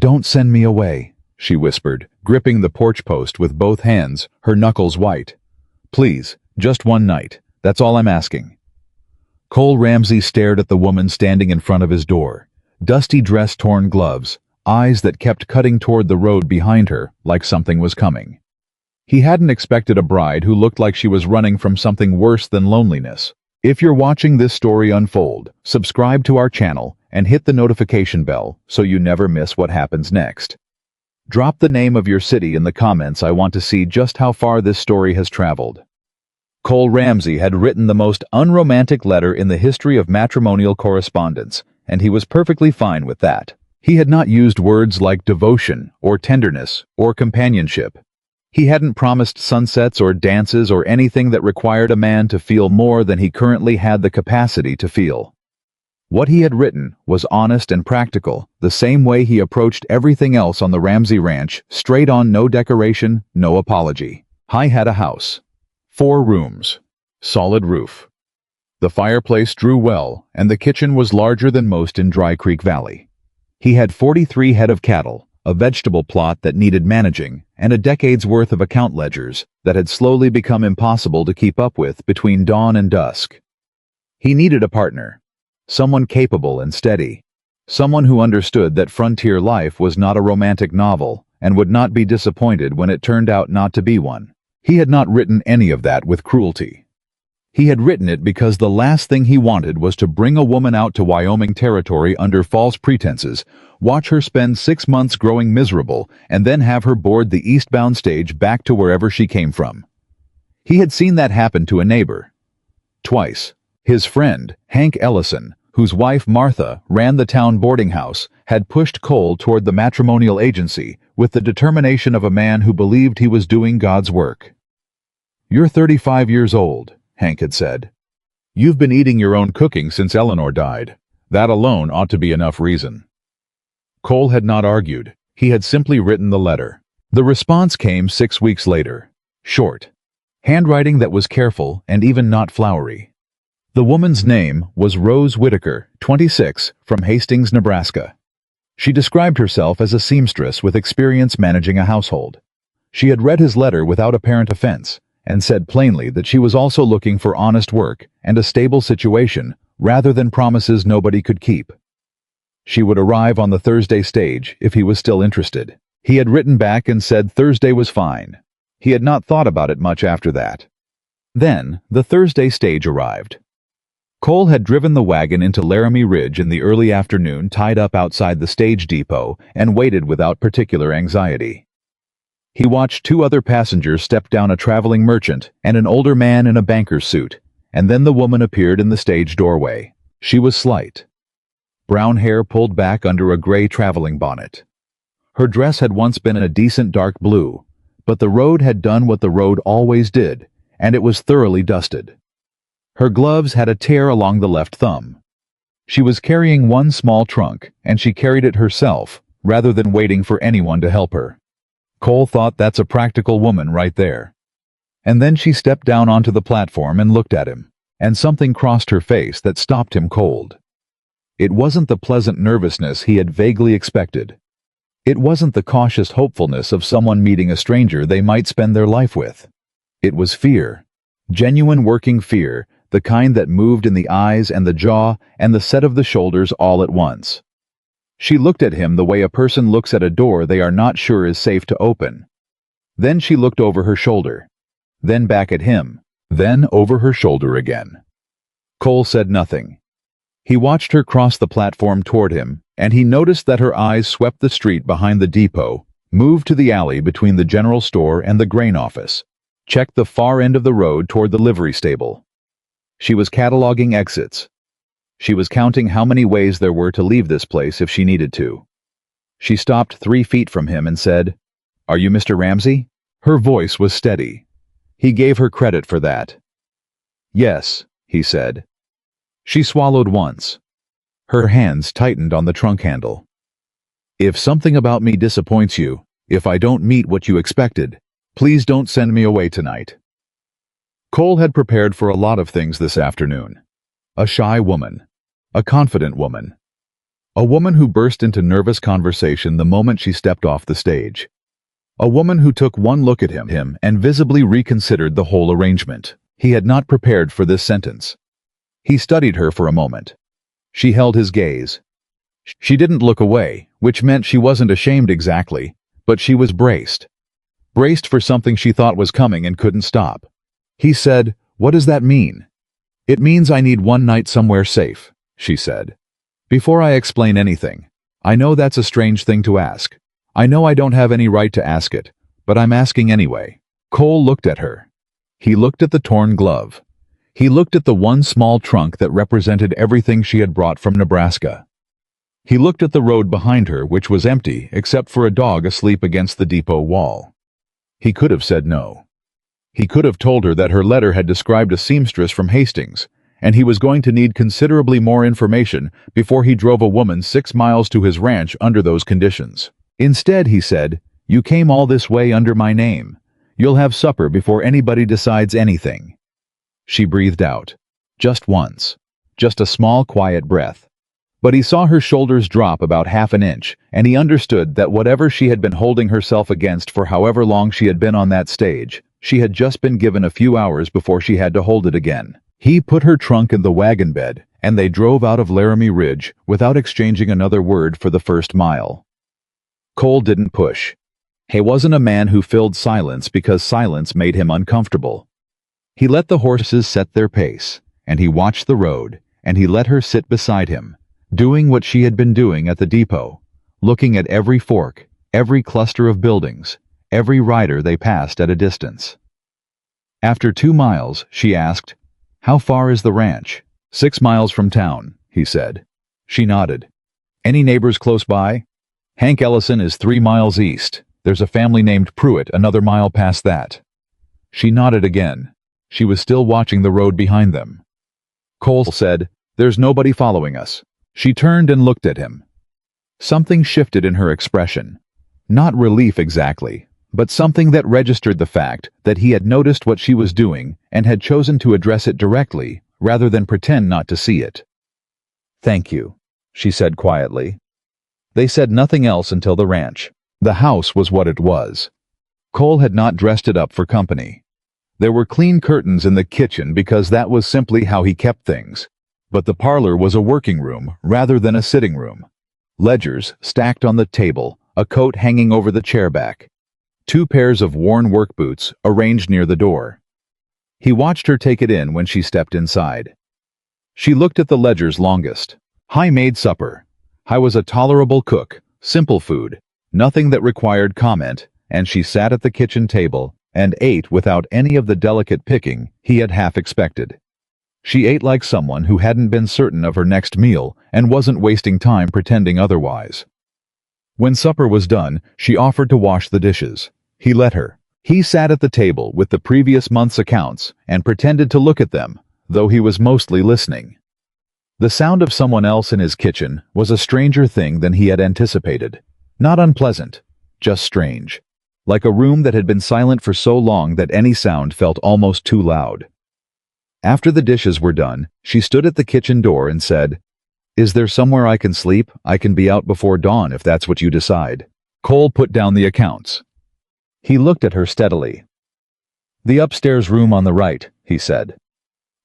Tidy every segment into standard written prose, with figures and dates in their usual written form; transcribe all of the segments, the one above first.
"Don't send me away," she whispered, gripping the porch post with both hands, her knuckles white. "Please, just one night. That's all I'm asking." Cole Ramsey stared at the woman standing in front of his door. Dusty dress, torn gloves, eyes that kept cutting toward the road behind her like something was coming. He hadn't expected a bride who looked like she was running from something worse than loneliness. If you're watching this story unfold, subscribe to our channel and hit the notification bell so you never miss what happens next. Drop the name of your city in the comments. I want to see just how far this story has traveled. Cole Ramsey had written the most unromantic letter in the history of matrimonial correspondence, and he was perfectly fine with that. He had not used words like devotion or tenderness or companionship. He hadn't promised sunsets or dances or anything that required a man to feel more than he currently had the capacity to feel. What he had written was honest and practical, the same way he approached everything else on the Ramsey ranch, straight on, no decoration, no apology. I had a house. 4 rooms. Solid roof. The fireplace drew well, and the kitchen was larger than most in Dry Creek Valley. He had 43 head of cattle, a vegetable plot that needed managing, and a decade's worth of account ledgers that had slowly become impossible to keep up with between dawn and dusk. He needed a partner. Someone capable and steady. Someone who understood that frontier life was not a romantic novel and would not be disappointed when it turned out not to be one. He had not written any of that with cruelty. He had written it because the last thing he wanted was to bring a woman out to Wyoming territory under false pretenses, watch her spend 6 months growing miserable, and then have her board the eastbound stage back to wherever she came from. He had seen that happen to a neighbor. Twice. His friend, Hank Ellison, whose wife Martha ran the town boarding house, had pushed Cole toward the matrimonial agency with the determination of a man who believed he was doing God's work. "You're 35 years old," Hank had said. "You've been eating your own cooking since Eleanor died. That alone ought to be enough reason." Cole had not argued. He had simply written the letter. The response came 6 weeks later. Short. Handwriting that was careful and even not flowery. The woman's name was Rose Whitaker, 26, from Hastings, Nebraska. She described herself as a seamstress with experience managing a household. She had read his letter without apparent offense and said plainly that she was also looking for honest work and a stable situation rather than promises nobody could keep. She would arrive on the Thursday stage if he was still interested. He had written back and said Thursday was fine. He had not thought about it much after that. Then, the Thursday stage arrived. Cole had driven the wagon into Laramie Ridge in the early afternoon, tied up outside the stage depot, and waited without particular anxiety. He watched 2 other passengers step down, a traveling merchant and an older man in a banker's suit, and then the woman appeared in the stage doorway. She was slight. Brown hair pulled back under a gray traveling bonnet. Her dress had once been a decent dark blue, but the road had done what the road always did, and it was thoroughly dusted. Her gloves had a tear along the left thumb. She was carrying one small trunk, and she carried it herself, rather than waiting for anyone to help her. Cole thought, that's a practical woman right there. And then she stepped down onto the platform and looked at him, and something crossed her face that stopped him cold. It wasn't the pleasant nervousness he had vaguely expected. It wasn't the cautious hopefulness of someone meeting a stranger they might spend their life with. It was fear. Genuine working fear, the kind that moved in the eyes and the jaw and the set of the shoulders all at once. She looked at him the way a person looks at a door they are not sure is safe to open. Then she looked over her shoulder. Then back at him. Then over her shoulder again. Cole said nothing. He watched her cross the platform toward him, and he noticed that her eyes swept the street behind the depot, moved to the alley between the general store and the grain office, checked the far end of the road toward the livery stable. She was cataloging exits. She was counting how many ways there were to leave this place if she needed to. She stopped 3 feet from him and said, "Are you Mr. Ramsey?" Her voice was steady. He gave her credit for that. "Yes," he said. She swallowed once. Her hands tightened on the trunk handle. "If something about me disappoints you, if I don't meet what you expected, please don't send me away tonight." Cole had prepared for a lot of things this afternoon. A shy woman. A confident woman. A woman who burst into nervous conversation the moment she stepped off the stage. A woman who took one look at him and visibly reconsidered the whole arrangement. He had not prepared for this sentence. He studied her for a moment. She held his gaze. She didn't look away, which meant she wasn't ashamed exactly, but she was braced. Braced for something she thought was coming and couldn't stop. He said, "What does that mean?" "It means I need one night somewhere safe," she said. "Before I explain anything, I know that's a strange thing to ask. I know I don't have any right to ask it, but I'm asking anyway." Cole looked at her. He looked at the torn glove. He looked at the one small trunk that represented everything she had brought from Nebraska. He looked at the road behind her, which was empty except for a dog asleep against the depot wall. He could have said no. He could have told her that her letter had described a seamstress from Hastings, and he was going to need considerably more information before he drove a woman 6 miles to his ranch under those conditions. Instead, he said, "You came all this way under my name. You'll have supper before anybody decides anything." She breathed out. Just once. Just a small, quiet breath. But he saw her shoulders drop about half an inch, and he understood that whatever she had been holding herself against for however long she had been on that stage, she had just been given a few hours before she had to hold it again. He put her trunk in the wagon bed, and they drove out of Laramie Ridge without exchanging another word for the first mile. Cole didn't push. He wasn't a man who filled silence because silence made him uncomfortable. He let the horses set their pace, and he watched the road, and he let her sit beside him, doing what she had been doing at the depot, looking at every fork, every cluster of buildings, every rider they passed at a distance. After 2 miles, she asked, "How far is the ranch?" "6 miles from town," he said. She nodded. "Any neighbors close by?" "Hank Ellison is 3 miles east. There's a family named Pruitt another mile past that." She nodded again. She was still watching the road behind them. Cole said, "There's nobody following us." She turned and looked at him. Something shifted in her expression. Not relief exactly, but something that registered the fact that he had noticed what she was doing and had chosen to address it directly rather than pretend not to see it. "Thank you," she said quietly. They said nothing else until the ranch. The house was what it was. Cole had not dressed it up for company. There were clean curtains in the kitchen because that was simply how he kept things. But the parlor was a working room rather than a sitting room. Ledgers stacked on the table, a coat hanging over the chair back. 2 pairs of worn work boots arranged near the door. He watched her take it in when she stepped inside. She looked at the ledgers longest. "I made supper. I was a tolerable cook, simple food, nothing that required comment," and she sat at the kitchen table and ate without any of the delicate picking he had half expected. She ate like someone who hadn't been certain of her next meal and wasn't wasting time pretending otherwise. When supper was done, she offered to wash the dishes. He let her. He sat at the table with the previous month's accounts and pretended to look at them, though he was mostly listening. The sound of someone else in his kitchen was a stranger thing than he had anticipated. Not unpleasant, just strange. Like a room that had been silent for so long that any sound felt almost too loud. After the dishes were done, she stood at the kitchen door and said, "Is there somewhere I can sleep? I can be out before dawn if that's what you decide." Cole put down the accounts. He looked at her steadily. "The upstairs room on the right," he said.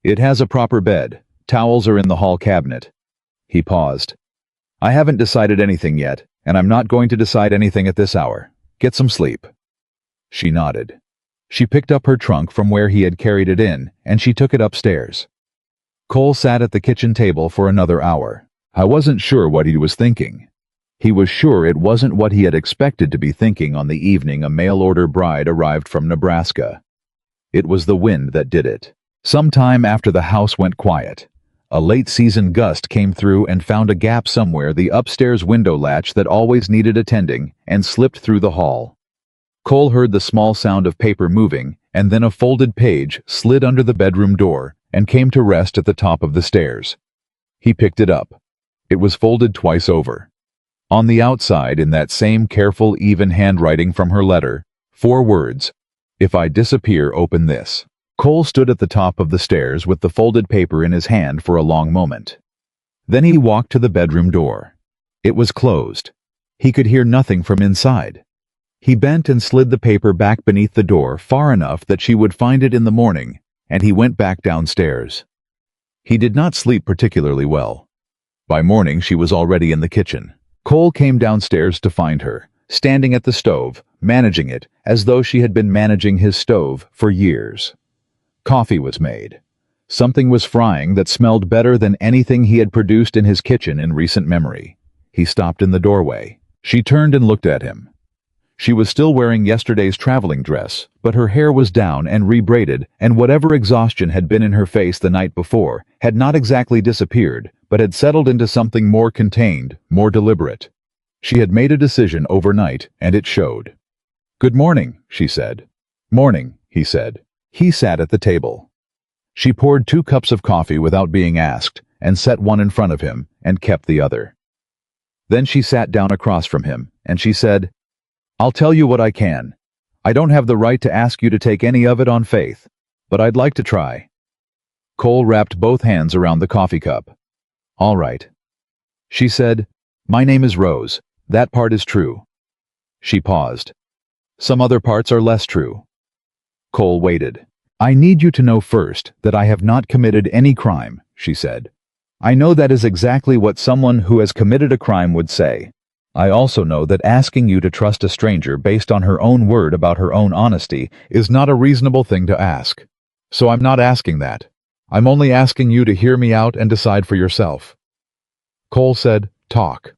"It has a proper bed. Towels are in the hall cabinet." He paused. "I haven't decided anything yet, and I'm not going to decide anything at this hour. Get some sleep." She nodded. She picked up her trunk from where he had carried it in, and she took it upstairs. Cole sat at the kitchen table for another hour. I wasn't sure what he was thinking. He was sure it wasn't what he had expected to be thinking on the evening a mail-order bride arrived from Nebraska. It was the wind that did it. Sometime after the house went quiet, a late-season gust came through and found a gap somewhere the upstairs window latch that always needed attending and slipped through the hall. Cole heard the small sound of paper moving, and then a folded page slid under the bedroom door and came to rest at the top of the stairs. He picked it up. It was folded twice over. On the outside, in that same careful, even handwriting from her letter, 4 words, "If I disappear, open this." Cole stood at the top of the stairs with the folded paper in his hand for a long moment. Then he walked to the bedroom door. It was closed. He could hear nothing from inside. He bent and slid the paper back beneath the door far enough that she would find it in the morning, and he went back downstairs. He did not sleep particularly well. By morning she was already in the kitchen. Cole came downstairs to find her, standing at the stove, managing it as though she had been managing his stove for years. Coffee was made. Something was frying that smelled better than anything he had produced in his kitchen in recent memory. He stopped in the doorway. She turned and looked at him. She was still wearing yesterday's traveling dress, but her hair was down and rebraided, and whatever exhaustion had been in her face the night before had not exactly disappeared, but had settled into something more contained, more deliberate. She had made a decision overnight, and it showed. "Good morning," she said. "Morning," he said. He sat at the table. She poured 2 cups of coffee without being asked, and set one in front of him, and kept the other. Then she sat down across from him, and she said, "I'll tell you what I can. I don't have the right to ask you to take any of it on faith, but I'd like to try." Cole wrapped both hands around the coffee cup. "All right." She said, "My name is Rose. That part is true." She paused. "Some other parts are less true." Cole waited. "I need you to know first that I have not committed any crime," she said. "I know that is exactly what someone who has committed a crime would say. I also know that asking you to trust a stranger based on her own word about her own honesty is not a reasonable thing to ask. So I'm not asking that. I'm only asking you to hear me out and decide for yourself." Cole said, "Talk."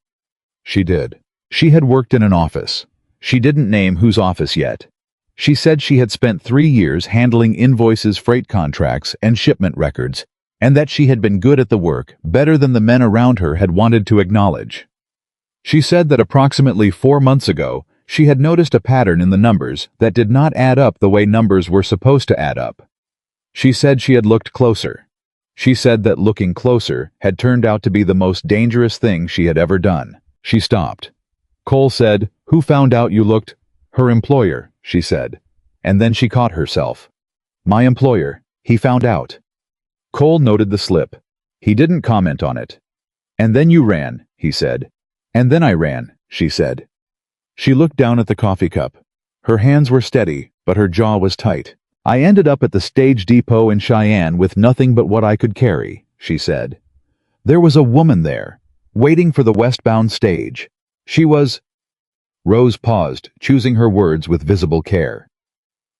She did. She had worked in an office. She didn't name whose office yet. She said she had spent 3 years handling invoices, freight contracts, and shipment records, and that she had been good at the work, better than the men around her had wanted to acknowledge. She said that approximately 4 months ago, she had noticed a pattern in the numbers that did not add up the way numbers were supposed to add up. She said she had looked closer. She said that looking closer had turned out to be the most dangerous thing she had ever done. She stopped. Cole said, "Who found out you looked?" "Her employer," she said. And then she caught herself. "My employer. He found out." Cole noted the slip. He didn't comment on it. "And then you ran," he said. "And then I ran," she said. She looked down at the coffee cup. Her hands were steady, but her jaw was tight. "I ended up at the stage depot in Cheyenne with nothing but what I could carry," she said. "There was a woman there, waiting for the westbound stage. She was—" Rose paused, choosing her words with visible care.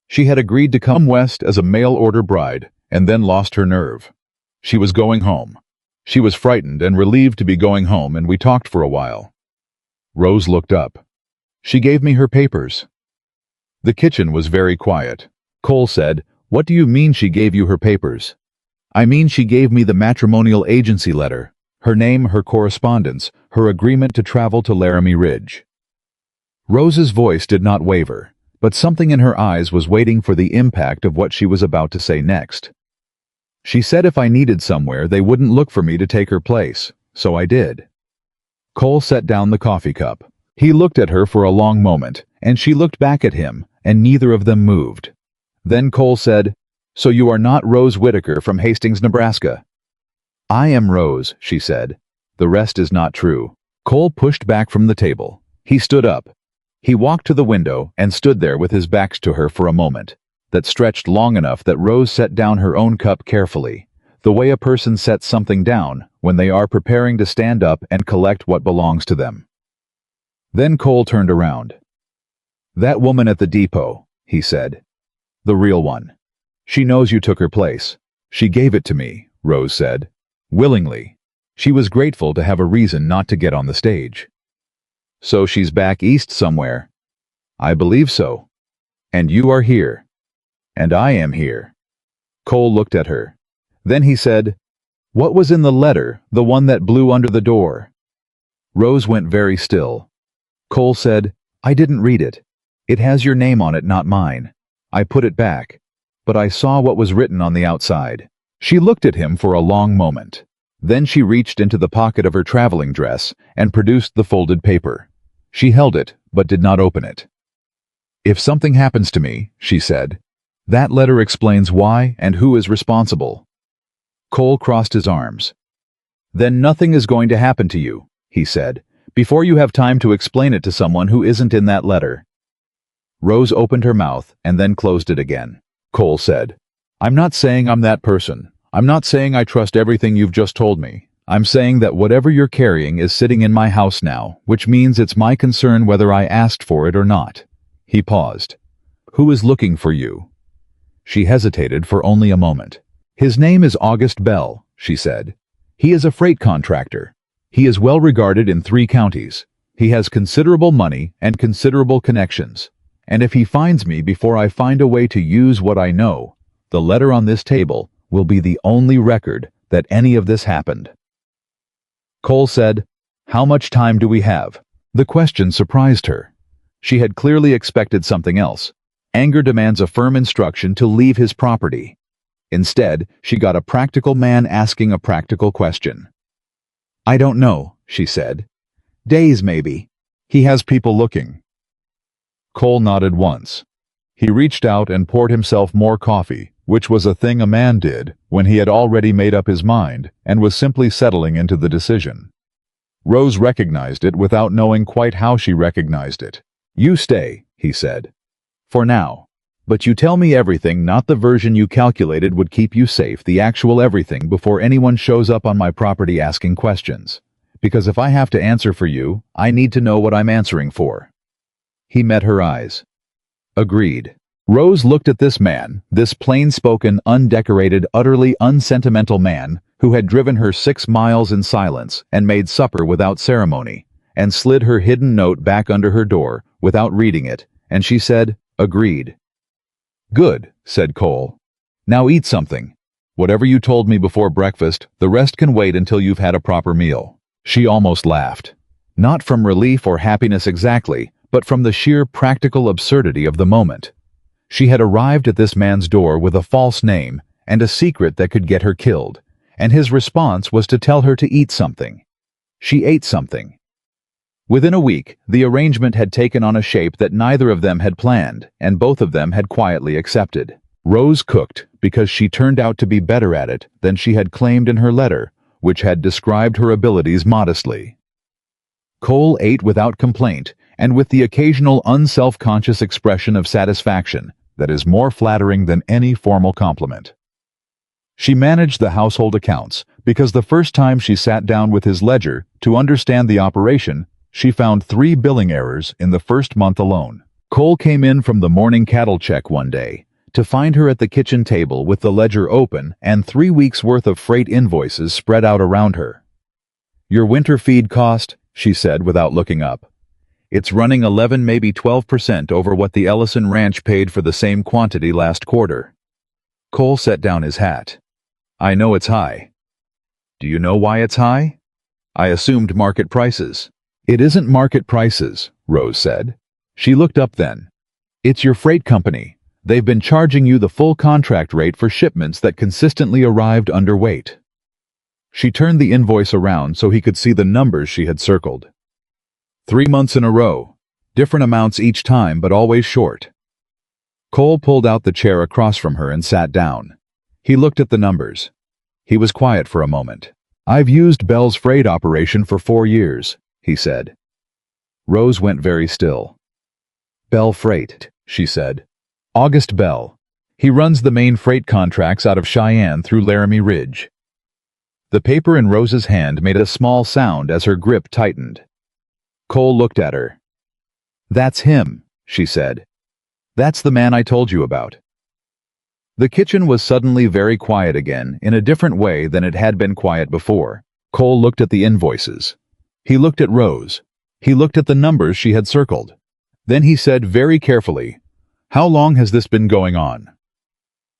She had agreed to come west as a mail-order bride, and then lost her nerve. She was going home. She was frightened and relieved to be going home, and we talked for a while. Rose looked up. "She gave me her papers." The kitchen was very quiet. Cole said, "What do you mean she gave you her papers?" "I mean she gave me the matrimonial agency letter, her name, her correspondence, her agreement to travel to Laramie Ridge." Rose's voice did not waver, but something in her eyes was waiting for the impact of what she was about to say next. "She said if I needed somewhere, they wouldn't look for me to take her place, so I did." Cole set down the coffee cup. He looked at her for a long moment, and she looked back at him, and neither of them moved. Then Cole said, "So you are not Rose Whitaker from Hastings, Nebraska?" "I am Rose," she said. "The rest is not true." Cole pushed back from the table. He stood up. He walked to the window and stood there with his back to her for a moment that stretched long enough that Rose set down her own cup carefully, the way a person sets something down when they are preparing to stand up and collect what belongs to them. Then Cole turned around. "That woman at the depot," he said. "The real one. She knows you took her place. She gave it to me," Rose said. "Willingly. She was grateful to have a reason not to get on the stage." "So she's back east somewhere?" "I believe so. And you are here. And I am here." Cole looked at her. Then he said, "What was in the letter, the one that blew under the door?" Rose went very still. Cole said, "I didn't read it. It has your name on it, not mine. I put it back. But I saw what was written on the outside." She looked at him for a long moment. Then she reached into the pocket of her traveling dress and produced the folded paper. She held it, but did not open it. "If something happens to me," she said, "that letter explains why and who is responsible." Cole crossed his arms. "Then nothing is going to happen to you," he said, before you have time to explain it to someone who isn't in that letter." Rose opened her mouth and then closed it again. Cole said, "I'm not saying I'm that person. I'm not saying I trust everything you've just told me. I'm saying that whatever you're carrying is sitting in my house now, which means it's my concern whether I asked for it or not." He paused. "Who is looking for you?" She hesitated for only a moment. "His name is August Bell," she said. "He is a freight contractor. He is well regarded in 3 counties. He has considerable money and considerable connections. And if he finds me before I find a way to use what I know, the letter on this table will be the only record that any of this happened." Cole said, "How much time do we have?" The question surprised her. She had clearly expected something else. Anger demands a firm instruction to leave his property. Instead, she got a practical man asking a practical question. "I don't know," she said. "Days, maybe. He has people looking." Cole nodded once. He reached out and poured himself more coffee, which was a thing a man did when he had already made up his mind and was simply settling into the decision. Rose recognized it without knowing quite how she recognized it. "You stay," he said. "For now. But you tell me everything, not the version you calculated would keep you safe, the actual everything before anyone shows up on my property asking questions. Because if I have to answer for you, I need to know what I'm answering for." He met her eyes. "Agreed." Rose looked at this man, this plain-spoken, undecorated, utterly unsentimental man who had driven her 6 miles in silence and made supper without ceremony, and slid her hidden note back under her door without reading it, and she said, "Agreed." "Good," said Cole. "Now eat something. Whatever you told me before breakfast, the rest can wait until you've had a proper meal." She almost laughed. Not from relief or happiness exactly, but from the sheer practical absurdity of the moment. She had arrived at this man's door with a false name and a secret that could get her killed, and his response was to tell her to eat something. She ate something. Within a week, the arrangement had taken on a shape that neither of them had planned, and both of them had quietly accepted. Rose cooked because she turned out to be better at it than she had claimed in her letter, which had described her abilities modestly. Cole ate without complaint, and with the occasional unself-conscious expression of satisfaction that is more flattering than any formal compliment. She managed the household accounts because the first time she sat down with his ledger to understand the operation, she found 3 billing errors in the first month alone. Cole came in from the morning cattle check one day to find her at the kitchen table with the ledger open and 3 weeks' worth of freight invoices spread out around her. "Your winter feed cost," she said without looking up. "It's running 11, maybe 12% over what the Ellison Ranch paid for the same quantity last quarter." Cole set down his hat. "I know it's high." "Do you know why it's high?" "I assumed market prices." "It isn't market prices," Rose said. She looked up then. "It's your freight company. They've been charging you the full contract rate for shipments that consistently arrived underweight." She turned the invoice around so he could see the numbers she had circled. 3 months in a row. Different amounts each time, but always short. Cole pulled out the chair across from her and sat down. He looked at the numbers. He was quiet for a moment. "I've used Bell's freight operation for 4 years, he said. Rose went very still. "Bell Freight," she said. "August Bell. He runs the main freight contracts out of Cheyenne through Laramie Ridge." The paper in Rose's hand made a small sound as her grip tightened. Cole looked at her. "That's him," she said. "That's the man I told you about." The kitchen was suddenly very quiet again, in a different way than it had been quiet before. Cole looked at the invoices. He looked at Rose. He looked at the numbers she had circled. Then he said very carefully, "How long has this been going on?"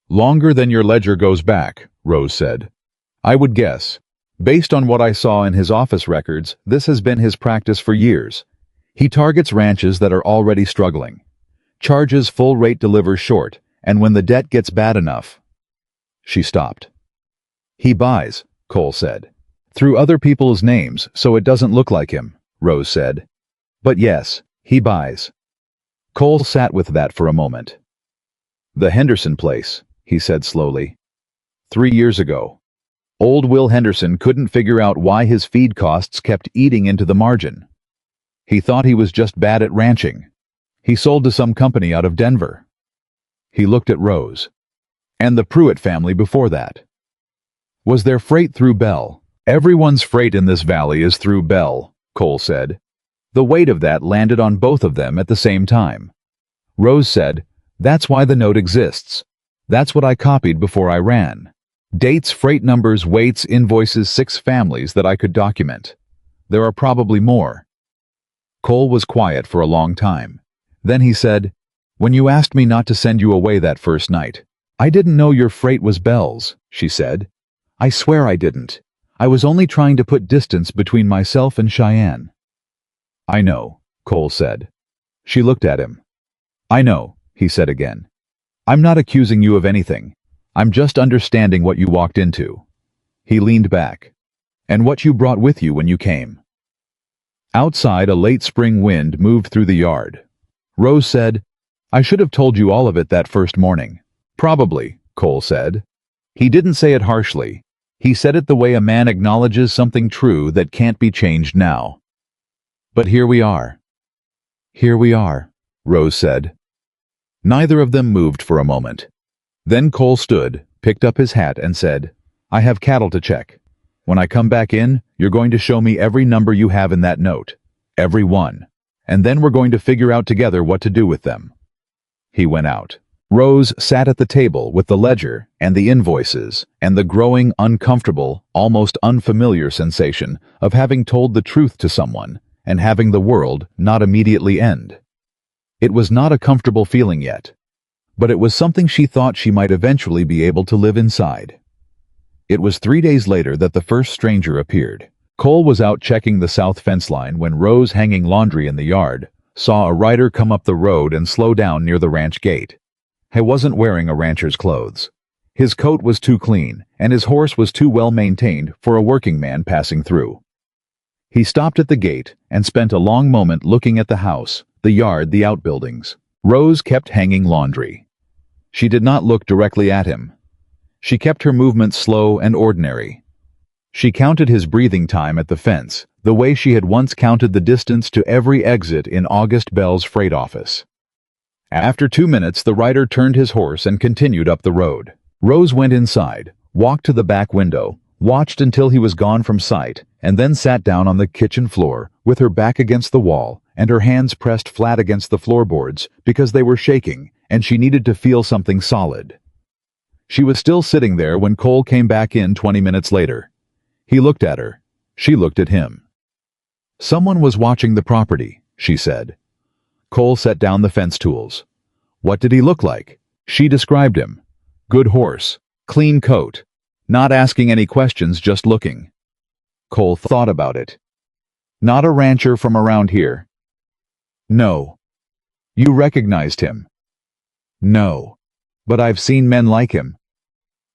"Longer than your ledger goes back," Rose said. "I would guess. Based on what I saw in his office records, this has been his practice for years. He targets ranches that are already struggling. Charges full rate delivers short, and when the debt gets bad enough..." She stopped. "He buys," Cole said. "Through other people's names, so it doesn't look like him," Rose said. "But yes, he buys." Cole sat with that for a moment. "The Henderson place," he said slowly. 3 years ago. Old Will Henderson couldn't figure out why his feed costs kept eating into the margin. He thought he was just bad at ranching. He sold to some company out of Denver. He looked at Rose. And the Pruitt family before that. Was there freight through Bell? Everyone's freight in this valley is through Bell, Cole said. The weight of that landed on both of them at the same time. Rose said, that's why the note exists. That's what I copied before I ran. Dates, freight numbers, weights, invoices, 6 families that I could document. There are probably more. Cole was quiet for a long time. Then he said, when you asked me not to send you away that first night, I didn't know your freight was Bell's, she said. I swear I didn't. I was only trying to put distance between myself and Cheyenne. I know, Cole said. She looked at him. I know, he said again. I'm not accusing you of anything. I'm just understanding what you walked into. He leaned back. And what you brought with you when you came. Outside, a late spring wind moved through the yard. Rose said, I should have told you all of it that first morning. Probably, Cole said. He didn't say it harshly. He said it the way a man acknowledges something true that can't be changed now. But here we are. Here we are, Rose said. Neither of them moved for a moment. Then Cole stood, picked up his hat and said, I have cattle to check. When I come back in, you're going to show me every number you have in that note. Every one. And then we're going to figure out together what to do with them. He went out. Rose sat at the table with the ledger and the invoices and the growing, uncomfortable, almost unfamiliar sensation of having told the truth to someone and having the world not immediately end. It was not a comfortable feeling yet, but it was something she thought she might eventually be able to live inside. It was 3 days later that the first stranger appeared. Cole was out checking the south fence line when Rose, hanging laundry in the yard, saw a rider come up the road and slow down near the ranch gate. He wasn't wearing a rancher's clothes. His coat was too clean, and his horse was too well maintained for a working man passing through. He stopped at the gate and spent a long moment looking at the house, the yard, the outbuildings. Rose kept hanging laundry. She did not look directly at him. She kept her movements slow and ordinary. She counted his breathing time at the fence, the way she had once counted the distance to every exit in August Bell's freight office. After 2 minutes, the rider turned his horse and continued up the road. Rose went inside, walked to the back window, watched until he was gone from sight, and then sat down on the kitchen floor with her back against the wall and her hands pressed flat against the floorboards because they were shaking and she needed to feel something solid. She was still sitting there when Cole came back in 20 minutes later. He looked at her. She looked at him. Someone was watching the property, she said. Cole set down the fence tools. What did he look like? She described him. Good horse. Clean coat. Not asking any questions, just looking. Cole thought about it. Not a rancher from around here. No. You recognized him? No. But I've seen men like him.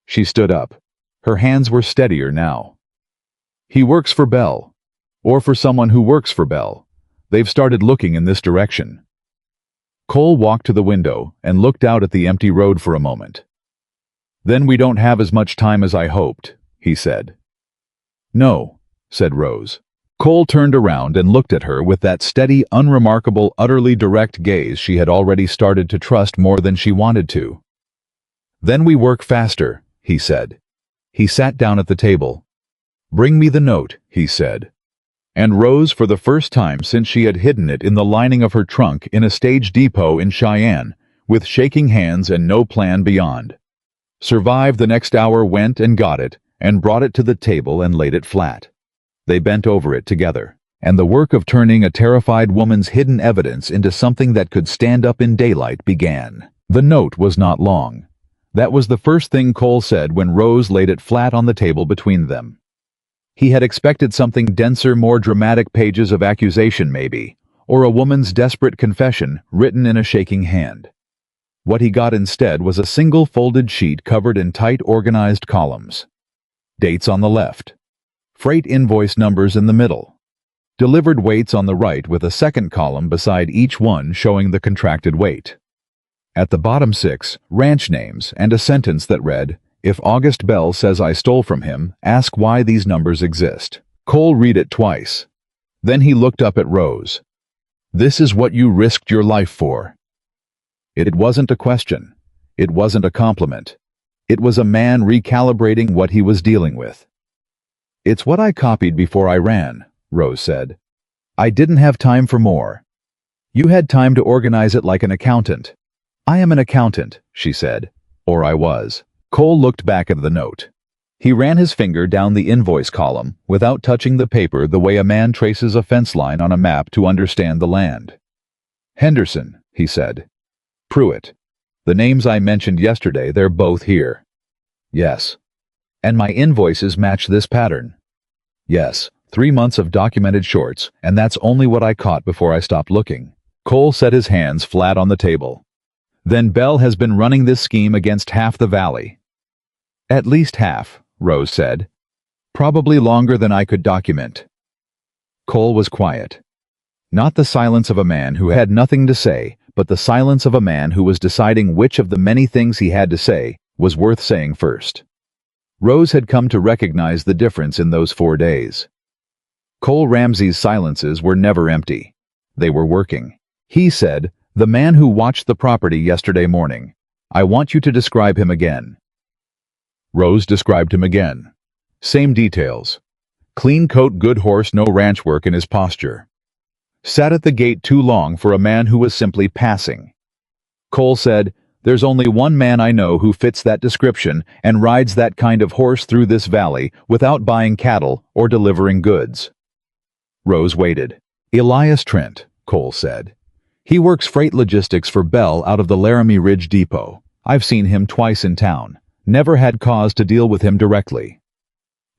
She stood up. Her hands were steadier now. He works for Bell. Or for someone who works for Bell. They've started looking in this direction. Cole walked to the window and looked out at the empty road for a moment. Then we don't have as much time as I hoped, he said. No, said Rose. Cole turned around and looked at her with that steady, unremarkable, utterly direct gaze she had already started to trust more than she wanted to. Then we work faster, he said. He sat down at the table. Bring me the note, he said. And Rose, for the first time since she had hidden it in the lining of her trunk in a stage depot in Cheyenne, with shaking hands and no plan beyond. Survived the next hour, went and got it, and brought it to the table and laid it flat. They bent over it together, and the work of turning a terrified woman's hidden evidence into something that could stand up in daylight began. The note was not long. That was the first thing Cole said when Rose laid it flat on the table between them. He had expected something denser, more dramatic, pages of accusation maybe, or a woman's desperate confession written in a shaking hand. What he got instead was a single folded sheet covered in tight, organized columns. Dates on the left. Freight invoice numbers in the middle. Delivered weights on the right with a second column beside each one showing the contracted weight. At the bottom 6, ranch names and a sentence that read, "If August Bell says I stole from him, ask why these numbers exist." Cole read it twice. Then he looked up at Rose. This is what you risked your life for." It wasn't a question. It wasn't a compliment. It was a man recalibrating what he was dealing with. "It's what I copied before I ran," Rose said. "I didn't have time for more. You had time to organize it like an accountant." "I am an accountant," she said. "Or I was." Cole looked back at the note. He ran his finger down the invoice column without touching the paper the way a man traces a fence line on a map to understand the land. "Henderson," he said. "Pruitt. The names I mentioned yesterday, they're both here." "Yes." "And my invoices match this pattern." "Yes, 3 months of documented shorts, and that's only what I caught before I stopped looking." Cole set his hands flat on the table. "Then Bell has been running this scheme against half the valley." "At least half," Rose said. "Probably longer than I could document." Cole was quiet. Not the silence of a man who had nothing to say, but the silence of a man who was deciding which of the many things he had to say was worth saying first. Rose had come to recognize the difference in those 4 days. Cole Ramsey's silences were never empty. They were working. He said, "The man who watched the property yesterday morning. I want you to describe him again." Rose described him again. Same details. Clean coat, good horse, no ranch work in his posture. Sat at the gate too long for a man who was simply passing. Cole said, "There's only one man I know who fits that description and rides that kind of horse through this valley without buying cattle or delivering goods." Rose waited. "Elias Trent," Cole said. "He works freight logistics for Bell out of the Laramie Ridge Depot. I've seen him twice in town. Never had cause to deal with him directly."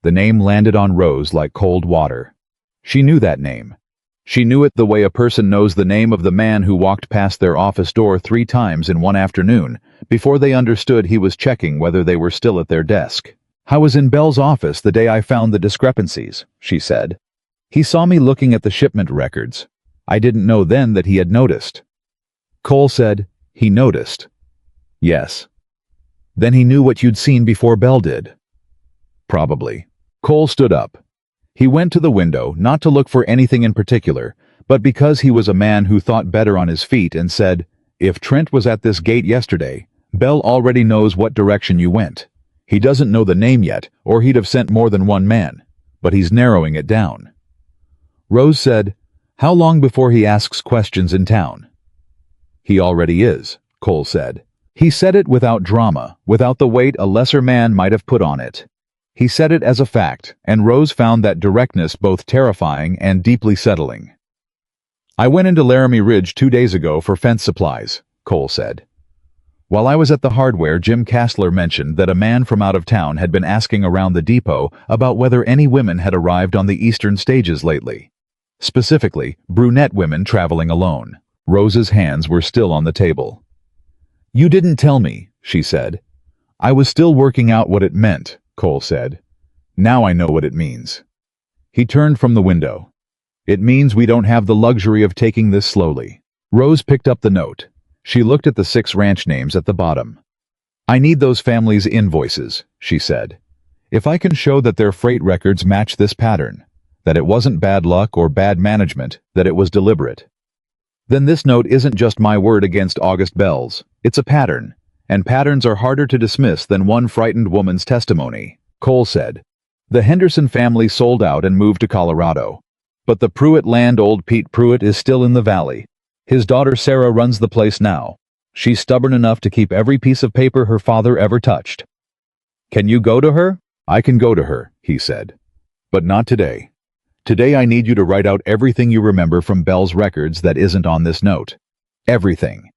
The name landed on Rose like cold water. She knew that name. She knew it the way a person knows the name of the man who walked past their office door 3 times in one afternoon before they understood he was checking whether they were still at their desk. "I was in Bell's office the day I found the discrepancies," she said. "He saw me looking at the shipment records. I didn't know then that he had noticed." Cole said, "He noticed." "Yes." "Then he knew what you'd seen before Bell did." "Probably." Cole stood up. He went to the window, not to look for anything in particular, but because he was a man who thought better on his feet, and said, "If Trent was at this gate yesterday, Bell already knows what direction you went. He doesn't know the name yet, or he'd have sent more than one man, but he's narrowing it down." Rose said, "How long before he asks questions in town?" "He already is," Cole said. He said it without drama, without the weight a lesser man might have put on it. He said it as a fact, and Rose found that directness both terrifying and deeply settling. "I went into Laramie Ridge 2 days ago for fence supplies," Cole said. "While I was at the hardware, Jim Castler mentioned that a man from out of town had been asking around the depot about whether any women had arrived on the eastern stages lately. Specifically, brunette women traveling alone." Rose's hands were still on the table. "You didn't tell me," she said. "I was still working out what it meant," Cole said. "Now I know what it means." He turned from the window. "It means we don't have the luxury of taking this slowly." Rose picked up the note. She looked at the 6 ranch names at the bottom. "I need those families' invoices," she said. "If I can show that their freight records match this pattern, that it wasn't bad luck or bad management, that it was deliberate, then this note isn't just my word against August Bell's. It's a pattern, and patterns are harder to dismiss than one frightened woman's testimony." Cole said, "The Henderson family sold out and moved to Colorado. But the Pruitt land, old Pete Pruitt, is still in the valley. His daughter Sarah runs the place now. She's stubborn enough to keep every piece of paper her father ever touched." "Can you go to her?" "I can go to her," he said. "But not today. Today I need you to write out everything you remember from Bell's records that isn't on this note. Everything.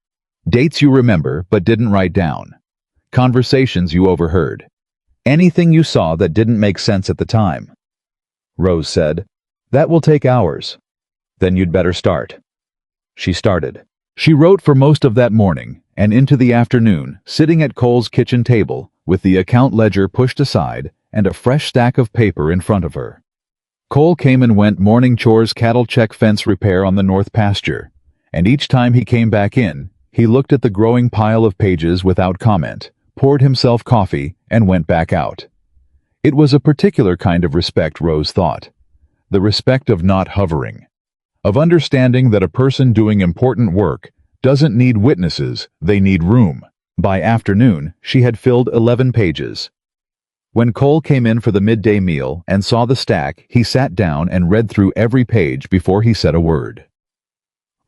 Dates you remember but didn't write down. Conversations you overheard. Anything you saw that didn't make sense at the time." Rose said, "That will take hours." "Then you'd better start." She started. She wrote for most of that morning and into the afternoon, sitting at Cole's kitchen table with the account ledger pushed aside and a fresh stack of paper in front of her. Cole came and went, morning chores, cattle check, fence repair on the north pasture, and each time he came back in, he looked at the growing pile of pages without comment, poured himself coffee, and went back out. It was a particular kind of respect, Rose thought. The respect of not hovering. of understanding that a person doing important work doesn't need witnesses, they need room. By afternoon, she had filled 11 pages. When Cole came in for the midday meal and saw the stack, he sat down and read through every page before he said a word.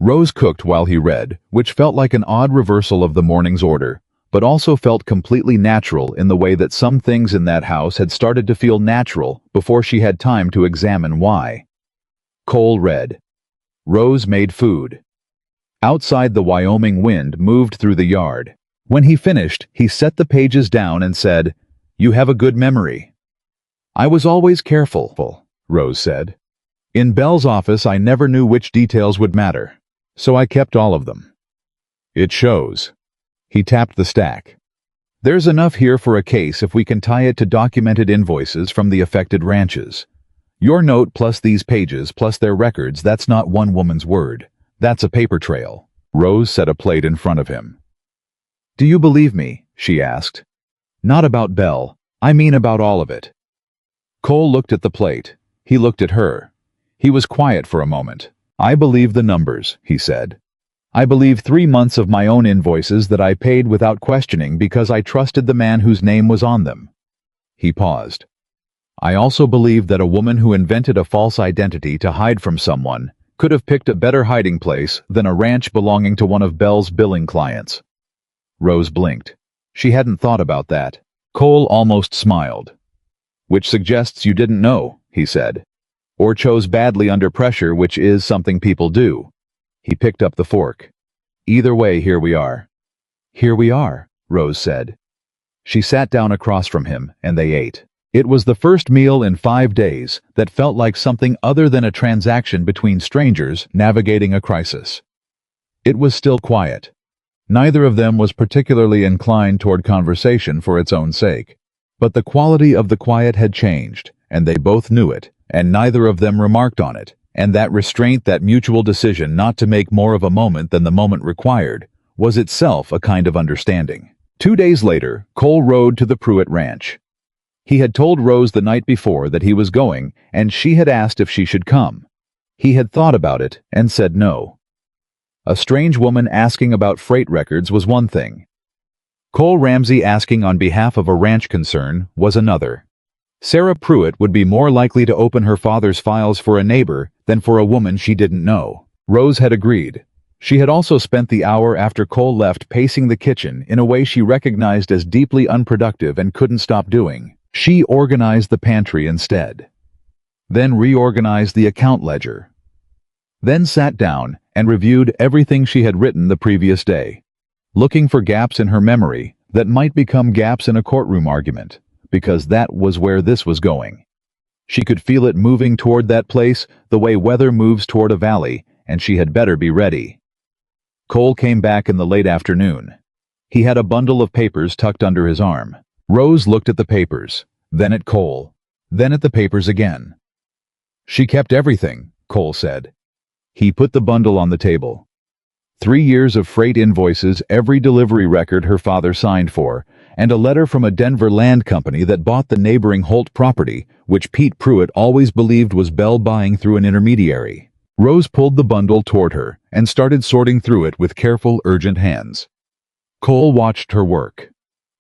Rose cooked while he read, which felt like an odd reversal of the morning's order, but also felt completely natural in the way that some things in that house had started to feel natural before she had time to examine why. Cole read. Rose made food. Outside, the Wyoming wind moved through the yard. When he finished, he set the pages down and said, "You have a good memory." "I was always careful," Rose said. "In Belle's office, I never knew which details would matter, so I kept all of them." "It shows." He tapped the stack. "There's enough here for a case if we can tie it to documented invoices from the affected ranches. Your note plus these pages plus their records, that's not one woman's word. That's a paper trail." Rose set a plate in front of him. "Do you believe me?" she asked. "Not about Belle. I mean about all of it." Cole looked at the plate. He looked at her. He was quiet for a moment. "I believe the numbers," he said. "I believe 3 months of my own invoices that I paid without questioning because I trusted the man whose name was on them." He paused. "I also believe that a woman who invented a false identity to hide from someone could have picked a better hiding place than a ranch belonging to one of Belle's billing clients." Rose blinked. She hadn't thought about that. Cole almost smiled. "Which suggests you didn't know," he said. "Or chose badly under pressure, which is something people do." He picked up the fork. "Either way, here we are." "Here we are," Rose said. She sat down across from him, and they ate. It was the first meal in 5 days that felt like something other than a transaction between strangers navigating a crisis. It was still quiet. Neither of them was particularly inclined toward conversation for its own sake. But the quality of the quiet had changed, and they both knew it, and neither of them remarked on it. And that restraint, that mutual decision not to make more of a moment than the moment required, was itself a kind of understanding. 2 days later, Cole rode to the Pruitt ranch. He had told Rose the night before that he was going, and she had asked if she should come. He had thought about it and said no. A strange woman asking about freight records was one thing. Cole Ramsey asking on behalf of a ranch concern was another. Sarah Pruitt would be more likely to open her father's files for a neighbor than for a woman she didn't know. Rose had agreed. She had also spent the hour after Cole left pacing the kitchen in a way she recognized as deeply unproductive and couldn't stop doing. She organized the pantry instead. Then reorganized the account ledger. Then sat down and reviewed everything she had written the previous day, looking for gaps in her memory that might become gaps in a courtroom argument, because that was where this was going. She could feel it moving toward that place the way weather moves toward a valley, and she had better be ready. Cole came back in the late afternoon. He had a bundle of papers tucked under his arm. Rose looked at the papers, then at Cole, then at the papers again. "She kept everything," Cole said. He put the bundle on the table. 3 years of freight invoices, every delivery record her father signed for, and a letter from a Denver land company that bought the neighboring Holt property, which Pete Pruitt always believed was Belle buying through an intermediary. Rose pulled the bundle toward her and started sorting through it with careful, urgent hands. Cole watched her work.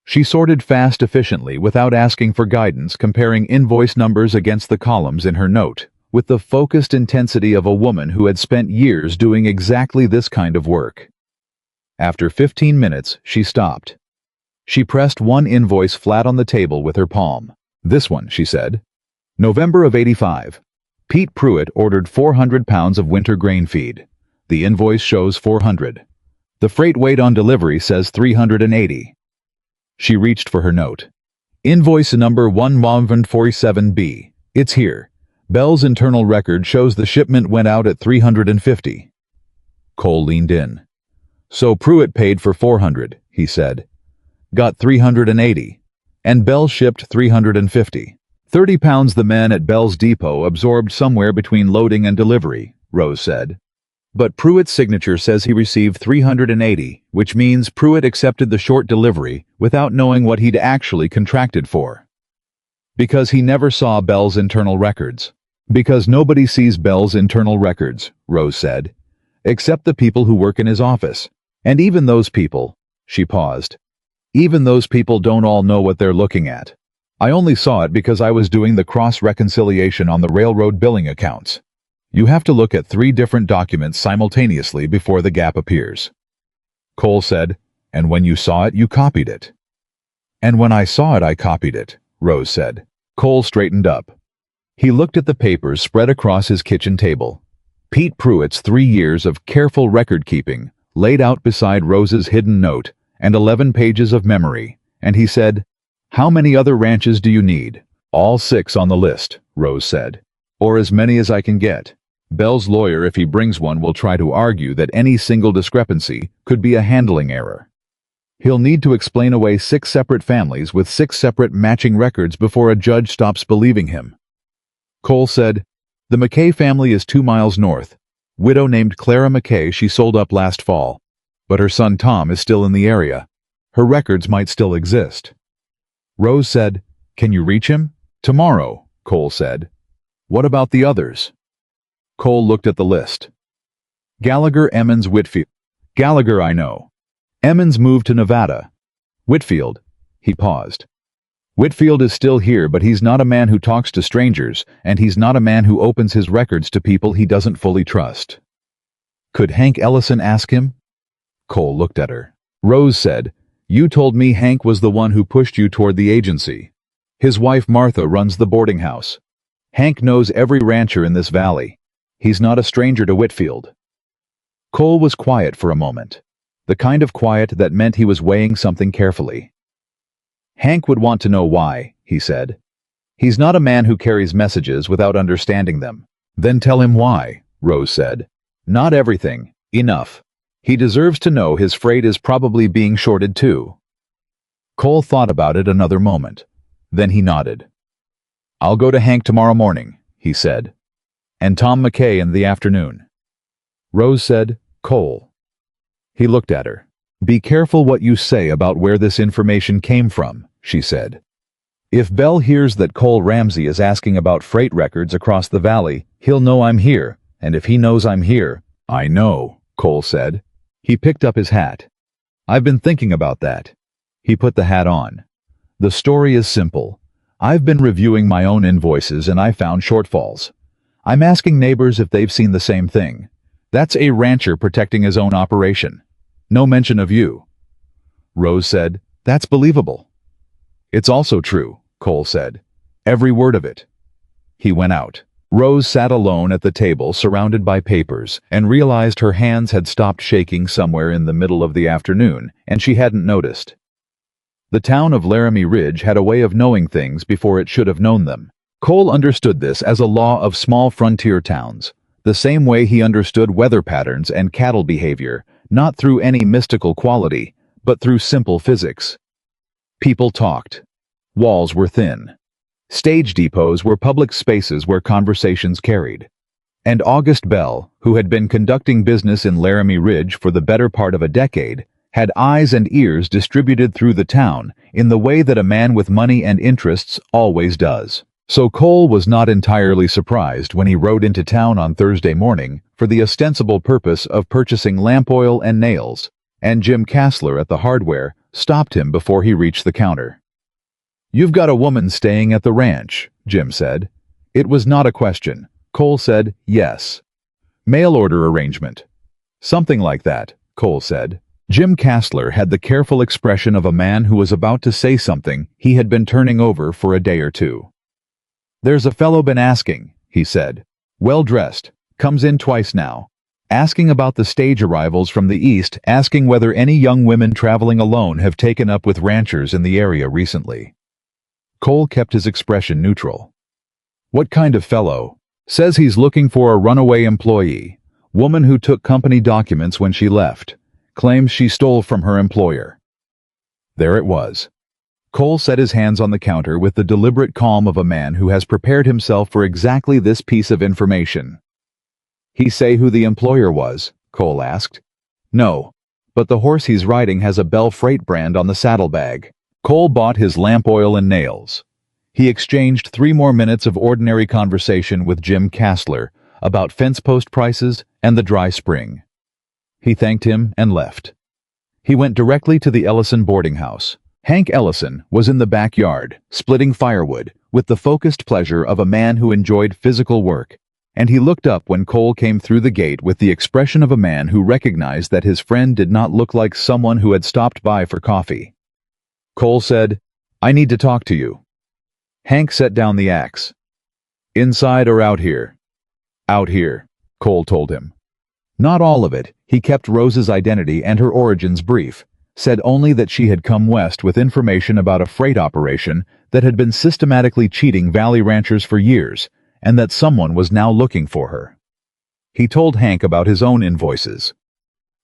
She sorted fast, efficiently, without asking for guidance, comparing invoice numbers against the columns in her note, with the focused intensity of a woman who had spent years doing exactly this kind of work. After 15 minutes, she stopped. She pressed one invoice flat on the table with her palm. "This one," she said. "November of '85. Pete Pruitt ordered 400 pounds of winter grain feed. The invoice shows 400. The freight weight on delivery says 380. She reached for her note. "Invoice number 1147B. It's here. Belle's internal record shows the shipment went out at 350. Cole leaned in. "So Pruitt paid for 400, he said. "Got 380. And Belle shipped 350. 30 pounds the men at Belle's depot absorbed somewhere between loading and delivery," Rose said. "But Pruitt's signature says he received 380, which means Pruitt accepted the short delivery without knowing what he'd actually contracted for. Because he never saw Belle's internal records. Because nobody sees Bell's internal records, Rose said, except the people who work in his office. And even those people, she paused. Even those people don't all know what they're looking at. I only saw it because I was doing the cross-reconciliation on the railroad billing accounts. You have to look at 3 different documents simultaneously before the gap appears. Cole said, and when you saw it, you copied it. And when I saw it, I copied it, Rose said. Cole straightened up. He looked at the papers spread across his kitchen table. Pete Pruitt's 3 years of careful record-keeping laid out beside Rose's hidden note and 11 pages of memory, and he said, "How many other ranches do you need?" "All 6 on the list," Rose said. "Or as many as I can get. Bell's lawyer, if he brings one, will try to argue that any single discrepancy could be a handling error. He'll need to explain away 6 separate families with 6 separate matching records before a judge stops believing him." Cole said, "The McKay family is 2 miles north. Widow named Clara McKay, she sold up last fall. But her son Tom is still in the area. Her records might still exist." Rose said, "Can you reach him?" "Tomorrow," Cole said. "What about the others?" Cole looked at the list. Gallagher, Emmons, Whitfield. Gallagher I know. Emmons moved to Nevada. Whitfield. He paused. Whitfield is still here, but he's not a man who talks to strangers, and he's not a man who opens his records to people he doesn't fully trust. Could Hank Ellison ask him? Cole looked at her. Rose said, "You told me Hank was the one who pushed you toward the agency. His wife Martha runs the boarding house. Hank knows every rancher in this valley. He's not a stranger to Whitfield." Cole was quiet for a moment. The kind of quiet that meant he was weighing something carefully. "Hank would want to know why," he said. "He's not a man who carries messages without understanding them." "Then tell him why," Rose said. "Not everything. Enough. He deserves to know his freight is probably being shorted too." Cole thought about it another moment. Then he nodded. "I'll go to Hank tomorrow morning," he said. "And Tom McKay in the afternoon." Rose said, "Cole." He looked at her. "Be careful what you say about where this information came from," she said. "If Bell hears that Cole Ramsey is asking about freight records across the valley, he'll know I'm here, and if he knows I'm here—" "I know," Cole said. He picked up his hat. "I've been thinking about that." He put the hat on. "The story is simple. I've been reviewing my own invoices and I found shortfalls. I'm asking neighbors if they've seen the same thing. That's a rancher protecting his own operation. No mention of you." Rose said, "That's believable." "It's also true," Cole said. "Every word of it." He went out. Rose sat alone at the table surrounded by papers and realized her hands had stopped shaking somewhere in the middle of the afternoon, and she hadn't noticed. The town of Laramie Ridge had a way of knowing things before it should have known them. Cole understood this as a law of small frontier towns, the same way he understood weather patterns and cattle behavior, not through any mystical quality, but through simple physics. People talked. Walls were thin. Stage depots were public spaces where conversations carried. And August Bell, who had been conducting business in Laramie Ridge for the better part of a decade, had eyes and ears distributed through the town in the way that a man with money and interests always does. So Cole was not entirely surprised when he rode into town on Thursday morning for the ostensible purpose of purchasing lamp oil and nails, and Jim Kassler at the hardware stopped him before he reached the counter. "You've got a woman staying at the ranch," Jim said. It was not a question. Cole said, "Yes." "Mail order arrangement." "Something like that," Cole said. Jim Kassler had the careful expression of a man who was about to say something he had been turning over for a day or two. "There's a fellow been asking," he said. "Well-dressed. Comes in twice now. Asking about the stage arrivals from the east, asking whether any young women traveling alone have taken up with ranchers in the area recently." Cole kept his expression neutral. "What kind of fellow?" "Says he's looking for a runaway employee. Woman who took company documents when she left. Claims she stole from her employer." There it was. Cole set his hands on the counter with the deliberate calm of a man who has prepared himself for exactly this piece of information. "He say who the employer was?" Cole asked. "No, but the horse he's riding has a Bell Freight brand on the saddlebag." Cole bought his lamp oil and nails. He exchanged 3 more minutes of ordinary conversation with Jim Castler about fence post prices and the dry spring. He thanked him and left. He went directly to the Ellison boarding house. Hank Ellison was in the backyard, splitting firewood, with the focused pleasure of a man who enjoyed physical work, and he looked up when Cole came through the gate with the expression of a man who recognized that his friend did not look like someone who had stopped by for coffee. Cole said, "I need to talk to you." Hank set down the axe. "Inside or out here?" "Out here," Cole told him. Not all of it. He kept Rose's identity and her origins brief, said only that she had come west with information about a freight operation that had been systematically cheating Valley ranchers for years, and that someone was now looking for her. He told Hank about his own invoices.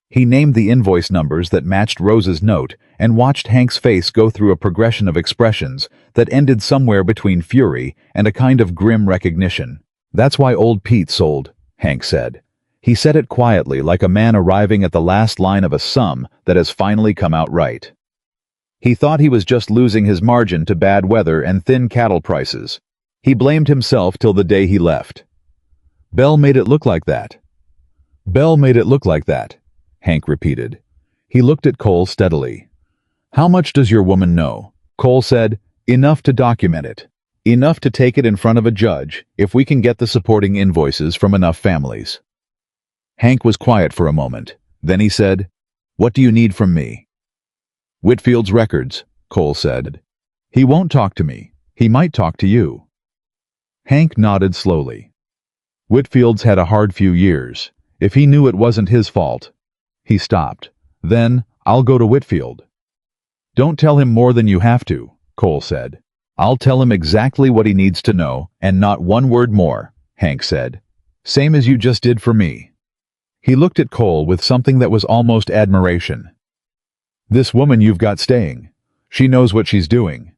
He named the invoice numbers that matched Rose's note and watched Hank's face go through a progression of expressions that ended somewhere between fury and a kind of grim recognition. "That's why old Pete sold," Hank said. He said it quietly, like a man arriving at the last line of a sum that has finally come out right. He thought he was just losing his margin to bad weather and thin cattle prices. He blamed himself till the day he left. "Belle made it look like that." "Belle made it look like that," Hank repeated. He looked at Cole steadily. "How much does your woman know?" Cole said, "Enough to document it. Enough to take it in front of a judge if we can get the supporting invoices from enough families." Hank was quiet for a moment. Then he said, "What do you need from me?" "Whitfield's records," Cole said. "He won't talk to me. He might talk to you." Hank nodded slowly. "Whitfield's had a hard few years. If he knew it wasn't his fault." He stopped. "Then, I'll go to Whitfield." "Don't tell him more than you have to," Cole said. "I'll tell him exactly what he needs to know, and not one word more," Hank said. "Same as you just did for me." He looked at Cole with something that was almost admiration. "This woman you've got staying. She knows what she's doing."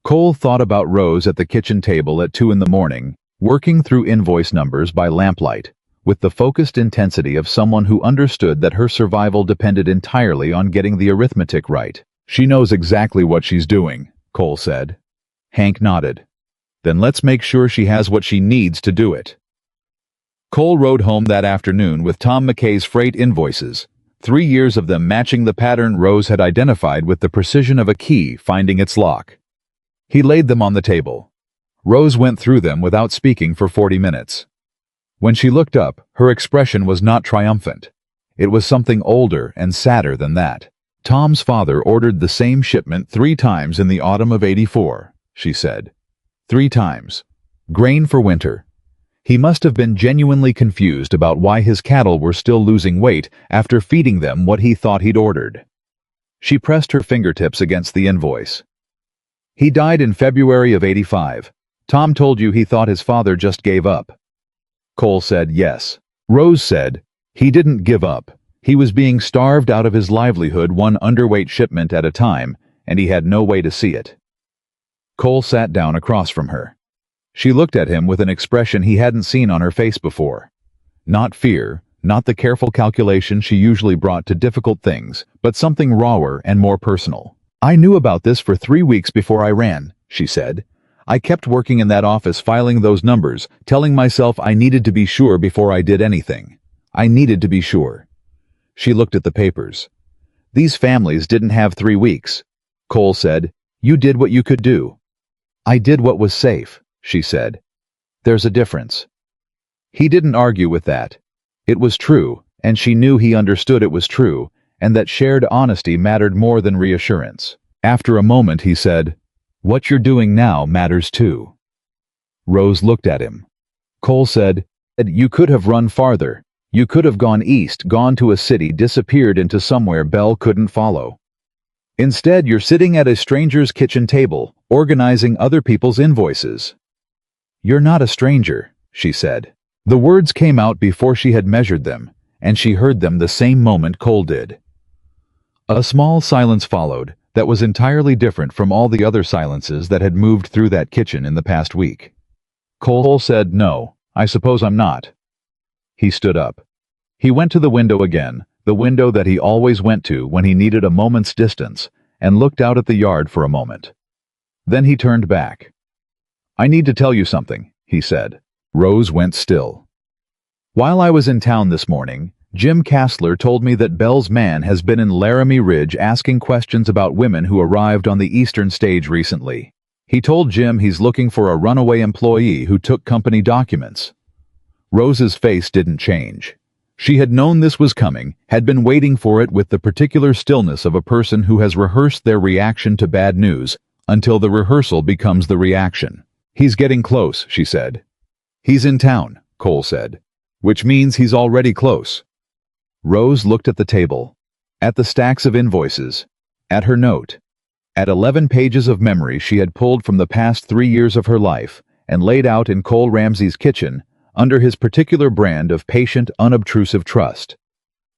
Cole thought about Rose at the kitchen table at 2 a.m, working through invoice numbers by lamplight, with the focused intensity of someone who understood that her survival depended entirely on getting the arithmetic right. "She knows exactly what she's doing," Cole said. Hank nodded. "Then let's make sure she has what she needs to do it." Cole rode home that afternoon with Tom McKay's freight invoices, 3 years of them matching the pattern Rose had identified with the precision of a key finding its lock. He laid them on the table. Rose went through them without speaking for 40 minutes. When she looked up, her expression was not triumphant. It was something older and sadder than that. "Tom's father ordered the same shipment 3 times in the autumn of '84, she said. 3 times. Grain for winter. He must have been genuinely confused about why his cattle were still losing weight after feeding them what he thought he'd ordered." She pressed her fingertips against the invoice. "He died in February of '85. Tom told you he thought his father just gave up." Cole said yes. Rose said, "He didn't give up. He was being starved out of his livelihood one underweight shipment at a time, and he had no way to see it." Cole sat down across from her. She looked at him with an expression he hadn't seen on her face before. Not fear, not the careful calculation she usually brought to difficult things, but something rawer and more personal. "I knew about this for 3 weeks before I ran," she said. "I kept working in that office filing those numbers, telling myself I needed to be sure before I did anything. I needed to be sure." She looked at the papers. "These families didn't have 3 weeks. Cole said, "You did what you could do." "I did what was safe," she said. "There's a difference." He didn't argue with that. It was true, and she knew he understood it was true, and that shared honesty mattered more than reassurance. After a moment he said, "What you're doing now matters too." Rose looked at him. Cole said, "You could have run farther. You could have gone east, gone to a city, disappeared into somewhere Belle couldn't follow. Instead, you're sitting at a stranger's kitchen table, organizing other people's invoices." "You're not a stranger," she said. The words came out before she had measured them, and she heard them the same moment Cole did. A small silence followed that was entirely different from all the other silences that had moved through that kitchen in the past week. Cole said, "No, I suppose I'm not." He stood up. He went to the window again, the window that he always went to when he needed a moment's distance, and looked out at the yard for a moment. Then he turned back. I need to tell you something, he said. Rose went still. While I was in town this morning, Jim Castler told me that Bell's man has been in Laramie Ridge asking questions about women who arrived on the eastern stage recently. He told Jim he's looking for a runaway employee who took company documents. Rose's face didn't change. She had known this was coming, had been waiting for it with the particular stillness of a person who has rehearsed their reaction to bad news until the rehearsal becomes the reaction. He's getting close, she said. He's in town, Cole said, which means he's already close. Rose looked at the table, at the stacks of invoices, at her note, at 11 pages of memory she had pulled from the past 3 years of her life and laid out in Cole Ramsey's kitchen under his particular brand of patient, unobtrusive trust.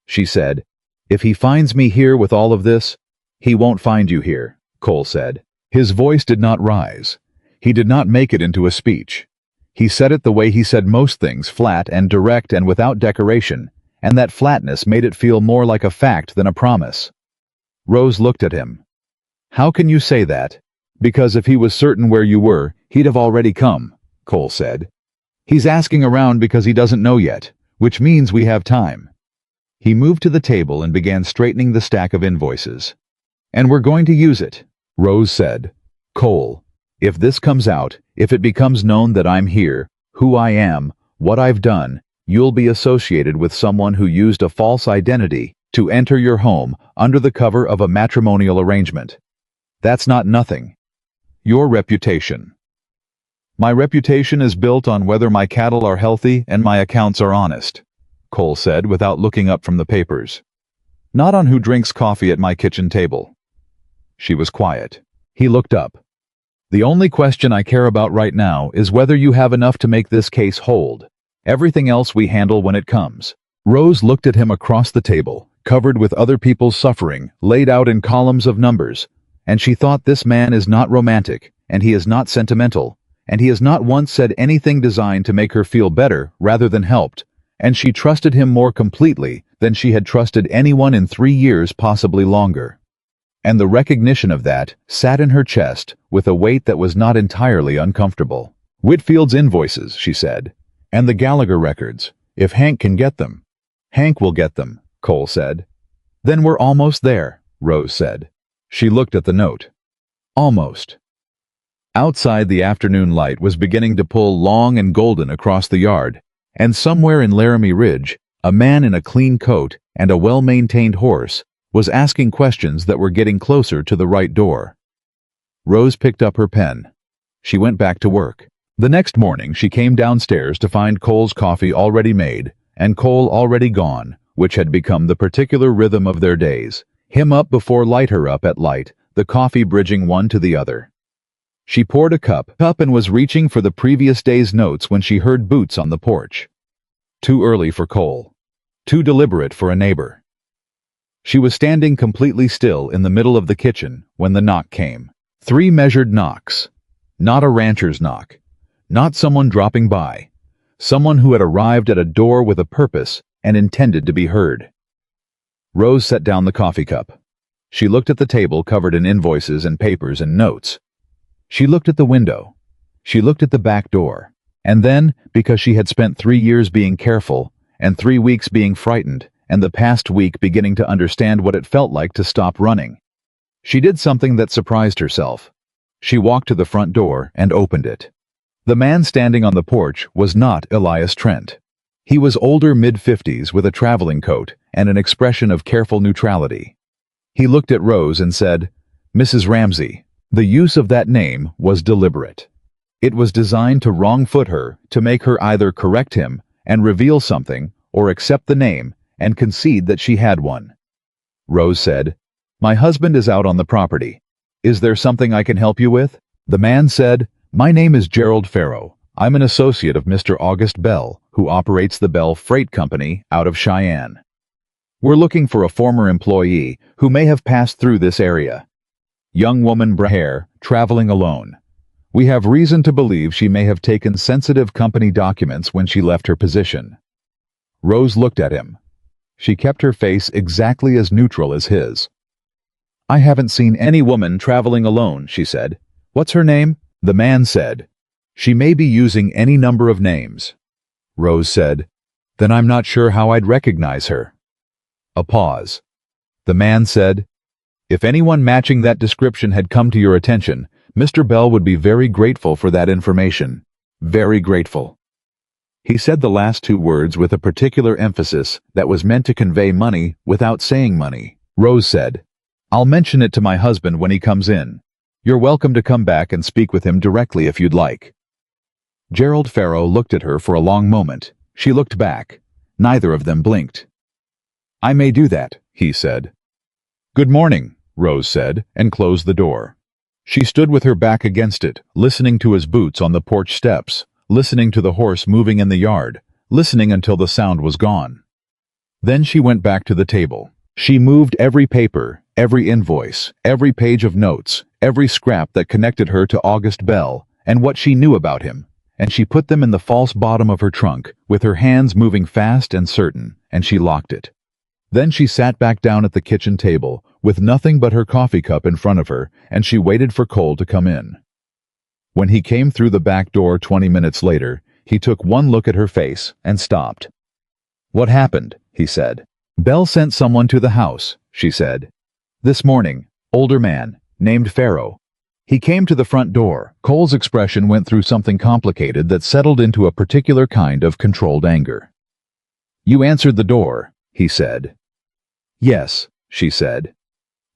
She said, "If he finds me here with all of this, he won't find you here," Cole said. His voice did not rise. He did not make it into a speech. He said it the way he said most things, flat and direct and without decoration, and that flatness made it feel more like a fact than a promise. Rose looked at him. "How can you say that?" "Because if he was certain where you were, he'd have already come," Cole said. "He's asking around because he doesn't know yet, which means we have time." He moved to the table and began straightening the stack of invoices. "And we're going to use it," Rose said. "Cole, if this comes out, if it becomes known that I'm here, who I am, what I've done, you'll be associated with someone who used a false identity to enter your home under the cover of a matrimonial arrangement. That's not nothing. Your reputation." "My reputation is built on whether my cattle are healthy and my accounts are honest," Cole said without looking up from the papers. "Not on who drinks coffee at my kitchen table." She was quiet. He looked up. "The only question I care about right now is whether you have enough to make this case hold. Everything else we handle when it comes." Rose looked at him across the table, covered with other people's suffering, laid out in columns of numbers, and she thought, this man is not romantic, and he is not sentimental, and he has not once said anything designed to make her feel better rather than helped, and she trusted him more completely than she had trusted anyone in 3 years, possibly longer. And the recognition of that sat in her chest with a weight that was not entirely uncomfortable. "Whitfield's invoices," she said, "and the Gallagher records. If Hank can get them." "Hank will get them," Cole said. "Then we're almost there," Rose said. She looked at the note. "Almost." Outside, the afternoon light was beginning to pull long and golden across the yard, and somewhere in Laramie Ridge, a man in a clean coat and a well-maintained horse was asking questions that were getting closer to the right door. Rose picked up her pen. She went back to work. The next morning she came downstairs to find Cole's coffee already made and Cole already gone, which had become the particular rhythm of their days. Him up before light, her up at light, the coffee bridging one to the other. She poured a cup and was reaching for the previous day's notes when she heard boots on the porch. Too early for Cole. Too deliberate for a neighbor. She was standing completely still in the middle of the kitchen when the knock came. 3 measured knocks. Not a rancher's knock. Not someone dropping by. Someone who had arrived at a door with a purpose and intended to be heard. Rose set down the coffee cup. She looked at the table covered in invoices and papers and notes. She looked at the window. She looked at the back door. And then, because she had spent 3 years being careful, and 3 weeks being frightened, and the past week beginning to understand what it felt like to stop running, she did something that surprised herself. She walked to the front door and opened it. The man standing on the porch was not Elias Trent. He was older, mid-50s, with a traveling coat and an expression of careful neutrality. He looked at Rose and said, "Mrs. Ramsey." The use of that name was deliberate. It was designed to wrong-foot her, to make her either correct him and reveal something, or accept the name and concede that she had one. Rose said, "My husband is out on the property. Is there something I can help you with?" The man said, "My name is Gerald Farrow. I'm an associate of Mr. August Bell, who operates the Bell Freight Company out of Cheyenne. We're looking for a former employee who may have passed through this area. Young woman, hair, traveling alone. We have reason to believe she may have taken sensitive company documents when she left her position." Rose looked at him. She kept her face exactly as neutral as his. "I haven't seen any woman traveling alone," she said. "What's her name?" The man said, She may be using any number of names. Rose said, Then I'm not sure how I'd recognize her. A pause. The man said, If anyone matching that description had come to your attention, Mr. Bell would be very grateful for that information. Very grateful. He said the last two words with a particular emphasis that was meant to convey money without saying money. Rose said, I'll mention it to my husband when he comes in. You're welcome to come back and speak with him directly if you'd like. Gerald Farrow looked at her for a long moment. She looked back. Neither of them blinked. I may do that, he said. Good morning, Rose said, and closed the door. She stood with her back against it, listening to his boots on the porch steps, listening to the horse moving in the yard, listening until the sound was gone. Then she went back to the table. She moved every paper, every invoice, every page of notes, every scrap that connected her to August Bell and what she knew about him, and she put them in the false bottom of her trunk, with her hands moving fast and certain, and she locked it. Then she sat back down at the kitchen table, with nothing but her coffee cup in front of her, and she waited for Cole to come in. When he came through the back door 20 minutes later, he took one look at her face and stopped. What happened? He said. Bell sent someone to the house, she said. This morning, older man, named Farrow. He came to the front door. Cole's expression went through something complicated that settled into a particular kind of controlled anger. You answered the door, he said. Yes, she said.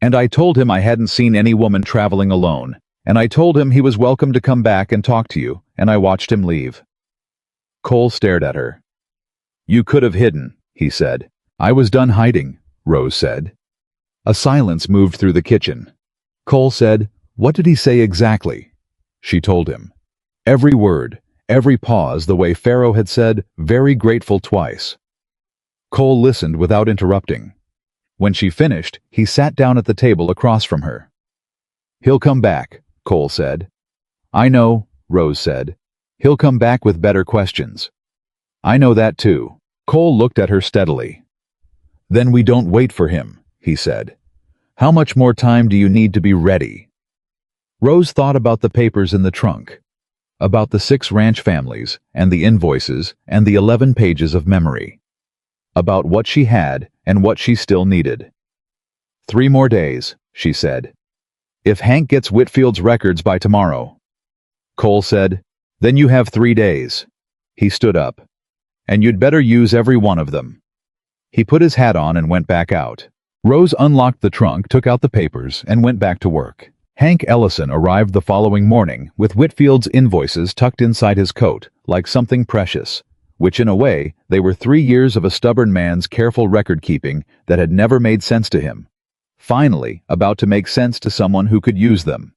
And I told him I hadn't seen any woman traveling alone, and I told him he was welcome to come back and talk to you, and I watched him leave. Cole stared at her. You could have hidden, he said. I was done hiding, Rose said. A silence moved through the kitchen. Cole said, What did he say exactly? She told him. Every word, every pause, the way Farrow had said, very grateful twice. Cole listened without interrupting. When she finished, he sat down at the table across from her. He'll come back, Cole said. I know, Rose said. He'll come back with better questions. I know that too. Cole looked at her steadily. Then we don't wait for him, he said. How much more time do you need to be ready? Rose thought about the papers in the trunk, about the 6 ranch families and the invoices and the 11 pages of memory, about what she had and what she still needed. 3 more days, she said. If Hank gets Whitfield's records by tomorrow. Cole said, Then you have 3 days. He stood up. And you'd better use every one of them. He put his hat on and went back out. Rose unlocked the trunk, took out the papers, and went back to work. Hank Ellison arrived the following morning with Whitfield's invoices tucked inside his coat, like something precious, which in a way, they were 3 years of a stubborn man's careful record-keeping that had never made sense to him. Finally, about to make sense to someone who could use them.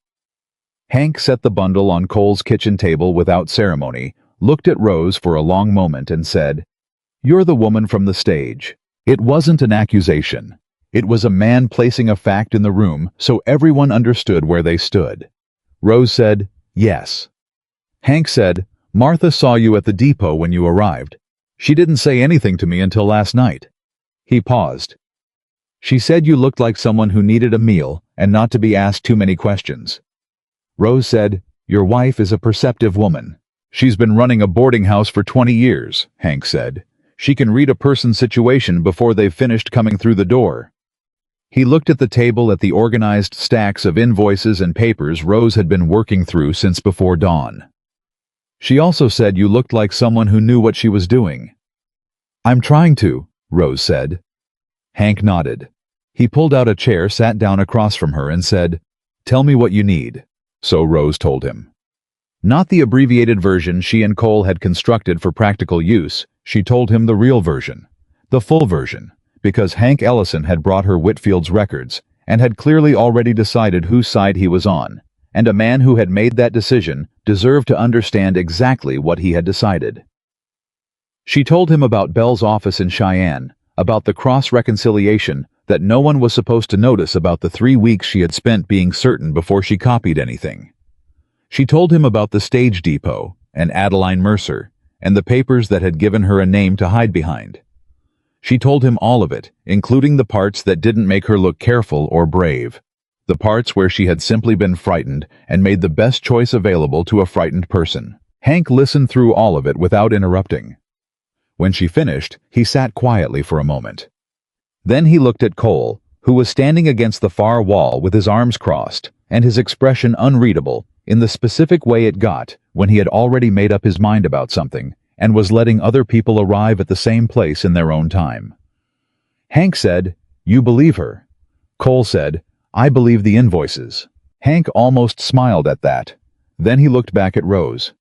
Hank set the bundle on Cole's kitchen table without ceremony, looked at Rose for a long moment and said, You're the woman from the stage. It wasn't an accusation. It was a man placing a fact in the room so everyone understood where they stood. Rose said, Yes. Hank said, Martha saw you at the depot when you arrived. She didn't say anything to me until last night. He paused. She said you looked like someone who needed a meal and not to be asked too many questions. Rose said, Your wife is a perceptive woman. She's been running a boarding house for 20 years, Hank said. She can read a person's situation before they've finished coming through the door. He looked at the table at the organized stacks of invoices and papers Rose had been working through since before dawn. She also said you looked like someone who knew what she was doing. I'm trying to, Rose said. Hank nodded. He pulled out a chair, sat down across from her and said, Tell me what you need. So Rose told him. Not the abbreviated version she and Cole had constructed for practical use, she told him the real version, the full version, because Hank Ellison had brought her Whitfield's records and had clearly already decided whose side he was on, and a man who had made that decision deserved to understand exactly what he had decided. She told him about Bell's office in Cheyenne, about the cross-reconciliation that no one was supposed to notice, about the 3 weeks she had spent being certain before she copied anything. She told him about the stage depot and Adeline Mercer and the papers that had given her a name to hide behind. She told him all of it, including the parts that didn't make her look careful or brave, the parts where she had simply been frightened and made the best choice available to a frightened person. Hank listened through all of it without interrupting. When she finished, he sat quietly for a moment. Then he looked at Cole, who was standing against the far wall with his arms crossed, and his expression unreadable in the specific way it got when he had already made up his mind about something and was letting other people arrive at the same place in their own time. Hank said, "You believe her." Cole said, "I believe the invoices." Hank almost smiled at that. Then he looked back at Rose.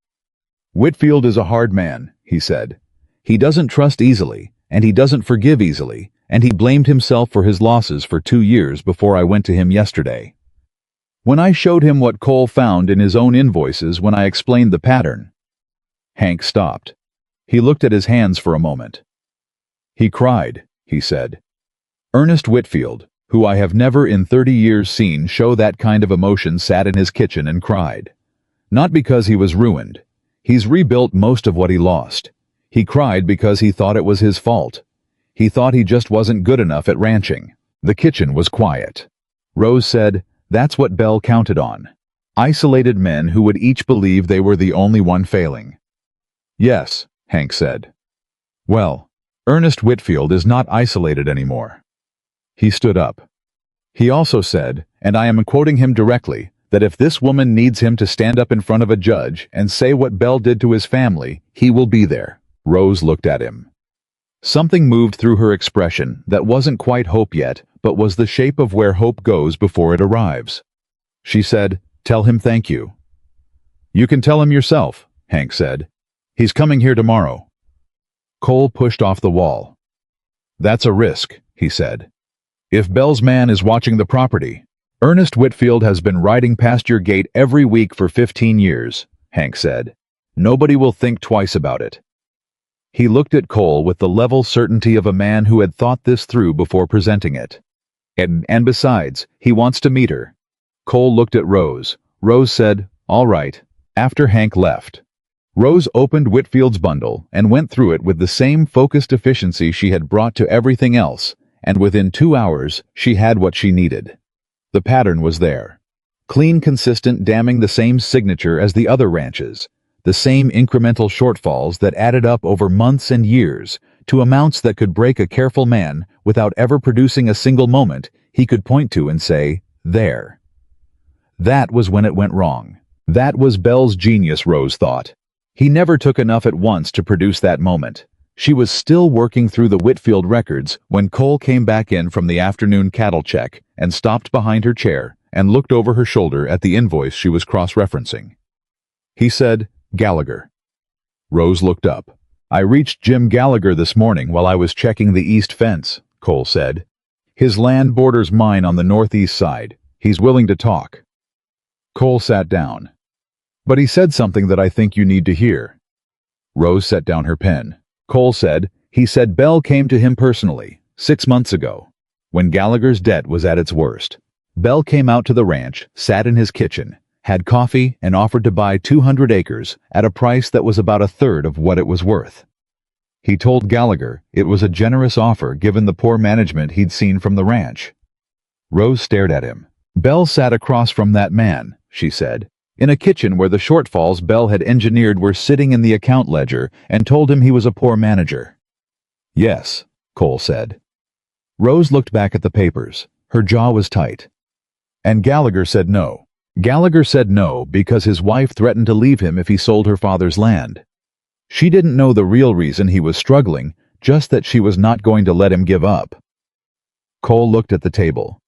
"Whitfield is a hard man," he said. "He doesn't trust easily, and he doesn't forgive easily, and he blamed himself for his losses for 2 years before I went to him yesterday. When I showed him what Cole found in his own invoices when I explained the pattern." Hank stopped. He looked at his hands for a moment. "He cried," he said. "Ernest Whitfield, who I have never in 30 years seen show that kind of emotion, sat in his kitchen and cried. Not because he was ruined. He's rebuilt most of what he lost. He cried because he thought it was his fault. He thought he just wasn't good enough at ranching." The kitchen was quiet. Rose said, "That's what Belle counted on. Isolated men who would each believe they were the only one failing." "Yes," Hank said. "Well, Ernest Whitfield is not isolated anymore." He stood up. He also said, and I am quoting him directly, that if this woman needs him to stand up in front of a judge and say what Belle did to his family, he will be there. Rose looked at him. Something moved through her expression that wasn't quite hope yet, but was the shape of where hope goes before it arrives. She said, "Tell him thank you." "You can tell him yourself," Hank said. "He's coming here tomorrow." Cole pushed off the wall. "That's a risk," he said. "If Belle's man is watching the property." "Ernest Whitfield has been riding past your gate every week for 15 years, Hank said. "Nobody will think twice about it." He looked at Cole with the level certainty of a man who had thought this through before presenting it. And besides, he wants to meet her." Cole looked at Rose. Rose said, "All right," after Hank left. Rose opened Whitfield's bundle and went through it with the same focused efficiency she had brought to everything else, and within 2 hours she had what she needed. The pattern was there. Clean, consistent, damning the same signature as the other ranches. The same incremental shortfalls that added up over months and years to amounts that could break a careful man without ever producing a single moment he could point to and say, "There." That was when it went wrong. That was Belle's genius, Rose thought. He never took enough at once to produce that moment. She was still working through the Whitfield records when Cole came back in from the afternoon cattle check and stopped behind her chair and looked over her shoulder at the invoice she was cross-referencing. He said, "Gallagher." Rose looked up. "I reached Jim Gallagher this morning while I was checking the east fence," Cole said. "His land borders mine on the northeast side. He's willing to talk." Cole sat down. "But he said something that I think you need to hear." Rose set down her pen. Cole said, "He said Belle came to him personally, 6 months ago, when Gallagher's debt was at its worst. Belle came out to the ranch, sat in his kitchen, had coffee, and offered to buy 200 acres at a price that was about a third of what it was worth. He told Gallagher it was a generous offer given the poor management he'd seen from the ranch." Rose stared at him. "Belle sat across from that man," she said, "in a kitchen where the shortfalls Belle had engineered were sitting in the account ledger, and told him he was a poor manager." "Yes," Cole said. Rose looked back at the papers. Her jaw was tight. "And Gallagher said no. Gallagher said no because his wife threatened to leave him if he sold her father's land. She didn't know the real reason he was struggling, just that she was not going to let him give up." Cole looked at the table.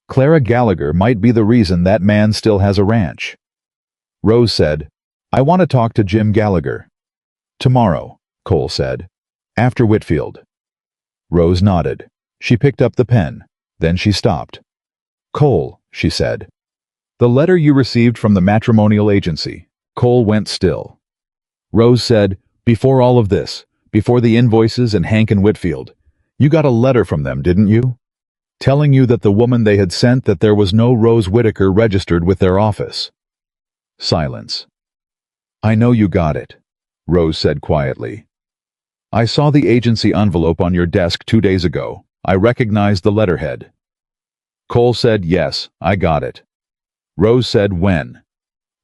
"Clara Gallagher might be the reason that man still has a ranch." Rose said, "I want to talk to Jim Gallagher." "Tomorrow," Cole said. "After Whitfield." Rose nodded. She picked up the pen. Then she stopped. "Cole," she said. "The letter you received from the matrimonial agency." Cole went still. Rose said, "Before all of this, before the invoices and Hank and Whitfield, you got a letter from them, didn't you? Telling you that the woman they had sent that there was no Rose Whitaker registered with their office." Silence. "I know you got it," Rose said quietly. "I saw the agency envelope on your desk 2 days ago. I recognized the letterhead." Cole said, "Yes, I got it." Rose said, "When?"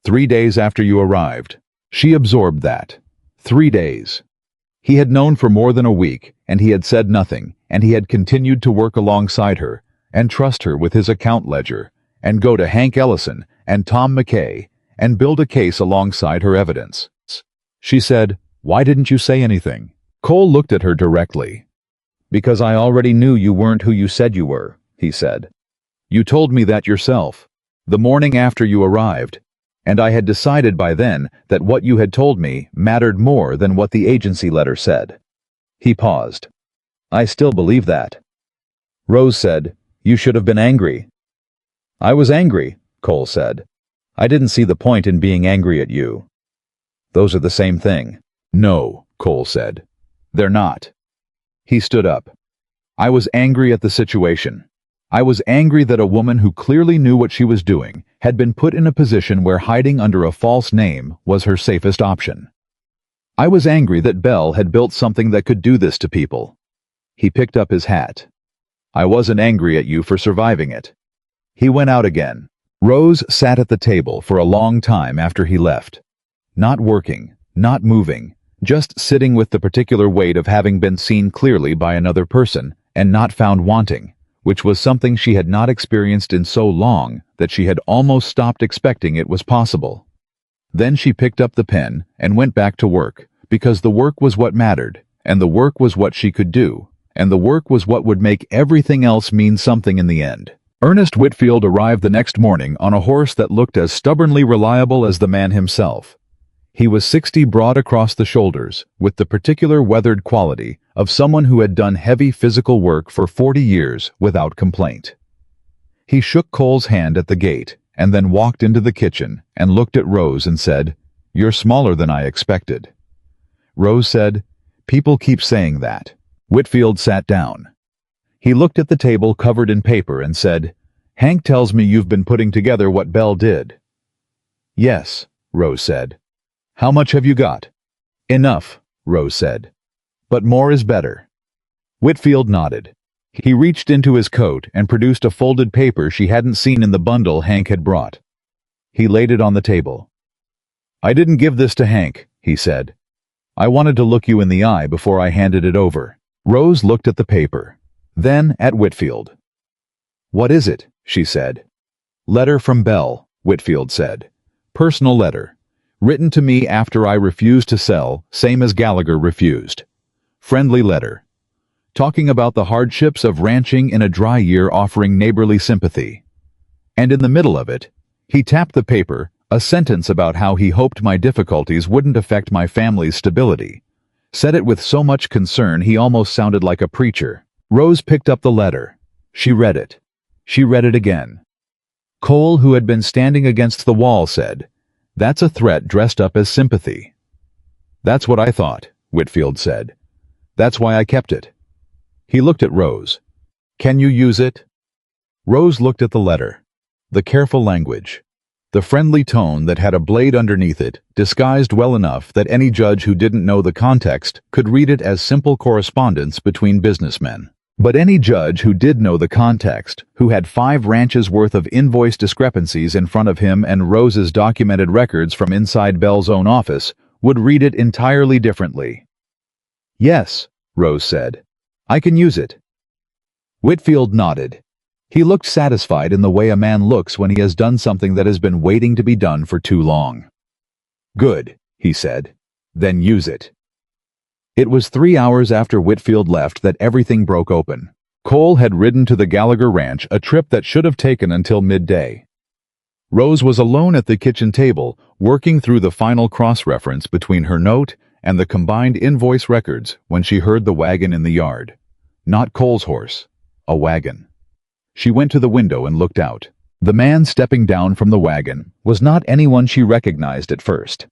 3 days after you arrived." She absorbed that. 3 days. He had known for more than a week, and he had said nothing, and he had continued to work alongside her, and trust her with his account ledger, and go to Hank Ellison and Tom McKay, and build a case alongside her evidence. She said, "Why didn't you say anything?" Cole looked at her directly. "Because I already knew you weren't who you said you were," he said. "You told me that yourself, the morning after you arrived, and I had decided by then that what you had told me mattered more than what the agency letter said." He paused. "I still believe that." Rose said, "You should have been angry." "I was angry," Cole said. "I didn't see the point in being angry at you." "Those are the same thing." "No," Cole said. "They're not." He stood up. "I was angry at the situation. I was angry that a woman who clearly knew what she was doing had been put in a position where hiding under a false name was her safest option. I was angry that Belle had built something that could do this to people." He picked up his hat. "I wasn't angry at you for surviving it." He went out again. Rose sat at the table for a long time after he left. Not working, not moving, just sitting with the particular weight of having been seen clearly by another person and not found wanting, which was something she had not experienced in so long that she had almost stopped expecting it was possible. Then she picked up the pen and went back to work, because the work was what mattered, and the work was what she could do, and the work was what would make everything else mean something in the end. Ernest Whitfield arrived the next morning on a horse that looked as stubbornly reliable as the man himself. He was 60 broad across the shoulders, with the particular weathered quality of someone who had done heavy physical work for 40 years without complaint. He shook Cole's hand at the gate and then walked into the kitchen and looked at Rose and said, "You're smaller than I expected." Rose said, "People keep saying that." Whitfield sat down. He looked at the table covered in paper and said, "Hank tells me you've been putting together what Belle did." "Yes," Rose said. "How much have you got?" "Enough," Rose said. "But more is better." Whitfield nodded. He reached into his coat and produced a folded paper she hadn't seen in the bundle Hank had brought. He laid it on the table. "I didn't give this to Hank," he said. "I wanted to look you in the eye before I handed it over." Rose looked at the paper, then at Whitfield. "What is it?" she said. "Letter from Belle," Whitfield said. "Personal letter. Written to me after I refused to sell, same as Gallagher refused. Friendly letter. Talking about the hardships of ranching in a dry year, offering neighborly sympathy. And in the middle of it, he tapped the paper, a sentence about how he hoped my difficulties wouldn't affect my family's stability. Said it with so much concern he almost sounded like a preacher." Rose picked up the letter. She read it. She read it again. Cole, who had been standing against the wall, said, "That's a threat dressed up as sympathy." "That's what I thought," Whitfield said. "That's why I kept it." He looked at Rose. "Can you use it?" Rose looked at the letter. The careful language. The friendly tone that had a blade underneath it, disguised well enough that any judge who didn't know the context could read it as simple correspondence between businessmen. But any judge who did know the context, who had 5 ranches worth of invoice discrepancies in front of him and Rose's documented records from inside Belle's own office, would read it entirely differently. "Yes," Rose said. "I can use it." Whitfield nodded. He looked satisfied in the way a man looks when he has done something that has been waiting to be done for too long. "Good," he said. "Then use it." It was 3 hours after Whitfield left that everything broke open. Cole had ridden to the Gallagher Ranch, a trip that should have taken until midday. Rose was alone at the kitchen table, working through the final cross-reference between her note and the combined invoice records when she heard the wagon in the yard. Not Cole's horse, a wagon. She went to the window and looked out. The man stepping down from the wagon was not anyone she recognized at first.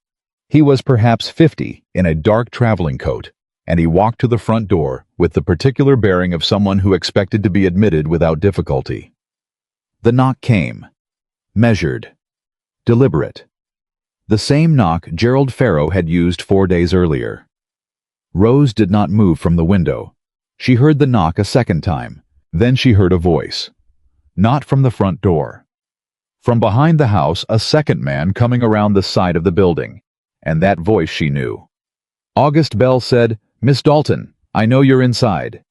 He was perhaps 50, in a dark traveling coat, and he walked to the front door with the particular bearing of someone who expected to be admitted without difficulty. The knock came. Measured. Deliberate. The same knock Gerald Farrow had used 4 days earlier. Rose did not move from the window. She heard the knock a second time. Then she heard a voice. Not from the front door. From behind the house, a second man coming around the side of the building. and that voice she knew. August Bell said, "Miss Dalton, I know you're inside."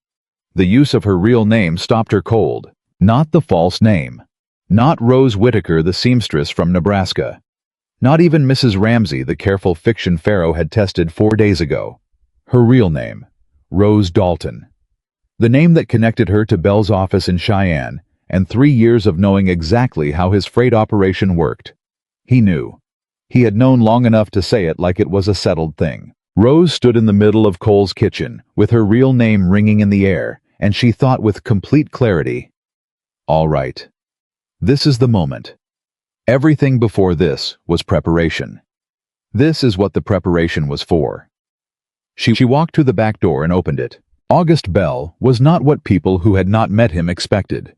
The use of her real name stopped her cold. Not the false name. Not Rose Whitaker, the seamstress from Nebraska. Not even Mrs. Ramsey, the careful fiction Pharaoh had tested 4 days ago. Her real name, Rose Dalton. The name that connected her to Bell's office in Cheyenne, and 3 years of knowing exactly how his freight operation worked. He knew. He had known long enough to say it like it was a settled thing. Rose stood in the middle of Cole's kitchen, with her real name ringing in the air, and she thought with complete clarity, "All right. This is the moment." Everything before this was preparation. This is what the preparation was for. She walked to the back door and opened it. August Bell was not what people who had not met him expected.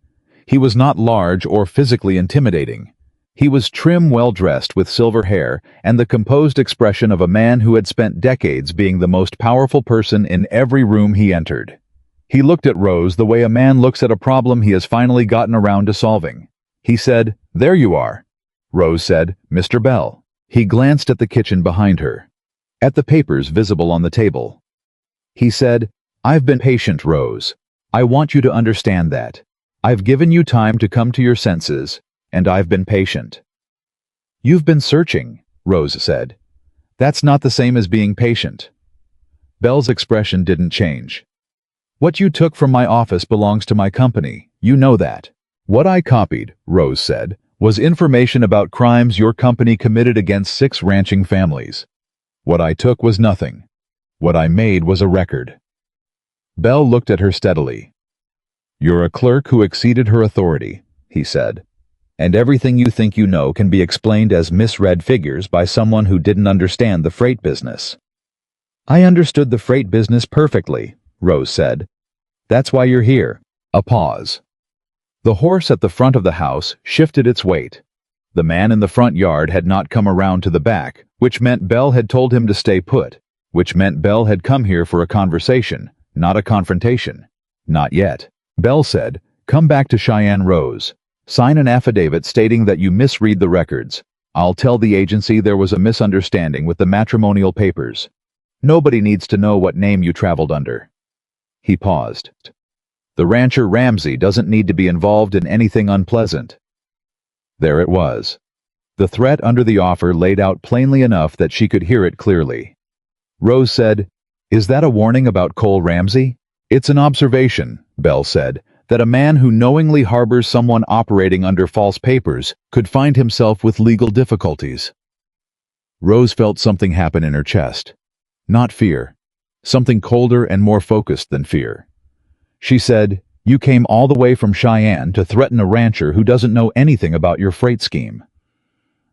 He was not large or physically intimidating. He was trim, well-dressed with silver hair and the composed expression of a man who had spent decades being the most powerful person in every room he entered. He looked at Rose the way a man looks at a problem he has finally gotten around to solving. He said, "There you are." Rose said, "Mr. Bell." He glanced at the kitchen behind her, at the papers visible on the table. He said, "I've been patient, Rose. I want you to understand that. I've given you time to come to your senses, and I've been patient." "You've been searching," Rose said. "That's not the same as being patient." Bell's expression didn't change. "What you took from my office belongs to my company. You know that." "What I copied," Rose said, "was information about crimes your company committed against 6 ranching families. What I took was nothing. What I made was a record." Bell looked at her steadily. "You're a clerk who exceeded her authority," he said. "And everything you think you know can be explained as misread figures by someone who didn't understand the freight business." "I understood the freight business perfectly," Rose said. "That's why you're here." A pause. The horse at the front of the house shifted its weight. The man in the front yard had not come around to the back, which meant Bell had told him to stay put, which meant Bell had come here for a conversation, not a confrontation. Not yet. Bell said, "Come back to Cheyenne, Rose. Sign an affidavit stating that you misread the records. I'll tell the agency there was a misunderstanding with the matrimonial papers. Nobody needs to know what name you traveled under." He paused. "The rancher Ramsey doesn't need to be involved in anything unpleasant." There it was. The threat under the offer laid out plainly enough that she could hear it clearly. Rose said, "Is that a warning about Cole Ramsey?" "It's an observation," Bell said, "that a man who knowingly harbors someone operating under false papers could find himself with legal difficulties." Rose felt something happen in her chest. Not fear. Something colder and more focused than fear. She said, "You came all the way from Cheyenne to threaten a rancher who doesn't know anything about your freight scheme."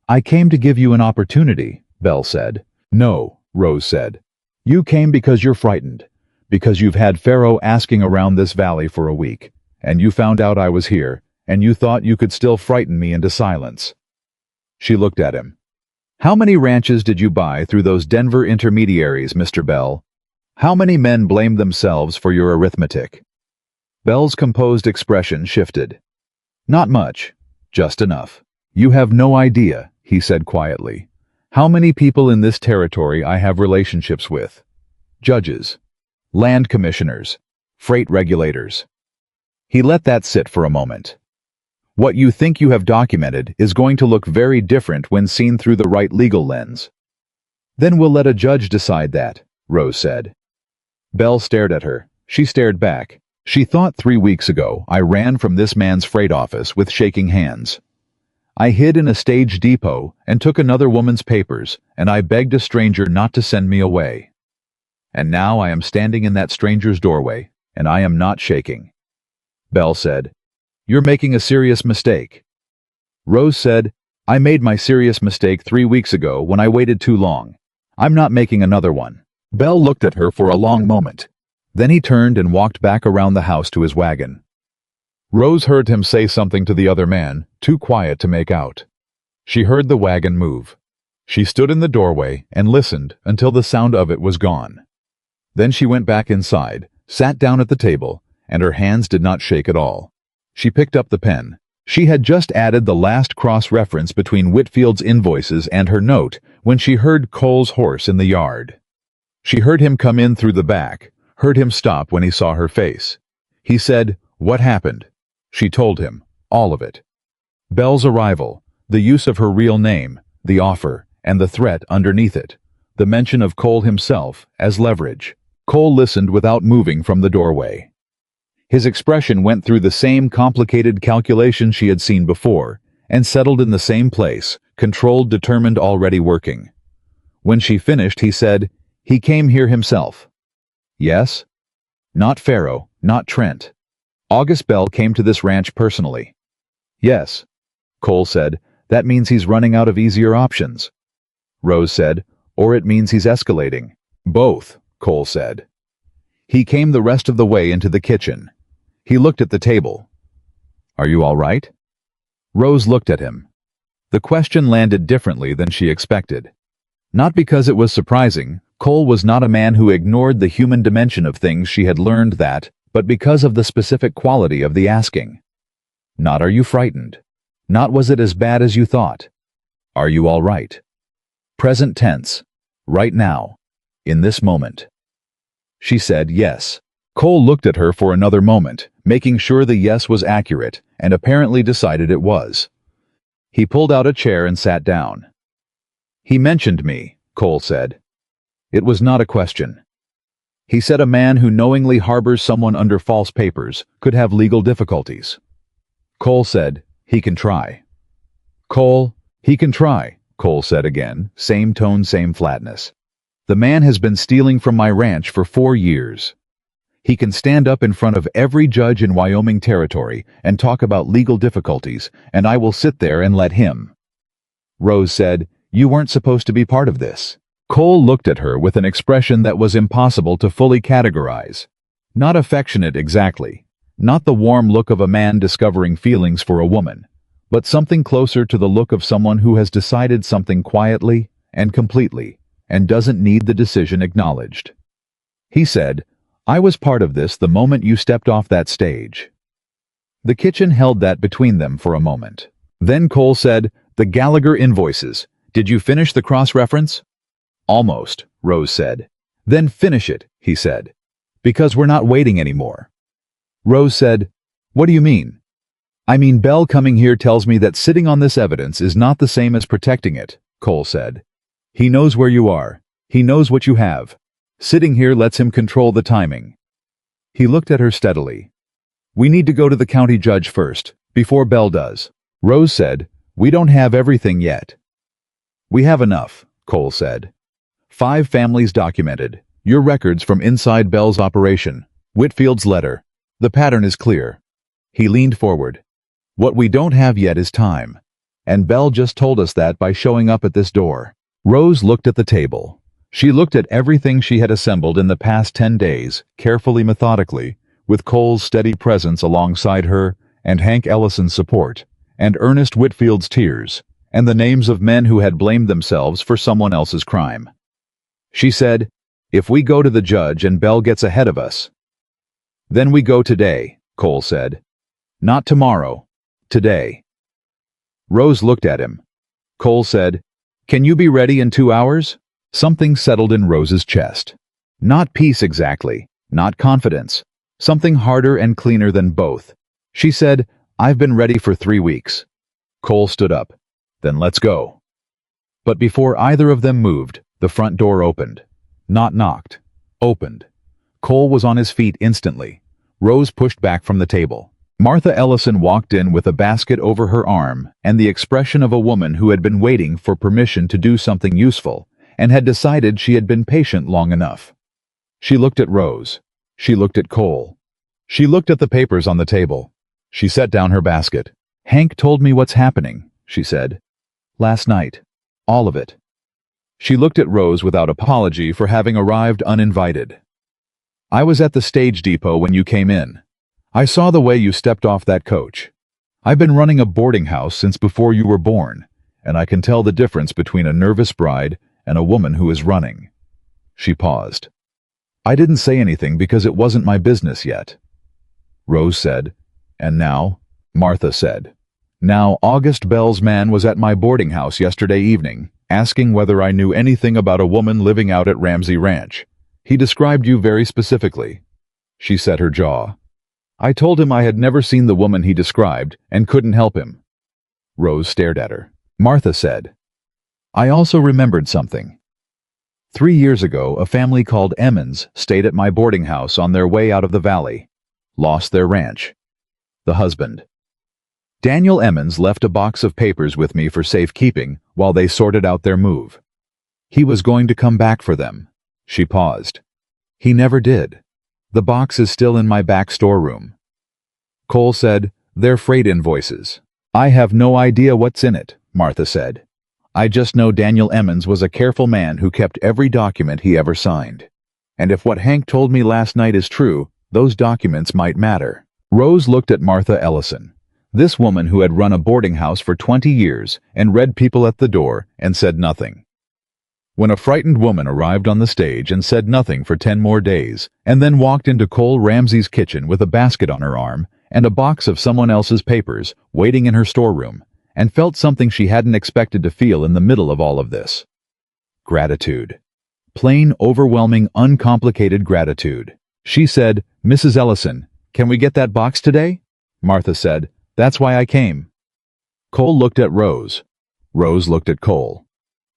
"I came to give you an opportunity," Bell said. "No," Rose said. "You came because you're frightened, because you've had Pharaoh asking around this valley for a week, and you found out I was here, and you thought you could still frighten me into silence." She looked at him. "How many ranches did you buy through those Denver intermediaries, Mr. Bell? How many men blamed themselves for your arithmetic?" Bell's composed expression shifted. "Not much. Just enough. You have no idea," he said quietly, "how many people in this territory I have relationships with. Judges, land commissioners, freight regulators." He let that sit for a moment. "What you think you have documented is going to look very different when seen through the right legal lens." "Then we'll let a judge decide that," Rose said. Bell stared at her. She stared back. She thought 3 weeks ago I ran from this man's freight office with shaking hands. I hid in a stage depot and took another woman's papers, and I begged a stranger not to send me away. And now I am standing in that stranger's doorway, and I am not shaking." Bell said, "You're making a serious mistake." Rose said, "I made my serious mistake 3 weeks ago when I waited too long. I'm not making another one." Bell looked at her for a long moment. Then he turned and walked back around the house to his wagon. Rose heard him say something to the other man, too quiet to make out. She heard the wagon move. She stood in the doorway and listened until the sound of it was gone. Then she went back inside, sat down at the table, and her hands did not shake at all. She picked up the pen. She had just added the last cross-reference between Whitfield's invoices and her note when she heard Cole's horse in the yard. She heard him come in through the back, heard him stop when he saw her face. He said, "What happened?" She told him, all of it. Belle's arrival, the use of her real name, the offer, and the threat underneath it, the mention of Cole himself as leverage. Cole listened without moving from the doorway. His expression went through the same complicated calculation she had seen before, and settled in the same place, controlled, determined, already working. When she finished, he said, "He came here himself." "Yes?" "Not Farrow, not Trent. August Bell came to this ranch personally." "Yes." Cole said, "That means he's running out of easier options." Rose said, "Or it means he's escalating." "Both," Cole said. He came the rest of the way into the kitchen. He looked at the table. "Are you all right?" Rose looked at him. The question landed differently than she expected. Not because it was surprising. Cole was not a man who ignored the human dimension of things she had learned that, but because of the specific quality of the asking. Not "Are you frightened?" Not "Was it as bad as you thought?" "Are you all right?" Present tense. Right now. In this moment. She said yes. Cole looked at her for another moment, making sure the yes was accurate, and apparently decided it was. He pulled out a chair and sat down. "He mentioned me," Cole said. It was not a question. He said a man who knowingly harbors someone under false papers could have legal difficulties. Cole said, "He can try." He can try," Cole said again, same tone, same flatness. "The man has been stealing from my ranch for 4 years. He can stand up in front of every judge in Wyoming territory and talk about legal difficulties, and I will sit there and let him." Rose said, "You weren't supposed to be part of this." Cole looked at her with an expression that was impossible to fully categorize. Not affectionate exactly, not the warm look of a man discovering feelings for a woman, but something closer to the look of someone who has decided something quietly and completely, and doesn't need the decision acknowledged. He said, "I was part of this the moment you stepped off that stage." The kitchen held that between them for a moment. Then Cole said, "The Gallagher invoices. Did you finish the cross-reference?" "Almost," Rose said. "Then finish it," he said. "Because we're not waiting anymore." Rose said, "What do you mean?" "I mean, Bell coming here tells me that sitting on this evidence is not the same as protecting it," Cole said. "He knows where you are. He knows what you have. Sitting here lets him control the timing." He looked at her steadily. "We need to go to the county judge first, before Bell does." Rose said, "We don't have everything yet." "We have enough," Cole said. 5 families documented, your records from inside Bell's operation, Whitfield's letter. The pattern is clear." He leaned forward. "What we don't have yet is time. And Bell just told us that by showing up at this door." Rose looked at the table. She looked at everything she had assembled in the past 10 days, carefully, methodically, with Cole's steady presence alongside her, and Hank Ellison's support, and Ernest Whitfield's tears, and the names of men who had blamed themselves for someone else's crime. She said, "If we go to the judge and Bell gets ahead of us." "Then we go today," Cole said. "Not tomorrow. Today." Rose looked at him. Cole said, "Can you be ready in 2 hours?" Something settled in Rose's chest. Not peace exactly, not confidence. Something harder and cleaner than both. She said, "I've been ready for 3 weeks." Cole stood up. "Then let's go." But before either of them moved, the front door opened. Not knocked. Opened. Cole was on his feet instantly. Rose pushed back from the table. Martha Ellison walked in with a basket over her arm and the expression of a woman who had been waiting for permission to do something useful and had decided she had been patient long enough. She looked at Rose. She looked at Cole. She looked at the papers on the table. She set down her basket. "Hank told me what's happening," she said. "Last night. All of it." She looked at Rose without apology for having arrived uninvited. "I was at the stage depot when you came in. I saw the way you stepped off that coach. I've been running a boarding house since before you were born, and I can tell the difference between a nervous bride and a woman who is running." She paused. "I didn't say anything because it wasn't my business yet." Rose said, "And now?" Martha said, Now, August Bell's man was at my boarding house yesterday evening, asking whether I knew anything about a woman living out at Ramsey Ranch. He described you very specifically. She set her jaw. I told him I had never seen the woman he described and couldn't help him. Rose stared at her. Martha said, I also remembered something. 3 years ago, a family called Emmons stayed at my boarding house on their way out of the valley. Lost their ranch. The husband. Daniel Emmons left a box of papers with me for safekeeping while they sorted out their move. He was going to come back for them. She paused. He never did. The box is still in my back storeroom. Cole said, They're freight invoices. I have no idea what's in it, Martha said. I just know Daniel Emmons was a careful man who kept every document he ever signed. And if what Hank told me last night is true, those documents might matter. Rose looked at Martha Ellison. This woman who had run a boarding house for 20 years and read people at the door and said nothing. When a frightened woman arrived on the stage and said nothing for 10 more days, and then walked into Cole Ramsey's kitchen with a basket on her arm and a box of someone else's papers waiting in her storeroom, and felt something she hadn't expected to feel in the middle of all of this. Gratitude. Plain, overwhelming, uncomplicated gratitude. She said, Mrs. Ellison, can we get that box today? Martha said, That's why I came. Cole looked at Rose. Rose looked at Cole.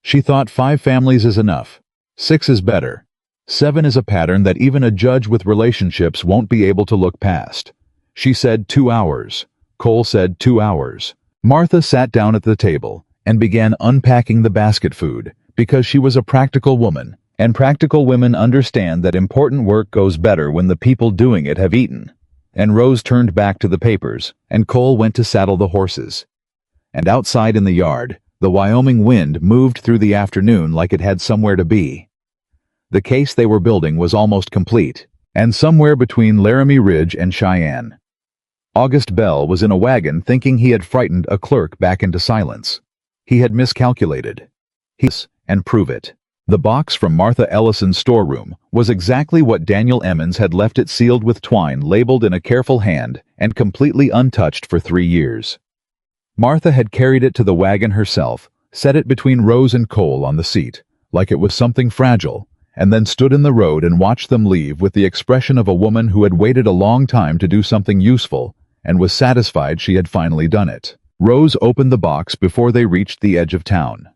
She thought 5 families is enough. 6 is better. 7 is a pattern that even a judge with relationships won't be able to look past. She said 2 hours. Cole said 2 hours. Martha sat down at the table and began unpacking the basket food because she was a practical woman, and practical women understand that important work goes better when the people doing it have eaten. And Rose turned back to the papers, and Cole went to saddle the horses. And outside in the yard, the Wyoming wind moved through the afternoon like it had somewhere to be. The case they were building was almost complete, and somewhere between Laramie Ridge and Cheyenne. August Bell was in a wagon thinking he had frightened a clerk back into silence. He had miscalculated. And prove it. The box from Martha Ellison's storeroom was exactly what Daniel Emmons had left it, sealed with twine, labeled in a careful hand, and completely untouched for 3 years. Martha had carried it to the wagon herself, set it between Rose and Cole on the seat, like it was something fragile, and then stood in the road and watched them leave with the expression of a woman who had waited a long time to do something useful and was satisfied she had finally done it. Rose opened the box before they reached the edge of town.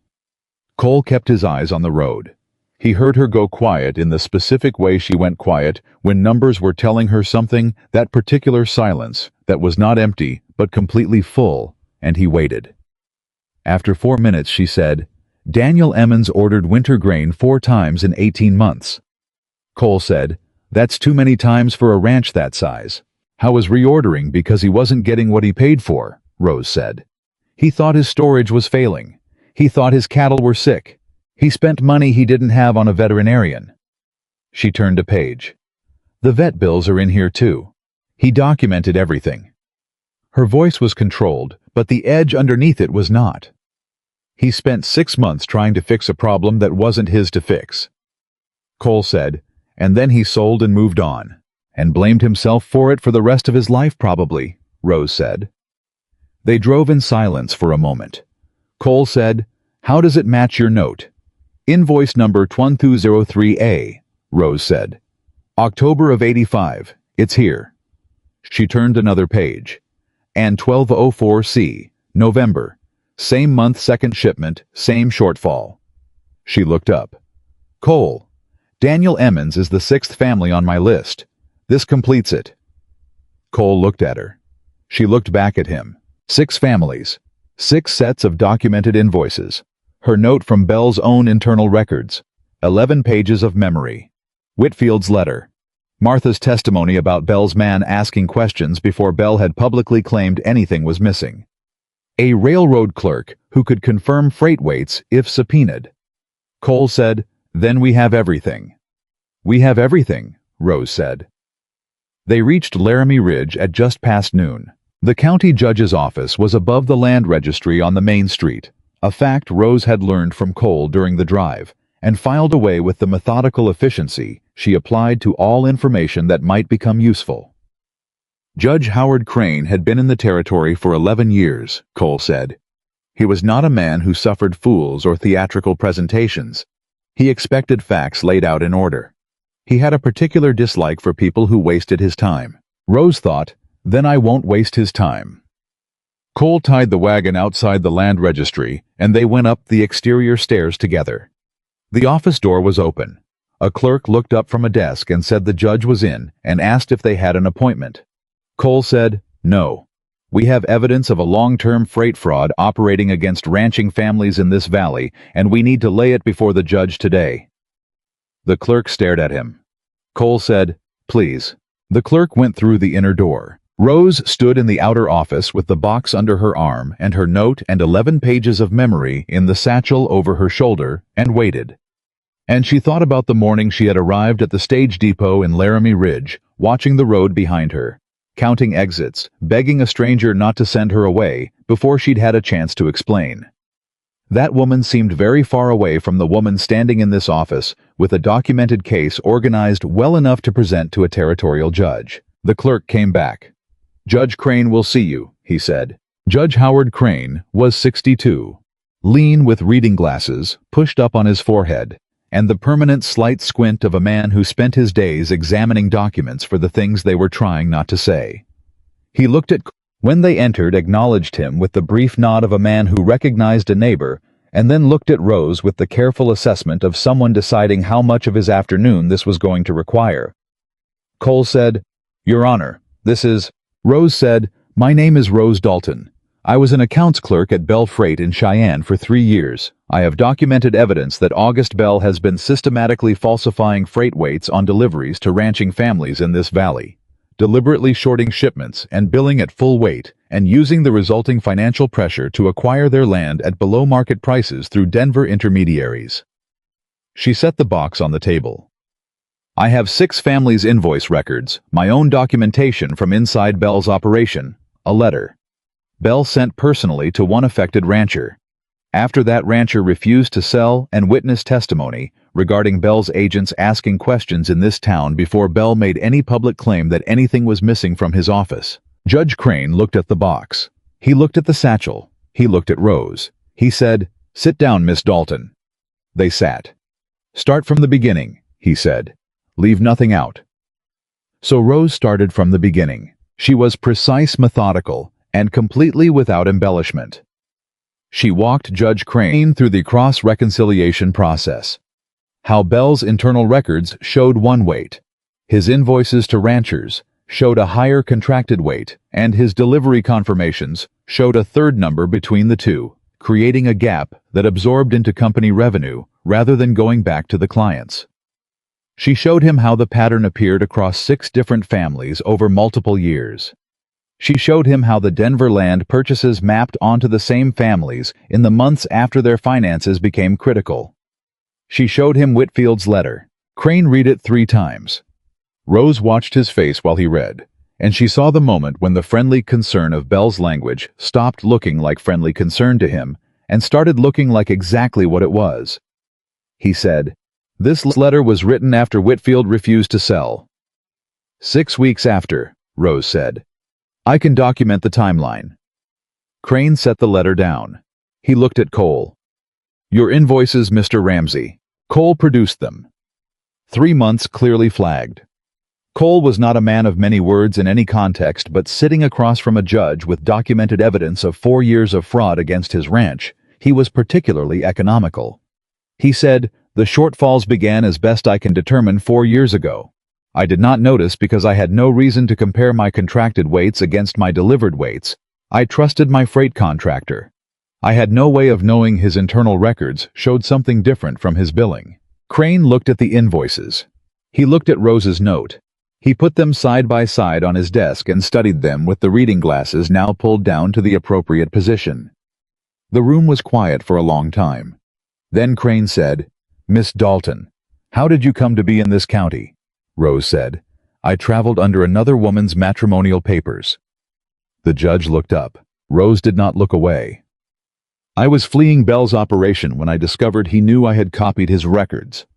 Cole kept his eyes on the road. He heard her go quiet in the specific way she went quiet when numbers were telling her something, that particular silence that was not empty but completely full, and he waited. After 4 minutes she said, Daniel Emmons ordered winter grain 4 times in 18 months. Cole said, That's too many times for a ranch that size. How was reordering because he wasn't getting what he paid for? Rose said. He thought his storage was failing. He thought his cattle were sick. He spent money he didn't have on a veterinarian. She turned a page. The vet bills are in here too. He documented everything. Her voice was controlled, but the edge underneath it was not. He spent 6 months trying to fix a problem that wasn't his to fix. Cole said, and then he sold and moved on, and blamed himself for it for the rest of his life probably, Rose said. They drove in silence for a moment. Cole said, How does it match your note? Invoice number 1203A, Rose said. October of 85, it's here. She turned another page. And 1204C, November. Same month, second shipment, same shortfall. She looked up. Cole, Daniel Emmons is the 6th family on my list. This completes it. Cole looked at her. She looked back at him. 6 families. 6 sets of documented invoices. Her note from Bell's own internal records. 11 pages of memory. Whitfield's letter. Martha's testimony about Bell's man asking questions before Bell had publicly claimed anything was missing. A railroad clerk who could confirm freight weights if subpoenaed. Cole said, Then we have everything. We have everything, Rose said. They reached Laramie Ridge at just past noon. The county judge's office was above the land registry on the main street, a fact Rose had learned from Cole during the drive, and filed away with the methodical efficiency she applied to all information that might become useful. Judge Howard Crane had been in the territory for 11 years, Cole said. He was not a man who suffered fools or theatrical presentations. He expected facts laid out in order. He had a particular dislike for people who wasted his time. Rose thought, then I won't waste his time. Cole tied the wagon outside the land registry, and they went up the exterior stairs together. The office door was open. A clerk looked up from a desk and said the judge was in and asked if they had an appointment. Cole said, "No. We have evidence of a long-term freight fraud operating against ranching families in this valley, and we need to lay it before the judge today." The clerk stared at him. Cole said, "Please." The clerk went through the inner door. Rose stood in the outer office with the box under her arm and her note and 11 pages of memory in the satchel over her shoulder, and waited. And she thought about the morning she had arrived at the stage depot in Laramie Ridge, watching the road behind her, counting exits, begging a stranger not to send her away before she'd had a chance to explain. That woman seemed very far away from the woman standing in this office with a documented case organized well enough to present to a territorial judge. The clerk came back. "Judge Crane will see you," he said. Judge Howard Crane was 62, lean with reading glasses pushed up on his forehead, and the permanent slight squint of a man who spent his days examining documents for the things they were trying not to say. He looked at when they entered, acknowledged him with the brief nod of a man who recognized a neighbor, and then looked at Rose with the careful assessment of someone deciding how much of his afternoon this was going to require. Cole said, "Your Honor, this is..." Rose said, "My name is Rose Dalton. I was an accounts clerk at Bell Freight in Cheyenne for 3 years. I have documented evidence that August Bell has been systematically falsifying freight weights on deliveries to ranching families in this valley, deliberately shorting shipments and billing at full weight, and using the resulting financial pressure to acquire their land at below-market prices through Denver intermediaries." She set the box on the table. "I have 6 families' invoice records, my own documentation from inside Bell's operation, a letter Bell sent personally to one affected rancher. After that rancher refused to sell, and witness testimony regarding Bell's agents asking questions in this town before Bell made any public claim that anything was missing from his office." Judge Crane looked at the box. He looked at the satchel. He looked at Rose. He said, "Sit down, Miss Dalton." They sat. "Start from the beginning," he said. "Leave nothing out." So Rose started from the beginning. She was precise, methodical, and completely without embellishment. She walked Judge Crane through the cross-reconciliation process. How Bell's internal records showed one weight, his invoices to ranchers showed a higher contracted weight, and his delivery confirmations showed a third number between the two, creating a gap that absorbed into company revenue rather than going back to the clients. She showed him how the pattern appeared across 6 different families over multiple years. She showed him how the Denver land purchases mapped onto the same families in the months after their finances became critical. She showed him Whitfield's letter. Crane read it 3 times. Rose watched his face while he read, and she saw the moment when the friendly concern of Bell's language stopped looking like friendly concern to him and started looking like exactly what it was. He said, "This letter was written after Whitfield refused to sell." 6 weeks after, Rose said. "I can document the timeline." Crane set the letter down. He looked at Cole. "Your invoices, Mr. Ramsey." Cole produced them. 3 months clearly flagged. Cole was not a man of many words in any context, but sitting across from a judge with documented evidence of 4 years of fraud against his ranch, he was particularly economical. He said, "The shortfalls began as best I can determine 4 years ago. I did not notice because I had no reason to compare my contracted weights against my delivered weights. I trusted my freight contractor. I had no way of knowing his internal records showed something different from his billing." Crane looked at the invoices. He looked at Rose's note. He put them side by side on his desk and studied them with the reading glasses now pulled down to the appropriate position. The room was quiet for a long time. Then Crane said, "Miss Dalton, how did you come to be in this county?" Rose said, "I traveled under another woman's matrimonial papers." The judge looked up. Rose did not look away. "I was fleeing Bell's operation when I discovered he knew I had copied his records."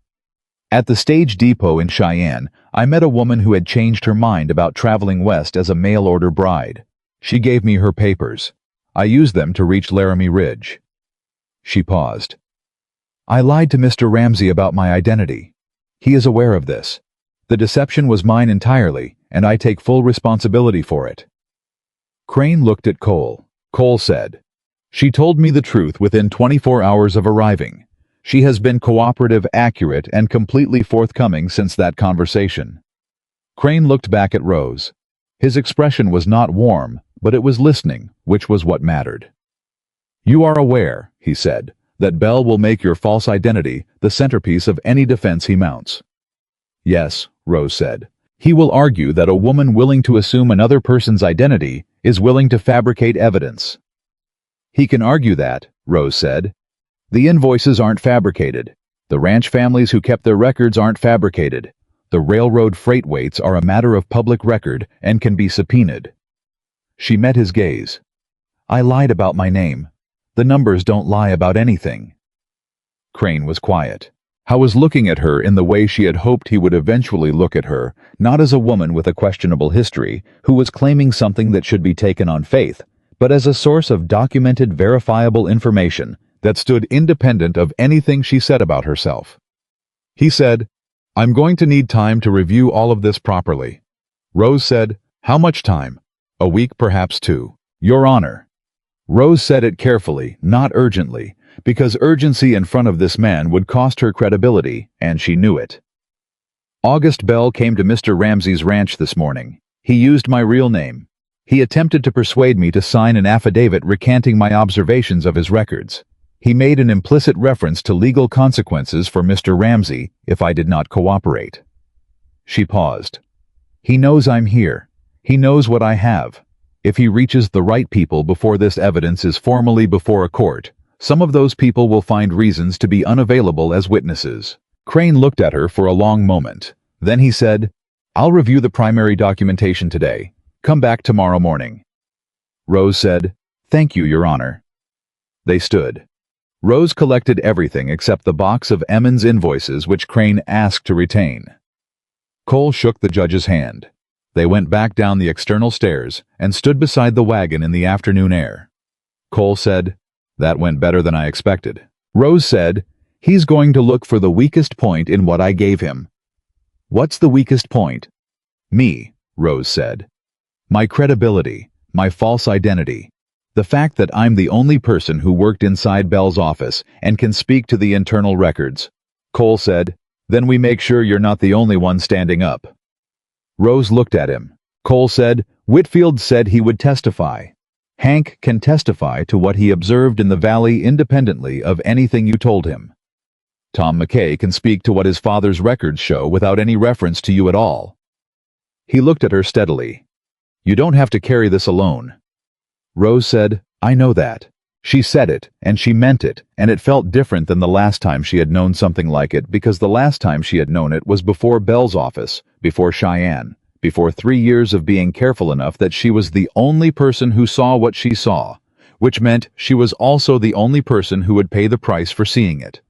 At the stage depot in Cheyenne, I met a woman who had changed her mind about traveling west as a mail-order bride. She gave me her papers. I used them to reach Laramie Ridge. She paused. I lied to Mr. Ramsey about my identity. He is aware of this. The deception was mine entirely, and I take full responsibility for it. Crane looked at Cole. Cole said, "She told me the truth within 24 hours of arriving. She has been cooperative, accurate, and completely forthcoming since that conversation." Crane looked back at Rose. His expression was not warm, but it was listening, which was what mattered. "You are aware," he said, "that Bell will make your false identity the centerpiece of any defense he mounts." "Yes," Rose said. "He will argue that a woman willing to assume another person's identity is willing to fabricate evidence." "He can argue that," Rose said. "The invoices aren't fabricated. The ranch families who kept their records aren't fabricated. The railroad freight weights are a matter of public record and can be subpoenaed." She met his gaze. "I lied about my name. The numbers don't lie about anything." Crane was quiet. Howe was looking at her in the way she had hoped he would eventually look at her, not as a woman with a questionable history who was claiming something that should be taken on faith, but as a source of documented, verifiable information that stood independent of anything she said about herself. He said, "I'm going to need time to review all of this properly." Rose said, "How much time?" "A week, perhaps 2. Your Honor." Rose said it carefully, not urgently, because urgency in front of this man would cost her credibility, and she knew it. "August Bell came to Mr. Ramsey's ranch this morning. He used my real name. He attempted to persuade me to sign an affidavit recanting my observations of his records. He made an implicit reference to legal consequences for Mr. Ramsey if I did not cooperate." She paused. "He knows I'm here. He knows what I have. If he reaches the right people before this evidence is formally before a court, some of those people will find reasons to be unavailable as witnesses." Crane looked at her for a long moment. Then he said, "I'll review the primary documentation today. Come back tomorrow morning." Rose said, "Thank you, Your Honor." They stood. Rose collected everything except the box of Emmons invoices which Crane asked to retain. Cole shook the judge's hand. They went back down the external stairs and stood beside the wagon in the afternoon air. Cole said, "That went better than I expected." Rose said, "He's going to look for the weakest point in what I gave him." "What's the weakest point?" "Me," Rose said. "My credibility, my false identity. The fact that I'm the only person who worked inside Bell's office and can speak to the internal records." Cole said, "Then we make sure you're not the only one standing up." Rose looked at him. Cole said, "Whitfield said he would testify. Hank can testify to what he observed in the valley independently of anything you told him. Tom McKay can speak to what his father's records show without any reference to you at all." He looked at her steadily. "You don't have to carry this alone." Rose said, "I know that." She said it, and she meant it, and it felt different than the last time she had known something like it, because the last time she had known it was before Bell's office, before Cheyenne, before 3 years of being careful enough that she was the only person who saw what she saw, which meant she was also the only person who would pay the price for seeing it.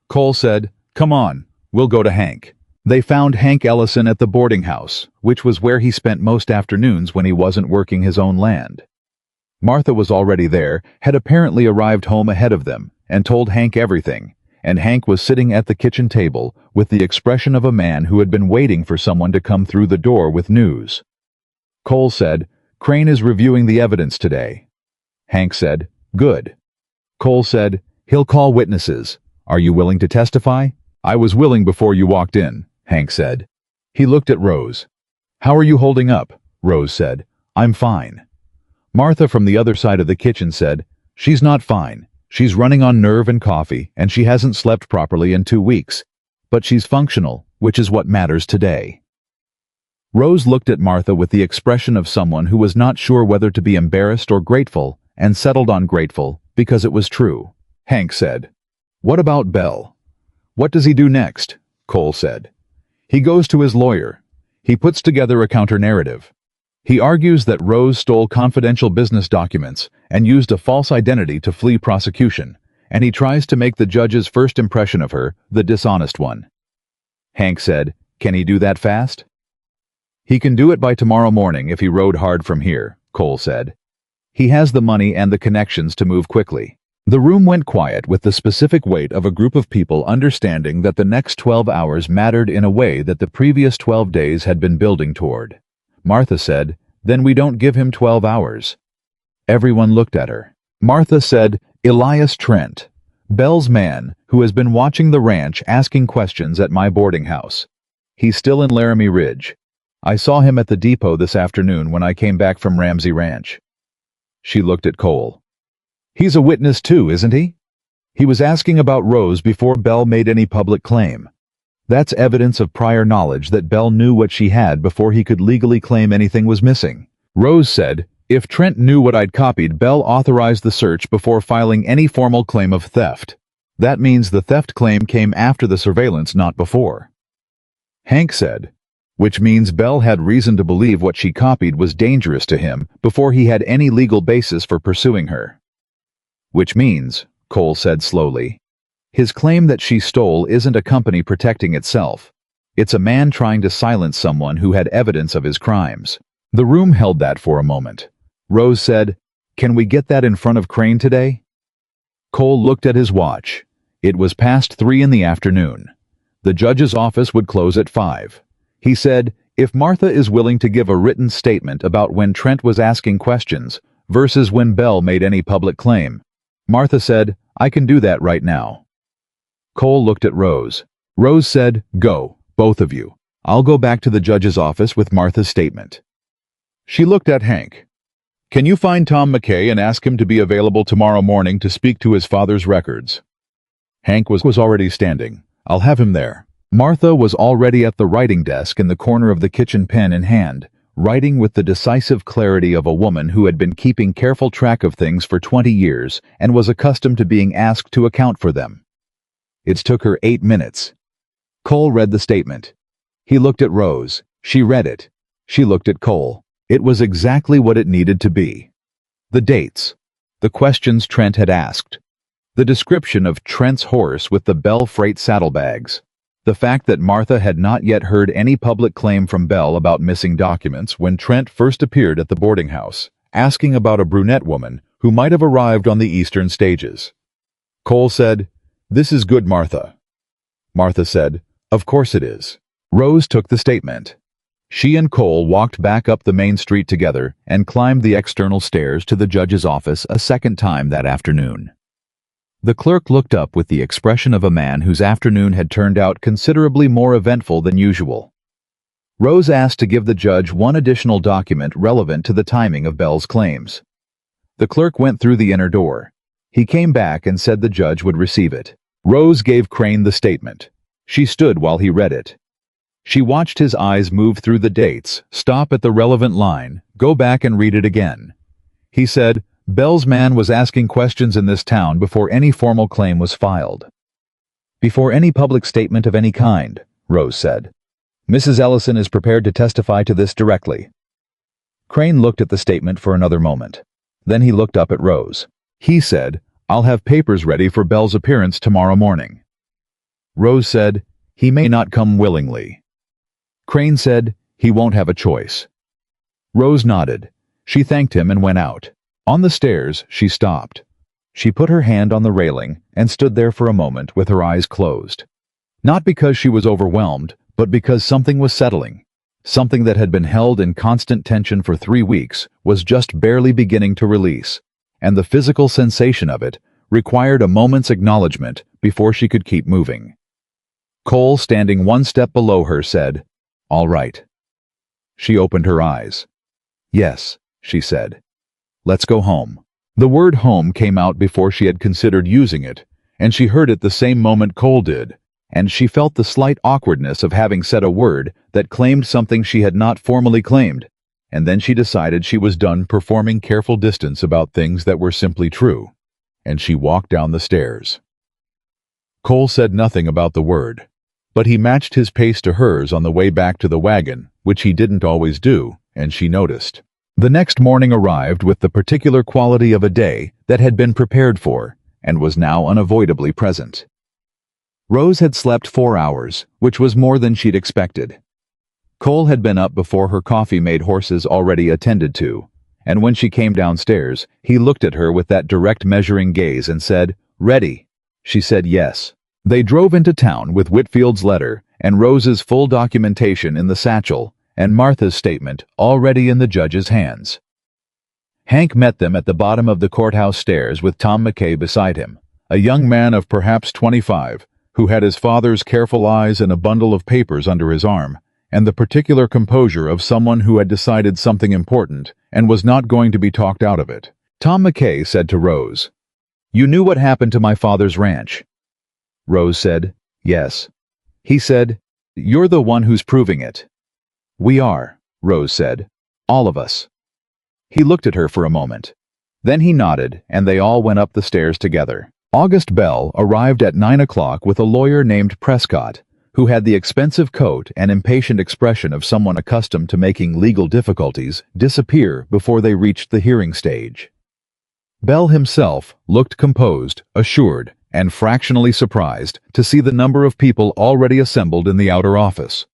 Cole said, "Come on, we'll go to Hank." They found Hank Ellison at the boarding house, which was where he spent most afternoons when he wasn't working his own land. Martha was already there, had apparently arrived home ahead of them, and told Hank everything, and Hank was sitting at the kitchen table with the expression of a man who had been waiting for someone to come through the door with news. Cole said, "Crane is reviewing the evidence today." Hank said, "Good." Cole said, "He'll call witnesses. Are you willing to testify?" "I was willing before you walked in," Hank said. He looked at Rose. "How are you holding up?" Rose said, "I'm fine." Martha from the other side of the kitchen said, "She's not fine. She's running on nerve and coffee, and she hasn't slept properly in 2 weeks. But she's functional, which is what matters today." Rose looked at Martha with the expression of someone who was not sure whether to be embarrassed or grateful, and settled on grateful, because it was true. Hank said, "What about Bell?" "What does he do next?" Cole said. "He goes to his lawyer. He puts together a counter-narrative. He argues that Rose stole confidential business documents and used a false identity to flee prosecution, and he tries to make the judge's first impression of her the dishonest one." Hank said. Can he do that fast? He can do it by tomorrow morning if he rode hard from here, Cole said. He has the money and the connections to move quickly. The room went quiet with the specific weight of a group of people understanding that the next 12 hours mattered in a way that the previous 12 days had been building toward. Martha said, "Then we don't give him 12 hours. Everyone looked at her. Martha said, "Elias Trent, Bell's man, who has been watching the ranch asking questions at my boarding house. He's still in Laramie Ridge. I saw him at the depot this afternoon when I came back from Ramsey Ranch." She looked at Cole. "He's a witness too, isn't he? He was asking about Rose before Bell made any public claim. That's evidence of prior knowledge that Bell knew what she had before he could legally claim anything was missing." Rose said, "If Trent knew what I'd copied, Bell authorized the search before filing any formal claim of theft. That means the theft claim came after the surveillance, not before." Hank said, "Which means Bell had reason to believe what she copied was dangerous to him before he had any legal basis for pursuing her." "Which means," Cole said slowly, "his claim that she stole isn't a company protecting itself. It's a man trying to silence someone who had evidence of his crimes." The room held that for a moment. Rose said, "Can we get that in front of Crane today?" Cole looked at his watch. It was past 3 in the afternoon. The judge's office would close at 5. He said, "If Martha is willing to give a written statement about when Trent was asking questions versus when Bell made any public claim." Martha said, "I can do that right now." Cole looked at Rose. Rose said, "Go, both of you. I'll go back to the judge's office with Martha's statement." She looked at Hank. "Can you find Tom McKay and ask him to be available tomorrow morning to speak to his father's records?" Hank was already standing. "I'll have him there." Martha was already at the writing desk in the corner of the kitchen, pen in hand, writing with the decisive clarity of a woman who had been keeping careful track of things for 20 years and was accustomed to being asked to account for them. It took her 8 minutes. Cole read the statement. He looked at Rose. She read it. She looked at Cole. It was exactly what it needed to be. The dates. The questions Trent had asked. The description of Trent's horse with the Bell freight saddlebags. The fact that Martha had not yet heard any public claim from Bell about missing documents when Trent first appeared at the boarding house, asking about a brunette woman who might have arrived on the eastern stages. Cole said, "This is good, Martha." Martha said, "Of course it is." Rose took the statement. She and Cole walked back up the main street together and climbed the external stairs to the judge's office a second time that afternoon. The clerk looked up with the expression of a man whose afternoon had turned out considerably more eventful than usual. Rose asked to give the judge one additional document relevant to the timing of Bell's claims. The clerk went through the inner door. He came back and said the judge would receive it. Rose gave Crane the statement. She stood while he read it. She watched his eyes move through the dates, stop at the relevant line, go back and read it again. He said, "Bell's man was asking questions in this town before any formal claim was filed." "Before any public statement of any kind," Rose said. "Mrs. Ellison is prepared to testify to this directly." Crane looked at the statement for another moment. Then he looked up at Rose. He said, "I'll have papers ready for Bell's appearance tomorrow morning." Rose said, "He may not come willingly." Crane said, "He won't have a choice." Rose nodded. She thanked him and went out. On the stairs, she stopped. She put her hand on the railing and stood there for a moment with her eyes closed. Not because she was overwhelmed, but because something was settling. Something that had been held in constant tension for 3 weeks was just barely beginning to release, and the physical sensation of it required a moment's acknowledgement before she could keep moving. Cole, standing one step below her, said, "All right." She opened her eyes. "Yes," she said. "Let's go home." The word home came out before she had considered using it, and she heard it the same moment Cole did, and she felt the slight awkwardness of having said a word that claimed something she had not formally claimed, and then she decided she was done performing careful distance about things that were simply true, and she walked down the stairs. Cole said nothing about the word, but he matched his pace to hers on the way back to the wagon, which he didn't always do, and she noticed. The next morning arrived with the particular quality of a day that had been prepared for and was now unavoidably present. Rose had slept 4 hours, which was more than she'd expected. Cole had been up before her coffee-made horses already attended to, and when she came downstairs, he looked at her with that direct measuring gaze and said, "Ready?" She said yes. They drove into town with Whitfield's letter and Rose's full documentation in the satchel and Martha's statement already in the judge's hands. Hank met them at the bottom of the courthouse stairs with Tom McKay beside him, a young man of perhaps 25, who had his father's careful eyes and a bundle of papers under his arm, and the particular composure of someone who had decided something important and was not going to be talked out of it. Tom McKay said to Rose, "You knew what happened to my father's ranch." Rose said, "Yes." He said, "You're the one who's proving it." "We are," Rose said. "All of us." He looked at her for a moment. Then he nodded, and they all went up the stairs together. August Bell arrived at 9 o'clock with a lawyer named Prescott, who had the expensive coat and impatient expression of someone accustomed to making legal difficulties disappear before they reached the hearing stage. Bell himself looked composed, assured, and fractionally surprised to see the number of people already assembled in the outer office.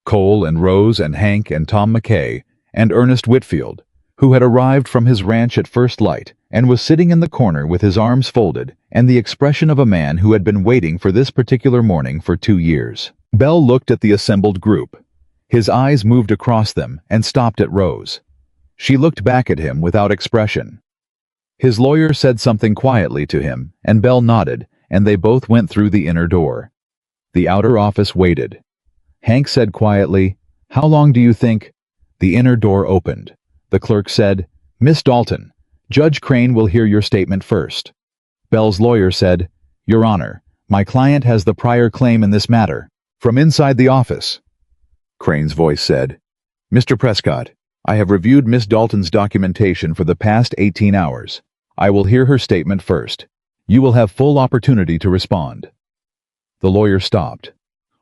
Cole and Rose and Hank and Tom McKay and Ernest Whitfield, who had arrived from his ranch at first light and was sitting in the corner with his arms folded and the expression of a man who had been waiting for this particular morning for 2 years. Bell looked at the assembled group. His eyes moved across them and stopped at Rose. She looked back at him without expression. His lawyer said something quietly to him, and Bell nodded, and they both went through the inner door. The outer office waited. Hank said quietly, "How long do you think?" The inner door opened. The clerk said, "Miss Dalton, Judge Crane will hear your statement first." Bell's lawyer said, "Your Honor, my client has the prior claim in this matter." From inside the office, Crane's voice said, "Mr. Prescott, I have reviewed Miss Dalton's documentation for the past 18 hours. I will hear her statement first. You will have full opportunity to respond." The lawyer stopped.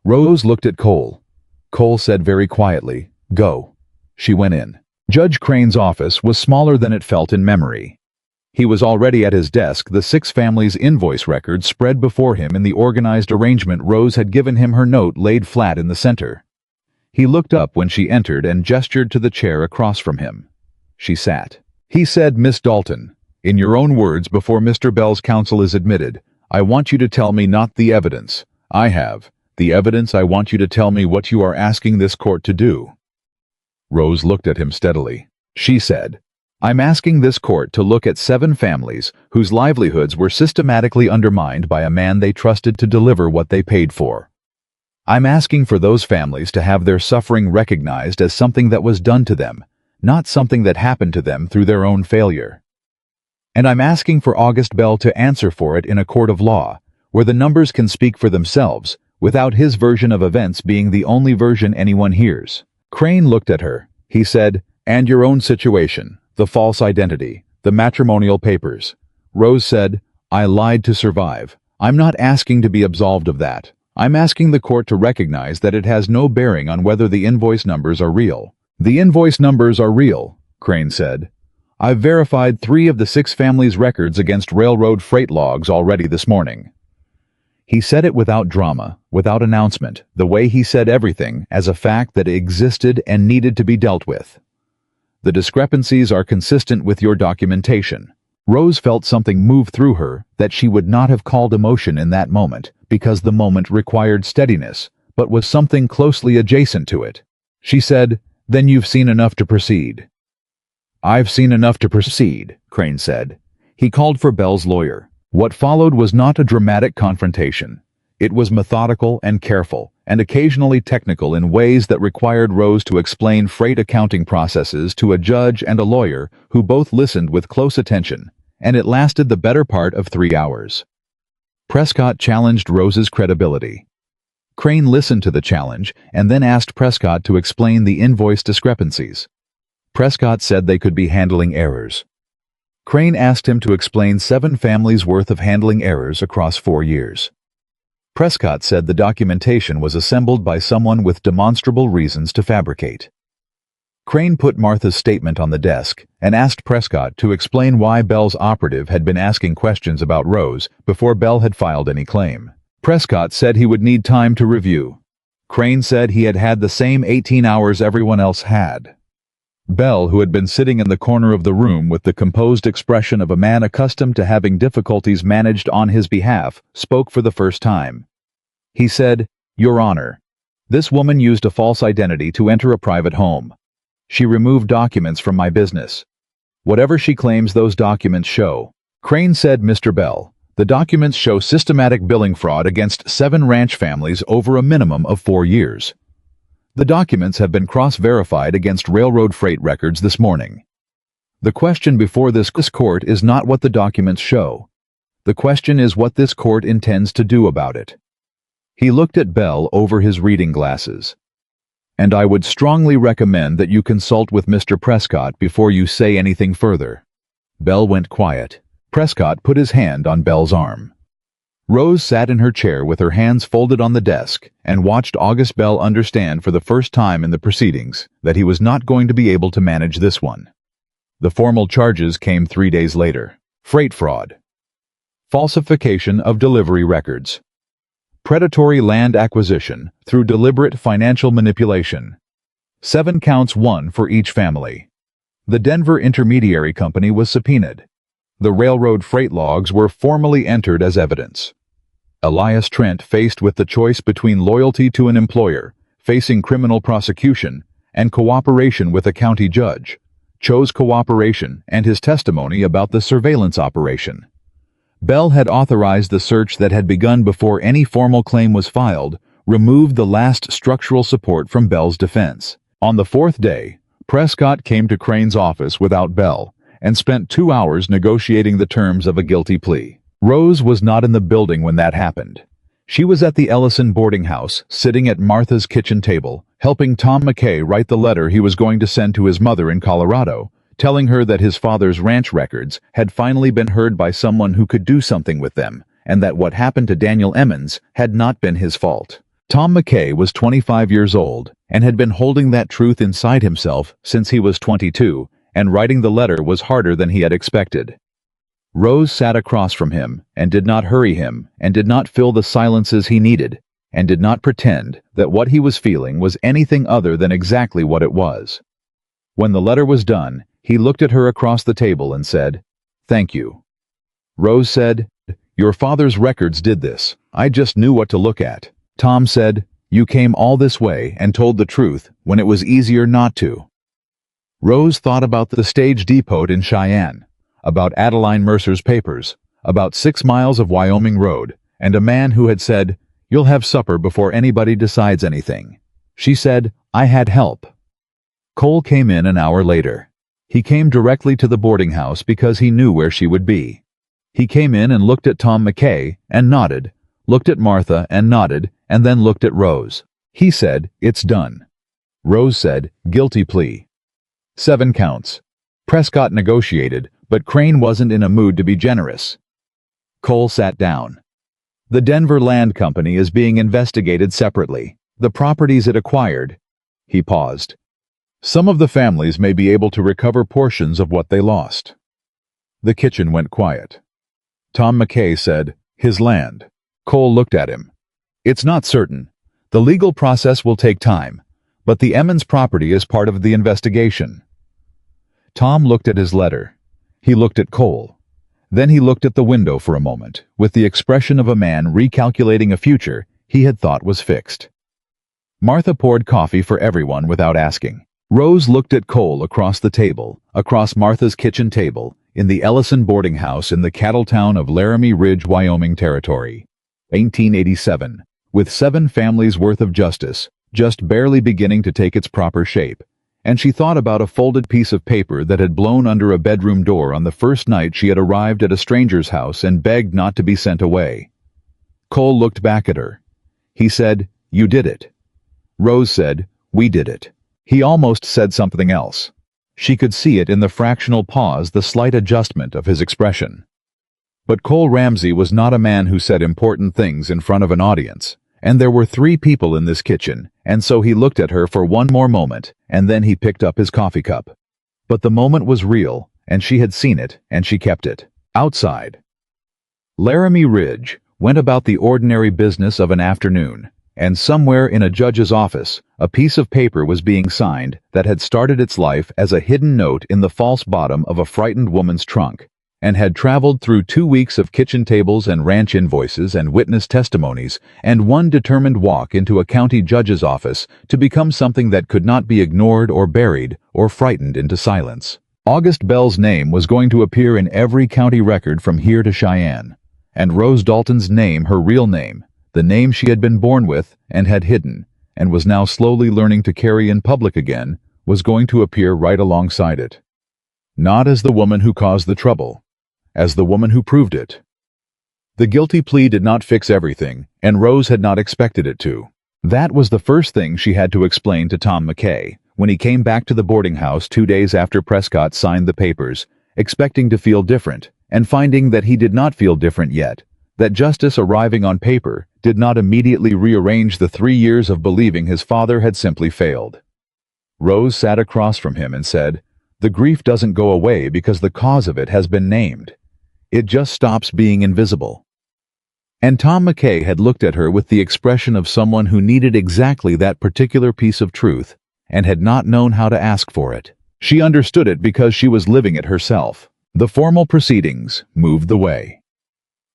Rose looked at Cole. Cole said very quietly, "Go." She went in. Judge Crane's office was smaller than it felt in memory. He was already at his desk, the 6 families' invoice records spread before him in the organized arrangement Rose had given him, her note laid flat in the center. He looked up when she entered and gestured to the chair across from him. She sat. He said, "Miss Dalton, in your own words before Mr. Bell's counsel is admitted, I want you to tell me not the evidence I have. The evidence, I want you to tell me what you are asking this court to do." Rose looked at him steadily. She said, "I'm asking this court to look at 7 families whose livelihoods were systematically undermined by a man they trusted to deliver what they paid for. I'm asking for those families to have their suffering recognized as something that was done to them, not something that happened to them through their own failure. And I'm asking for August Bell to answer for it in a court of law, where the numbers can speak for themselves, without his version of events being the only version anyone hears." Crane looked at her. He said, "And your own situation, the false identity, the matrimonial papers." Rose said, "I lied to survive. I'm not asking to be absolved of that. I'm asking the court to recognize that it has no bearing on whether the invoice numbers are real." "The invoice numbers are real," Crane said. "I've verified 3 of the 6 families' records against railroad freight logs already this morning." He said it without drama, without announcement, the way he said everything as a fact that existed and needed to be dealt with. "The discrepancies are consistent with your documentation." Rose felt something move through her that she would not have called emotion in that moment, because the moment required steadiness, but was something closely adjacent to it. She said, "Then you've seen enough to proceed." "I've seen enough to proceed," Crane said. He called for Bell's lawyer. What followed was not a dramatic confrontation. It was methodical and careful, and occasionally technical in ways that required Rose to explain freight accounting processes to a judge and a lawyer who both listened with close attention, and it lasted the better part of 3 hours. Prescott challenged Rose's credibility. Crane listened to the challenge and then asked Prescott to explain the invoice discrepancies. Prescott said they could be handling errors. Crane asked him to explain 7 families' worth of handling errors across 4 years. Prescott said the documentation was assembled by someone with demonstrable reasons to fabricate. Crane put Martha's statement on the desk and asked Prescott to explain why Bell's operative had been asking questions about Rose before Bell had filed any claim. Prescott said he would need time to review. Crane said he had had the same 18 hours everyone else had. Bell, who had been sitting in the corner of the room with the composed expression of a man accustomed to having difficulties managed on his behalf, spoke for the first time. He said, "Your Honor, this woman used a false identity to enter a private home. She removed documents from my business. Whatever she claims those documents show." Crane said, "Mr. Bell, the documents show systematic billing fraud against 7 ranch families over a minimum of 4 years. The documents have been cross-verified against railroad freight records this morning. The question before this court is not what the documents show. The question is what this court intends to do about it." He looked at Bell over his reading glasses. "And I would strongly recommend that you consult with Mr. Prescott before you say anything further." Bell went quiet. Prescott put his hand on Bell's arm. Rose sat in her chair with her hands folded on the desk and watched August Bell understand for the first time in the proceedings that he was not going to be able to manage this one. The formal charges came 3 days later. Freight fraud. Falsification of delivery records. Predatory land acquisition through deliberate financial manipulation. 7 counts, 1 for each family. The Denver Intermediary Company was subpoenaed. The railroad freight logs were formally entered as evidence. Elias Trent, faced with the choice between loyalty to an employer, facing criminal prosecution, and cooperation with a county judge, chose cooperation and his testimony about the surveillance operation. Bell had authorized the search that had begun before any formal claim was filed, removed the last structural support from Bell's defense. On the 4th day, Prescott came to Crane's office without Bell and spent 2 hours negotiating the terms of a guilty plea. Rose was not in the building when that happened. She was at the Ellison boarding house, sitting at Martha's kitchen table, helping Tom McKay write the letter he was going to send to his mother in Colorado, telling her that his father's ranch records had finally been heard by someone who could do something with them, and that what happened to Daniel Emmons had not been his fault. Tom McKay was 25 years old and had been holding that truth inside himself since he was 22, and writing the letter was harder than he had expected. Rose sat across from him and did not hurry him and did not fill the silences he needed and did not pretend that what he was feeling was anything other than exactly what it was. When the letter was done, he looked at her across the table and said, "Thank you." Rose said, "Your father's records did this. I just knew what to look at." Tom said, "You came all this way and told the truth when it was easier not to." Rose thought about the stage depot in Cheyenne, about Adeline Mercer's papers, about 6 miles of Wyoming road, and a man who had said, "You'll have supper before anybody decides anything." She said, "I had help." Cole came in an hour later. He came directly to the boarding house because he knew where she would be. He came in and looked at Tom McKay and nodded, looked at Martha and nodded, and then looked at Rose. He said, "It's done." Rose said, "Guilty plea. 7 counts." Prescott negotiated, but Crane wasn't in a mood to be generous. Cole sat down. "The Denver Land Company is being investigated separately. The properties it acquired." He paused. "Some of the families may be able to recover portions of what they lost." The kitchen went quiet. Tom McKay said, "His land." Cole looked at him. "It's not certain. The legal process will take time, but the Emmons property is part of the investigation." Tom looked at his letter. He looked at Cole. Then he looked at the window for a moment, with the expression of a man recalculating a future he had thought was fixed. Martha poured coffee for everyone without asking. Rose looked at Cole across the table, across Martha's kitchen table, in the Ellison boarding house in the cattle town of Laramie Ridge, Wyoming Territory. 1887, with 7 families worth of justice, just barely beginning to take its proper shape, and she thought about a folded piece of paper that had blown under a bedroom door on the first night she had arrived at a stranger's house and begged not to be sent away. Cole looked back at her. He said, "You did it." Rose said, "We did it." He almost said something else. She could see it in the fractional pause, the slight adjustment of his expression. But Cole Ramsey was not a man who said important things in front of an audience, and there were 3 people in this kitchen, and so he looked at her for one more moment, and then he picked up his coffee cup. But the moment was real, and she had seen it, and she kept it. Outside. Laramie Ridge, went about the ordinary business of an afternoon, and somewhere in a judge's office, a piece of paper was being signed that had started its life as a hidden note in the false bottom of a frightened woman's trunk, and had traveled through 2 weeks of kitchen tables and ranch invoices and witness testimonies and one determined walk into a county judge's office to become something that could not be ignored or buried or frightened into silence. August Bell's name was going to appear in every county record from here to Cheyenne, and Rose Dalton's name, her real name, the name she had been born with and had hidden, and was now slowly learning to carry in public again, was going to appear right alongside it. Not as the woman who caused the trouble, as the woman who proved it. The guilty plea did not fix everything, and Rose had not expected it to. That was the first thing she had to explain to Tom McKay when he came back to the boarding house 2 days after Prescott signed the papers, expecting to feel different, and finding that he did not feel different yet, that justice arriving on paper did not immediately rearrange the 3 years of believing his father had simply failed. Rose sat across from him and said, "The grief doesn't go away because the cause of it has been named. It just stops being invisible." And Tom McKay had looked at her with the expression of someone who needed exactly that particular piece of truth and had not known how to ask for it. She understood it because she was living it herself. The formal proceedings moved the way.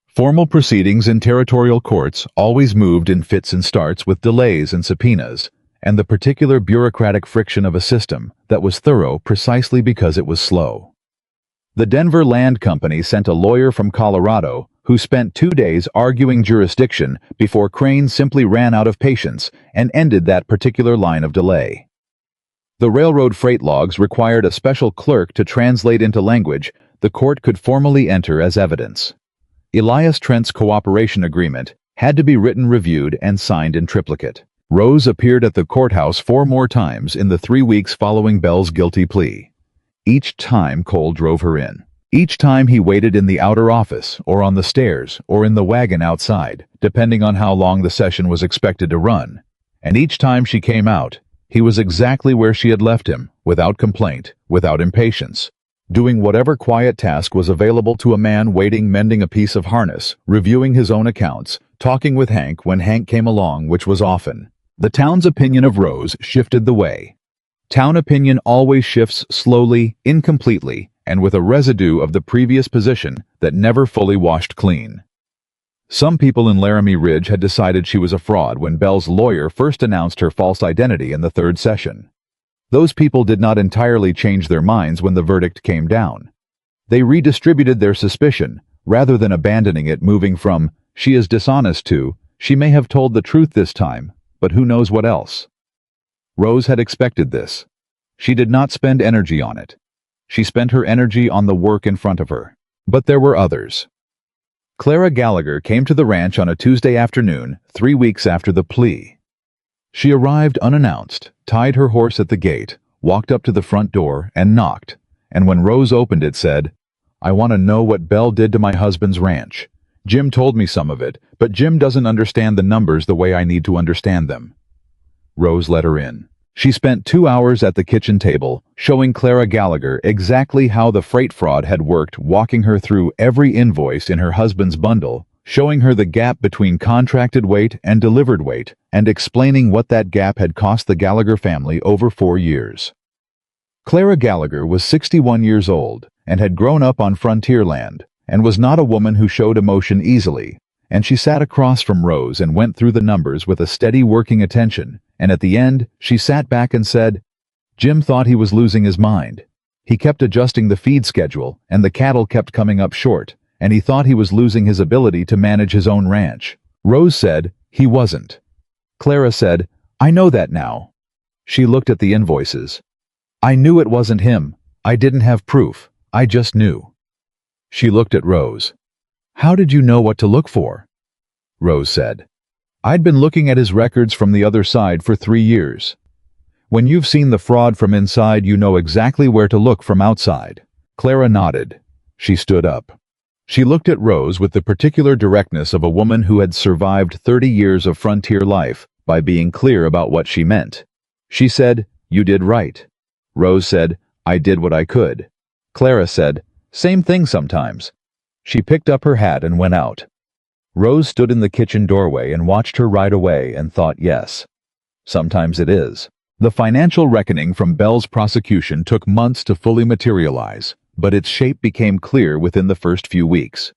Formal proceedings in territorial courts always moved in fits and starts with delays and subpoenas, and the particular bureaucratic friction of a system that was thorough precisely because it was slow. The Denver Land Company sent a lawyer from Colorado who spent 2 days arguing jurisdiction before Crane simply ran out of patience and ended that particular line of delay. The railroad freight logs required a special clerk to translate into language the court could formally enter as evidence. Elias Trent's cooperation agreement had to be written, reviewed, and signed in triplicate. Rose appeared at the courthouse 4 more times in the 3 weeks following Bell's guilty plea. Each time Cole drove her in. Each time he waited in the outer office, or on the stairs, or in the wagon outside, depending on how long the session was expected to run. And each time she came out, he was exactly where she had left him, without complaint, without impatience, doing whatever quiet task was available to a man waiting, mending a piece of harness, reviewing his own accounts, talking with Hank when Hank came along, which was often. The town's opinion of Rose shifted the way. Town opinion always shifts slowly, incompletely, and with a residue of the previous position that never fully washed clean. Some people in Laramie Ridge had decided she was a fraud when Bell's lawyer first announced her false identity in the 3rd session. Those people did not entirely change their minds when the verdict came down. They redistributed their suspicion, rather than abandoning it, moving from, "she is dishonest" to, "she may have told the truth this time, but who knows what else." Rose had expected this. She did not spend energy on it. She spent her energy on the work in front of her. But there were others. Clara Gallagher came to the ranch on a Tuesday afternoon, 3 weeks after the plea. She arrived unannounced, tied her horse at the gate, walked up to the front door, and knocked, and when Rose opened it said, "I want to know what Bell did to my husband's ranch. Jim told me some of it, but Jim doesn't understand the numbers the way I need to understand them." Rose let her in. She spent 2 hours at the kitchen table, showing Clara Gallagher exactly how the freight fraud had worked, walking her through every invoice in her husband's bundle, showing her the gap between contracted weight and delivered weight, and explaining what that gap had cost the Gallagher family over 4 years. Clara Gallagher was 61 years old and had grown up on frontier land, and was not a woman who showed emotion easily, and she sat across from Rose and went through the numbers with a steady working attention, and at the end, she sat back and said, "Jim thought he was losing his mind. He kept adjusting the feed schedule, and the cattle kept coming up short, and he thought he was losing his ability to manage his own ranch." Rose said, "He wasn't." Clara said, "I know that now." She looked at the invoices. "I knew it wasn't him. I didn't have proof. I just knew." She looked at Rose. "How did you know what to look for?" Rose said, "I'd been looking at his records from the other side for 3 years. When you've seen the fraud from inside, you know exactly where to look from outside." Clara nodded. She stood up. She looked at Rose with the particular directness of a woman who had survived 30 years of frontier life by being clear about what she meant. She said, "You did right." Rose said, "I did what I could." Clara said, "Same thing sometimes." She picked up her hat and went out. Rose stood in the kitchen doorway and watched her right away and thought, yes. Sometimes it is. The financial reckoning from Bell's prosecution took months to fully materialize, but its shape became clear within the first few weeks.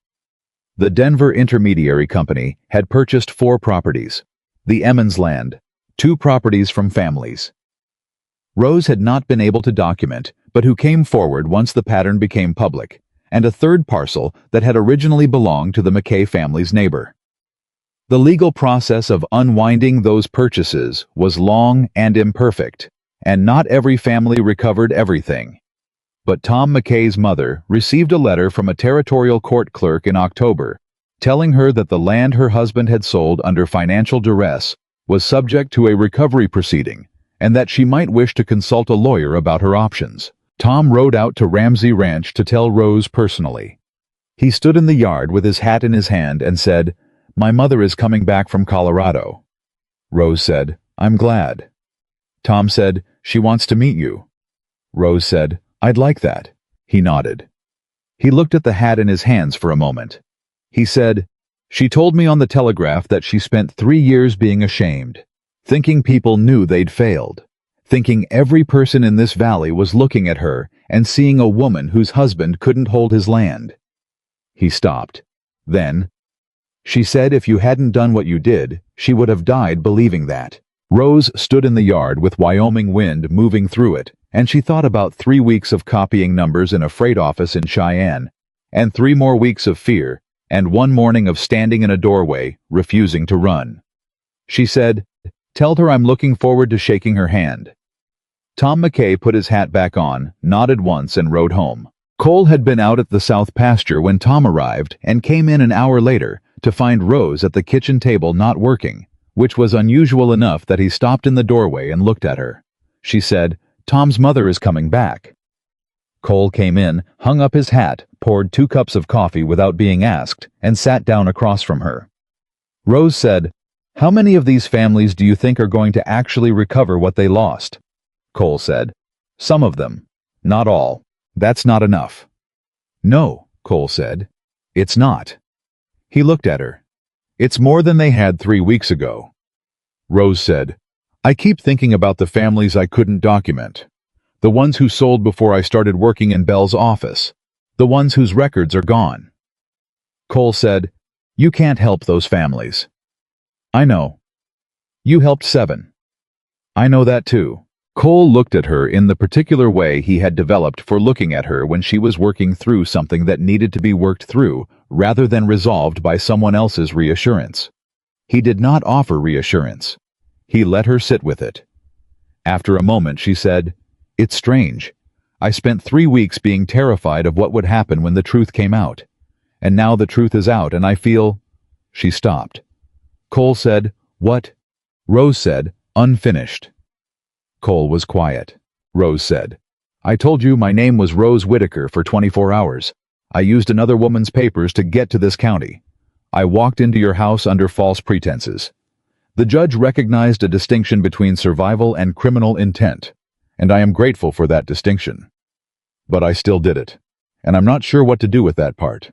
The Denver Intermediary Company had purchased 4 properties. The Emmons land, 2 properties from families. Rose had not been able to document, but who came forward once the pattern became public, and a 3rd parcel that had originally belonged to the McKay family's neighbor. The legal process of unwinding those purchases was long and imperfect, and not every family recovered everything. But Tom McKay's mother received a letter from a territorial court clerk in October, telling her that the land her husband had sold under financial duress was subject to a recovery proceeding, and that she might wish to consult a lawyer about her options. Tom rode out to Ramsey Ranch to tell Rose personally. He stood in the yard with his hat in his hand and said, "My mother is coming back from Colorado." Rose said, "I'm glad." Tom said, "She wants to meet you." Rose said, "I'd like that." He nodded. He looked at the hat in his hands for a moment. He said, "She told me on the telegraph that she spent 3 years being ashamed, thinking people knew they'd failed, thinking every person in this valley was looking at her and seeing a woman whose husband couldn't hold his land." He stopped. Then, "She said if you hadn't done what you did, she would have died believing that." Rose stood in the yard with Wyoming wind moving through it, and she thought about 3 weeks of copying numbers in a freight office in Cheyenne, and 3 more weeks of fear, and 1 morning of standing in a doorway, refusing to run. She said, "Tell her I'm looking forward to shaking her hand." Tom McKay put his hat back on, nodded once, and rode home. Cole had been out at the south pasture when Tom arrived and came in an hour later to find Rose at the kitchen table not working, which was unusual enough that he stopped in the doorway and looked at her. She said, "Tom's mother is coming back." Cole came in, hung up his hat, poured 2 cups of coffee without being asked, and sat down across from her. Rose said, "How many of these families do you think are going to actually recover what they lost?" Cole said, "Some of them. Not all. That's not enough." "No," Cole said. "It's not." He looked at her. "It's more than they had 3 weeks ago." Rose said, "I keep thinking about the families I couldn't document. The ones who sold before I started working in Bell's office. The ones whose records are gone." Cole said, "You can't help those families." "I know. You helped 7. I know that too." Cole looked at her in the particular way he had developed for looking at her when she was working through something that needed to be worked through, rather than resolved by someone else's reassurance. He did not offer reassurance. He let her sit with it. After a moment she said, "It's strange. I spent 3 weeks being terrified of what would happen when the truth came out. And now the truth is out and I feel—" She stopped. Cole said, "What?" Rose said, "Unfinished." Cole was quiet. Rose said, "I told you my name was Rose Whitaker for 24 hours. I used another woman's papers to get to this county. I walked into your house under false pretenses. The judge recognized a distinction between survival and criminal intent, and I am grateful for that distinction. But I still did it, and I'm not sure what to do with that part."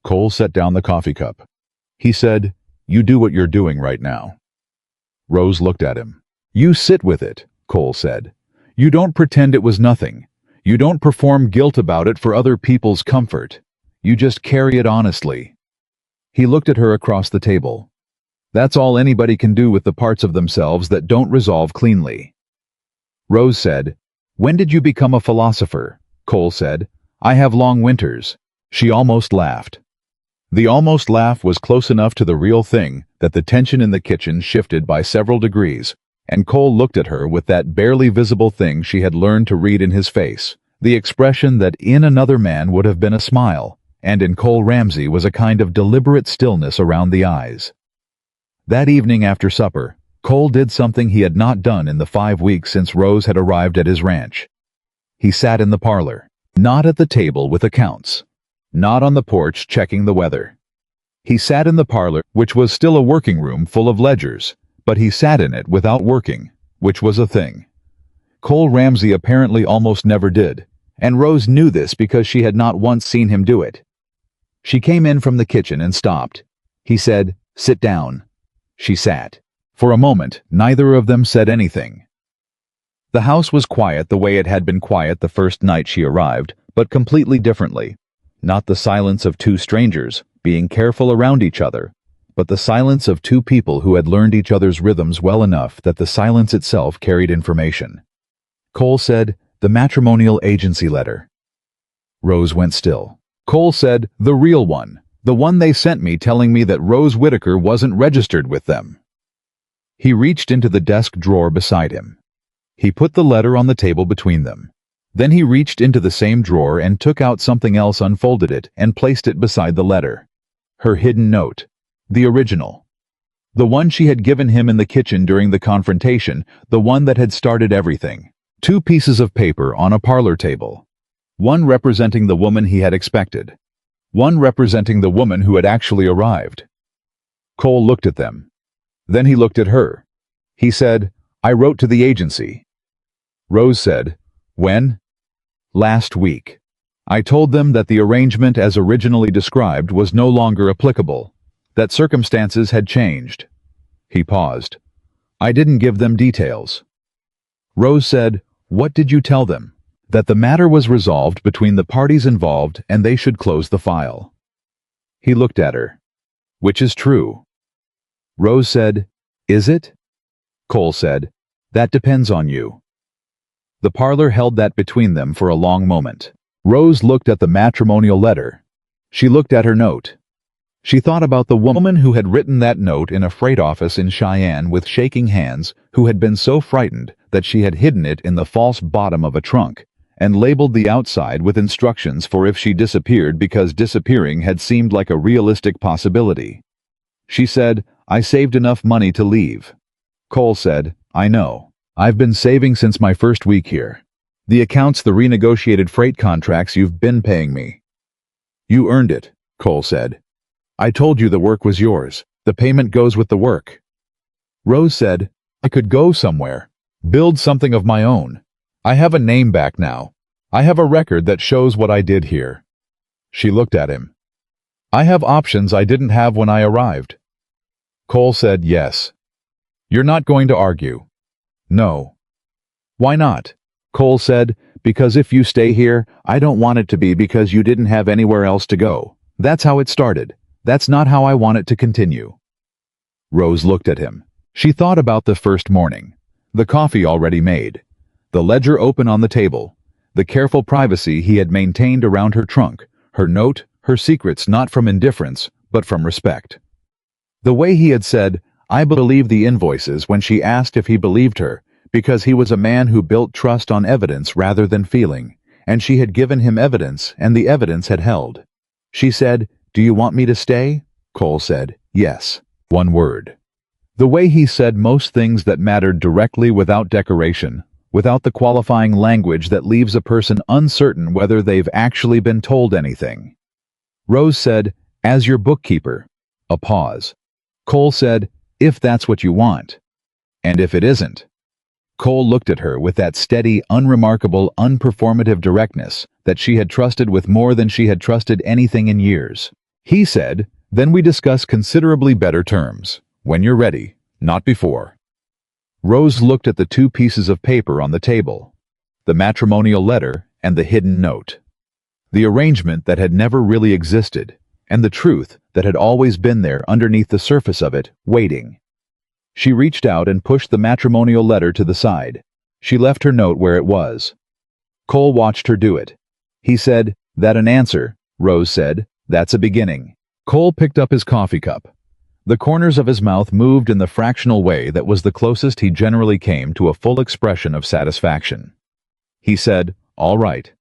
Cole set down the coffee cup. He said, "You do what you're doing right now." Rose looked at him. "You sit with it," Cole said. "You don't pretend it was nothing. You don't perform guilt about it for other people's comfort. You just carry it honestly." He looked at her across the table. "That's all anybody can do with the parts of themselves that don't resolve cleanly." Rose said, "When did you become a philosopher?" Cole said, "I have long winters." She almost laughed. The almost laugh was close enough to the real thing that the tension in the kitchen shifted by several degrees, and Cole looked at her with that barely visible thing she had learned to read in his face, the expression that in another man would have been a smile, and in Cole Ramsey was a kind of deliberate stillness around the eyes. That evening after supper, Cole did something he had not done in the 5 weeks since Rose had arrived at his ranch. He sat in the parlor, not at the table with accounts, not on the porch checking the weather. He sat in the parlor, which was still a working room full of ledgers, but he sat in it without working, which was a thing. Cole Ramsey apparently almost never did, and Rose knew this because she had not once seen him do it. She came in from the kitchen and stopped. He said, "Sit down." She sat. For a moment, neither of them said anything. The house was quiet the way it had been quiet the first night she arrived, but completely differently. Not the silence of two strangers, being careful around each other, but the silence of two people who had learned each other's rhythms well enough that the silence itself carried information. Cole said, "The matrimonial agency letter." Rose went still. Cole said, "The real one. The one they sent me telling me that Rose Whitaker wasn't registered with them." He reached into the desk drawer beside him. He put the letter on the table between them. Then he reached into the same drawer and took out something else, unfolded it, and placed it beside the letter. Her hidden note. The original. The one she had given him in the kitchen during the confrontation, the one that had started everything. 2 pieces of paper on a parlor table. One representing the woman he had expected. One representing the woman who had actually arrived. Cole looked at them. Then he looked at her. He said, "I wrote to the agency." Rose said, "When?" "Last week. I told them that the arrangement as originally described was no longer applicable, that circumstances had changed." He paused. "I didn't give them details." Rose said, "What did you tell them?" "That the matter was resolved between the parties involved and they should close the file." He looked at her. "Which is true?" Rose said, "Is it?" Cole said, "That depends on you." The parlor held that between them for a long moment. Rose looked at the matrimonial letter. She looked at her note. She thought about the woman who had written that note in a freight office in Cheyenne with shaking hands, who had been so frightened that she had hidden it in the false bottom of a trunk, and labeled the outside with instructions for if she disappeared because disappearing had seemed like a realistic possibility. She said, "I saved enough money to leave." Cole said, "I know. I've been saving since my first week here. The accounts, the renegotiated freight contracts you've been paying me." "You earned it," Cole said. "I told you the work was yours. The payment goes with the work." Rose said, "I could go somewhere. Build something of my own. I have a name back now. I have a record that shows what I did here." She looked at him. "I have options I didn't have when I arrived." Cole said, "Yes." "You're not going to argue?" "No." "Why not?" Cole said, "Because if you stay here, I don't want it to be because you didn't have anywhere else to go. That's how it started. That's not how I want it to continue." Rose looked at him. She thought about the first morning. The coffee already made. The ledger open on the table. The careful privacy he had maintained around her trunk. Her note, her secrets not from indifference, but from respect. The way he had said, "I believe the invoices," when she asked if he believed her, because he was a man who built trust on evidence rather than feeling, and she had given him evidence and the evidence had held. She said, "Do you want me to stay?" Cole said, "Yes." One word. The way he said most things that mattered directly without decoration, without the qualifying language that leaves a person uncertain whether they've actually been told anything. Rose said, "As your bookkeeper." A pause. Cole said, "If that's what you want." "And if it isn't?" Cole looked at her with that steady, unremarkable, unperformative directness that she had trusted with more than she had trusted anything in years. He said, "Then we discuss considerably better terms. When you're ready, not before." Rose looked at the 2 pieces of paper on the table. The matrimonial letter and the hidden note. The arrangement that had never really existed, and the truth that had always been there underneath the surface of it, waiting. She reached out and pushed the matrimonial letter to the side. She left her note where it was. Cole watched her do it. He said, "That an answer?" Rose said, "That's a beginning." Cole picked up his coffee cup. The corners of his mouth moved in the fractional way that was the closest he generally came to a full expression of satisfaction. He said, "All right."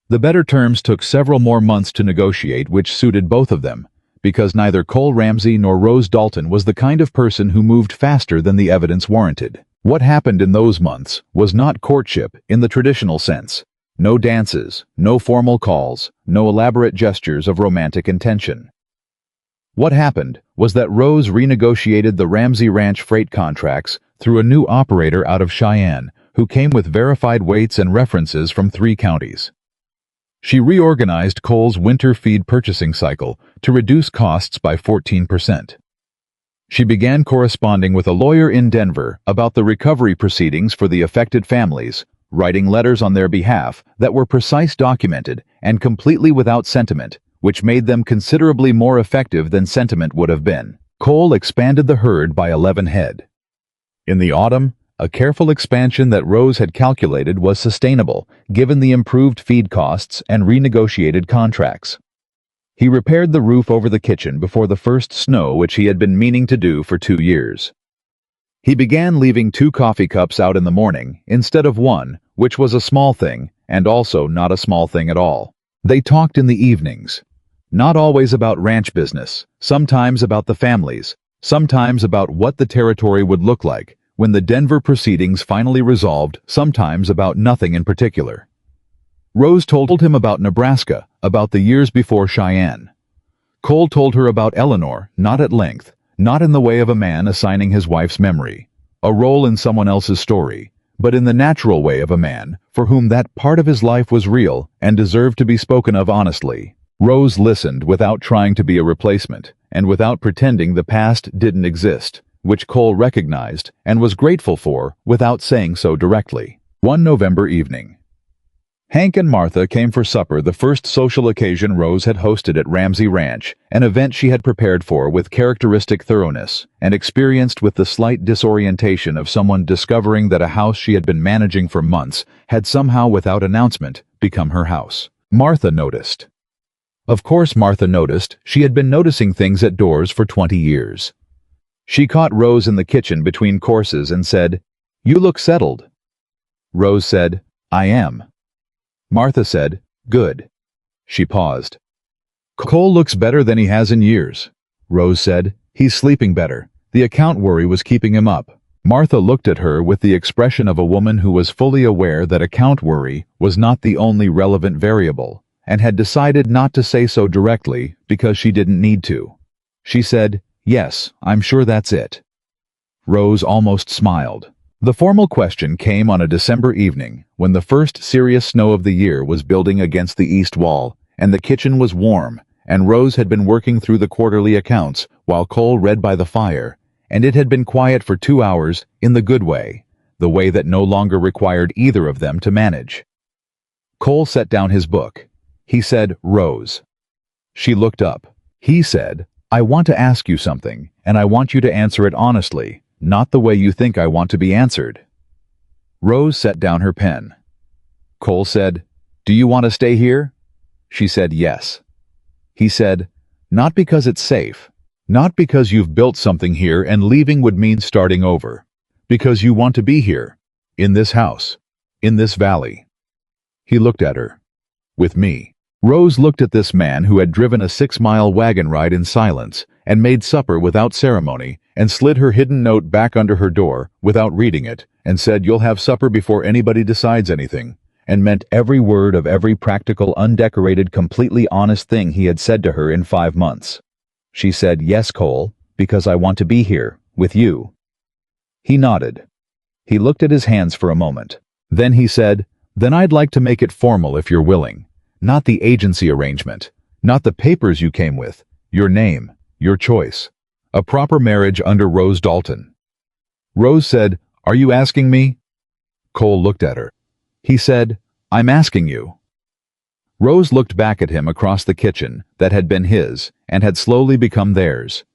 The better terms took several more months to negotiate, which suited both of them, because neither Cole Ramsey nor Rose Dalton was the kind of person who moved faster than the evidence warranted. What happened in those months was not courtship in the traditional sense. No dances, no formal calls, no elaborate gestures of romantic intention. What happened was that Rose renegotiated the Ramsey Ranch freight contracts through a new operator out of Cheyenne, who came with verified weights and references from 3 counties. She reorganized Cole's winter feed purchasing cycle to reduce costs by 14%. She began corresponding with a lawyer in Denver about the recovery proceedings for the affected families, writing letters on their behalf that were precise, documented, and completely without sentiment, which made them considerably more effective than sentiment would have been. Cole expanded the herd by 11 head. In the autumn, a careful expansion that Rose had calculated was sustainable, given the improved feed costs and renegotiated contracts. He repaired the roof over the kitchen before the first snow, which he had been meaning to do for 2 years. He began leaving 2 coffee cups out in the morning instead of 1, which was a small thing, and also not a small thing at all. They talked in the evenings. Not always about ranch business, sometimes about the families, sometimes about what the territory would look like when the Denver proceedings finally resolved, sometimes about nothing in particular. Rose told him about Nebraska, about the years before Cheyenne. Cole told her about Eleanor, not at length, not in the way of a man assigning his wife's memory, a role in someone else's story, but in the natural way of a man for whom that part of his life was real and deserved to be spoken of honestly. Rose listened without trying to be a replacement, and without pretending the past didn't exist, which Cole recognized and was grateful for without saying so directly. One November evening, Hank and Martha came for supper, the first social occasion Rose had hosted at Ramsey Ranch, an event she had prepared for with characteristic thoroughness, and experienced with the slight disorientation of someone discovering that a house she had been managing for months had somehow, without announcement, become her house. Martha noticed. Of course Martha noticed. She had been noticing things at doors for 20 years. She caught Rose in the kitchen between courses and said, "You look settled." Rose said, "I am." Martha said, "Good." She paused. "Cole looks better than he has in years," Rose said. "He's sleeping better. The account worry was keeping him up." Martha looked at her with the expression of a woman who was fully aware that account worry was not the only relevant variable, and had decided not to say so directly because she didn't need to. She said, "Yes, I'm sure that's it." Rose almost smiled. The formal question came on a December evening when the first serious snow of the year was building against the east wall, and the kitchen was warm, and Rose had been working through the quarterly accounts while Cole read by the fire, and it had been quiet for 2 hours in the good way, the way that no longer required either of them to manage. Cole set down his book. He said, "Rose." She looked up. He said, "I want to ask you something, and I want you to answer it honestly, not the way you think I want to be answered." Rose set down her pen. Cole said, "Do you want to stay here?" She said yes. He said, "Not because it's safe, not because you've built something here and leaving would mean starting over, because you want to be here, in this house, in this valley." He looked at her. "With me." Rose looked at this man who had driven a 6-mile wagon ride in silence and made supper without ceremony and slid her hidden note back under her door without reading it and said, "You'll have supper before anybody decides anything," and meant every word of every practical, undecorated, completely honest thing he had said to her in 5 months. She said, "Yes, Cole, because I want to be here, with you." He nodded. He looked at his hands for a moment. Then he said, "Then I'd like to make it formal if you're willing. Not the agency arrangement, not the papers you came with, your name, your choice. A proper marriage under Rose Dalton." Rose said, "Are you asking me?" Cole looked at her. He said, "I'm asking you." Rose looked back at him across the kitchen that had been his and had slowly become theirs.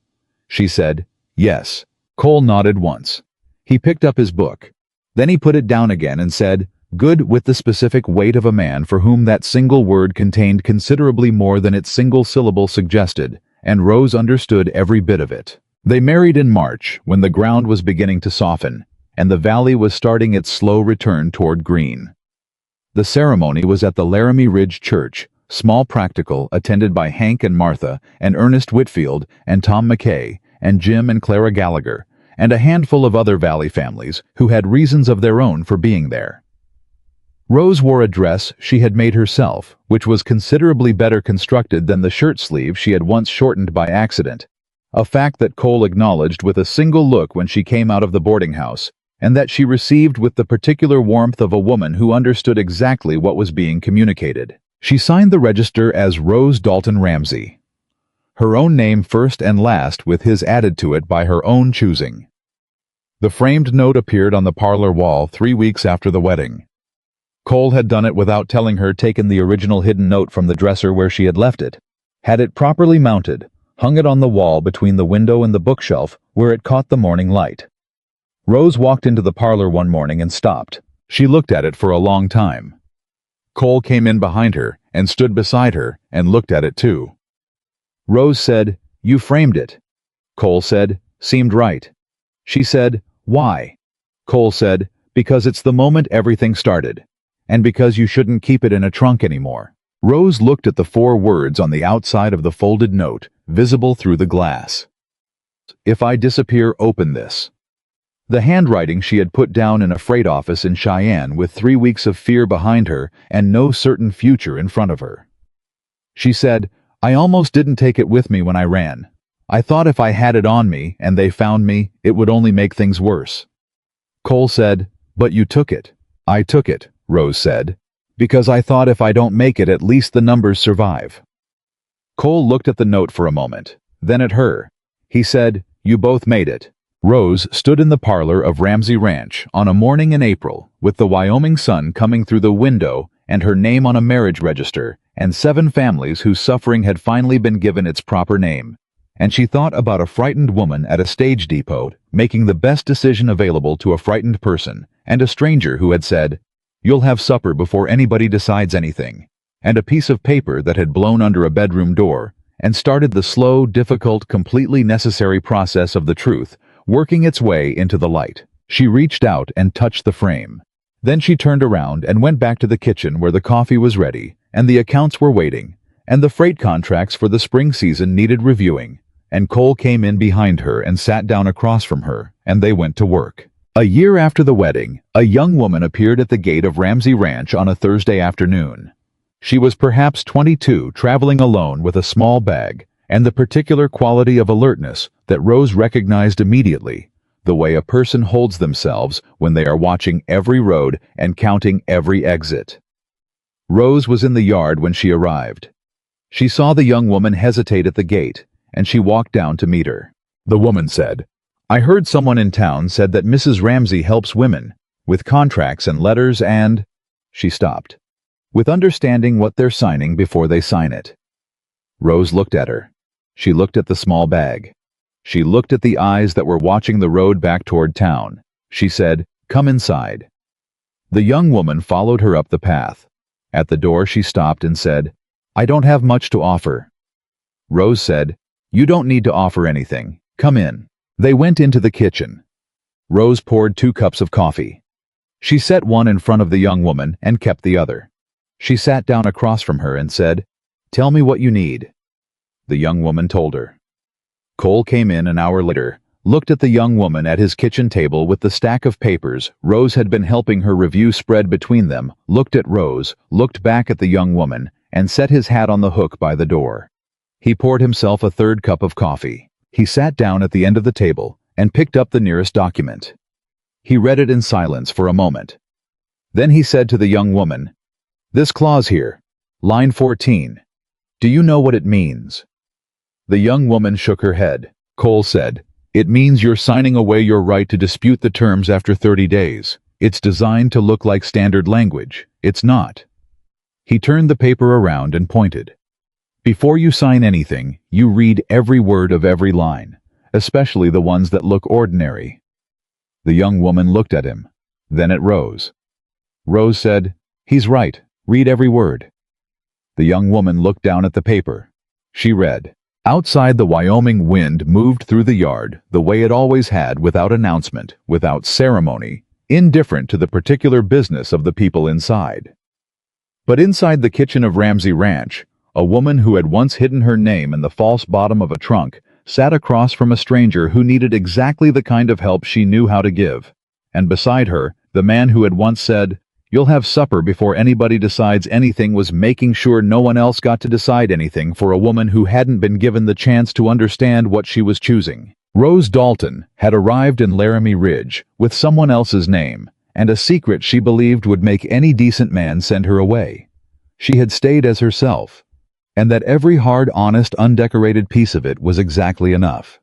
She said, "Yes." Cole nodded once. He picked up his book. Then he put it down again and said, "Good," with the specific weight of a man for whom that single word contained considerably more than its single syllable suggested, and Rose understood every bit of it. They married in March, when the ground was beginning to soften, and the valley was starting its slow return toward green. The ceremony was at the Laramie Ridge Church, small, practical, attended by Hank and Martha, and Ernest Whitfield, and Tom McKay, and Jim and Clara Gallagher, and a handful of other valley families who had reasons of their own for being there. Rose wore a dress she had made herself, which was considerably better constructed than the shirt sleeve she had once shortened by accident, a fact that Cole acknowledged with a single look when she came out of the boarding house, and that she received with the particular warmth of a woman who understood exactly what was being communicated. She signed the register as Rose Dalton Ramsey. Her own name first and last, with his added to it by her own choosing. The framed note appeared on the parlor wall 3 weeks after the wedding. Cole had done it without telling her, taken the original hidden note from the dresser where she had left it, had it properly mounted, hung it on the wall between the window and the bookshelf where it caught the morning light. Rose walked into the parlor one morning and stopped. She looked at it for a long time. Cole came in behind her and stood beside her and looked at it too. Rose said, "You framed it." Cole said, "Seemed right." She said, "Why?" Cole said, "Because it's the moment everything started. And because you shouldn't keep it in a trunk anymore." Rose looked at the 4 words on the outside of the folded note, visible through the glass. "If I disappear, open this." The handwriting she had put down in a freight office in Cheyenne, with 3 weeks of fear behind her and no certain future in front of her. She said, "I almost didn't take it with me when I ran. I thought if I had it on me and they found me, it would only make things worse." Cole said, "But you took it." "I took it," Rose said, "because I thought if I don't make it, at least the numbers survive." Cole looked at the note for a moment, then at her. He said, "You both made it." Rose stood in the parlor of Ramsey Ranch on a morning in April, with the Wyoming sun coming through the window and her name on a marriage register, and 7 families whose suffering had finally been given its proper name. And she thought about a frightened woman at a stage depot making the best decision available to a frightened person, and a stranger who had said, "You'll have supper before anybody decides anything," and a piece of paper that had blown under a bedroom door and started the slow, difficult, completely necessary process of the truth working its way into the light. She reached out and touched the frame. Then she turned around and went back to the kitchen where the coffee was ready, and the accounts were waiting, and the freight contracts for the spring season needed reviewing, and Cole came in behind her and sat down across from her, and they went to work. A year after the wedding, a young woman appeared at the gate of Ramsey Ranch on a Thursday afternoon. She was perhaps 22, traveling alone with a small bag, and the particular quality of alertness that Rose recognized immediately, the way a person holds themselves when they are watching every road and counting every exit. Rose was in the yard when she arrived. She saw the young woman hesitate at the gate, and she walked down to meet her. The woman said, "I heard someone in town said that Mrs. Ramsey helps women with contracts and letters and—" She stopped, "with understanding what they're signing before they sign it." Rose looked at her. She looked at the small bag. She looked at the eyes that were watching the road back toward town. She said, "Come inside." The young woman followed her up the path. At the door she stopped and said, "I don't have much to offer." Rose said, "You don't need to offer anything. Come in." They went into the kitchen. Rose poured 2 cups of coffee. She set one in front of the young woman and kept the other. She sat down across from her and said, "Tell me what you need." The young woman told her. Cole came in an hour later, looked at the young woman at his kitchen table with the stack of papers Rose had been helping her review spread between them, looked at Rose, looked back at the young woman, and set his hat on the hook by the door. He poured himself a 3rd cup of coffee. He sat down at the end of the table and picked up the nearest document. He read it in silence for a moment. Then he said to the young woman, "This clause here, line 14, do you know what it means?" The young woman shook her head. Cole said, "It means you're signing away your right to dispute the terms after 30 days. It's designed to look like standard language. It's not." He turned the paper around and pointed. "Before you sign anything, you read every word of every line, especially the ones that look ordinary." The young woman looked at him, then at Rose. Rose said, "He's right. Read every word." The young woman looked down at the paper. She read, "Outside, the Wyoming wind moved through the yard the way it always had, without announcement, without ceremony, indifferent to the particular business of the people inside." But inside the kitchen of Ramsey Ranch, a woman who had once hidden her name in the false bottom of a trunk sat across from a stranger who needed exactly the kind of help she knew how to give. And beside her, the man who had once said, "You'll have supper before anybody decides anything," was making sure no one else got to decide anything for a woman who hadn't been given the chance to understand what she was choosing. Rose Dalton had arrived in Laramie Ridge with someone else's name, and a secret she believed would make any decent man send her away. She had stayed as herself, and that every hard, honest, undecorated piece of it was exactly enough.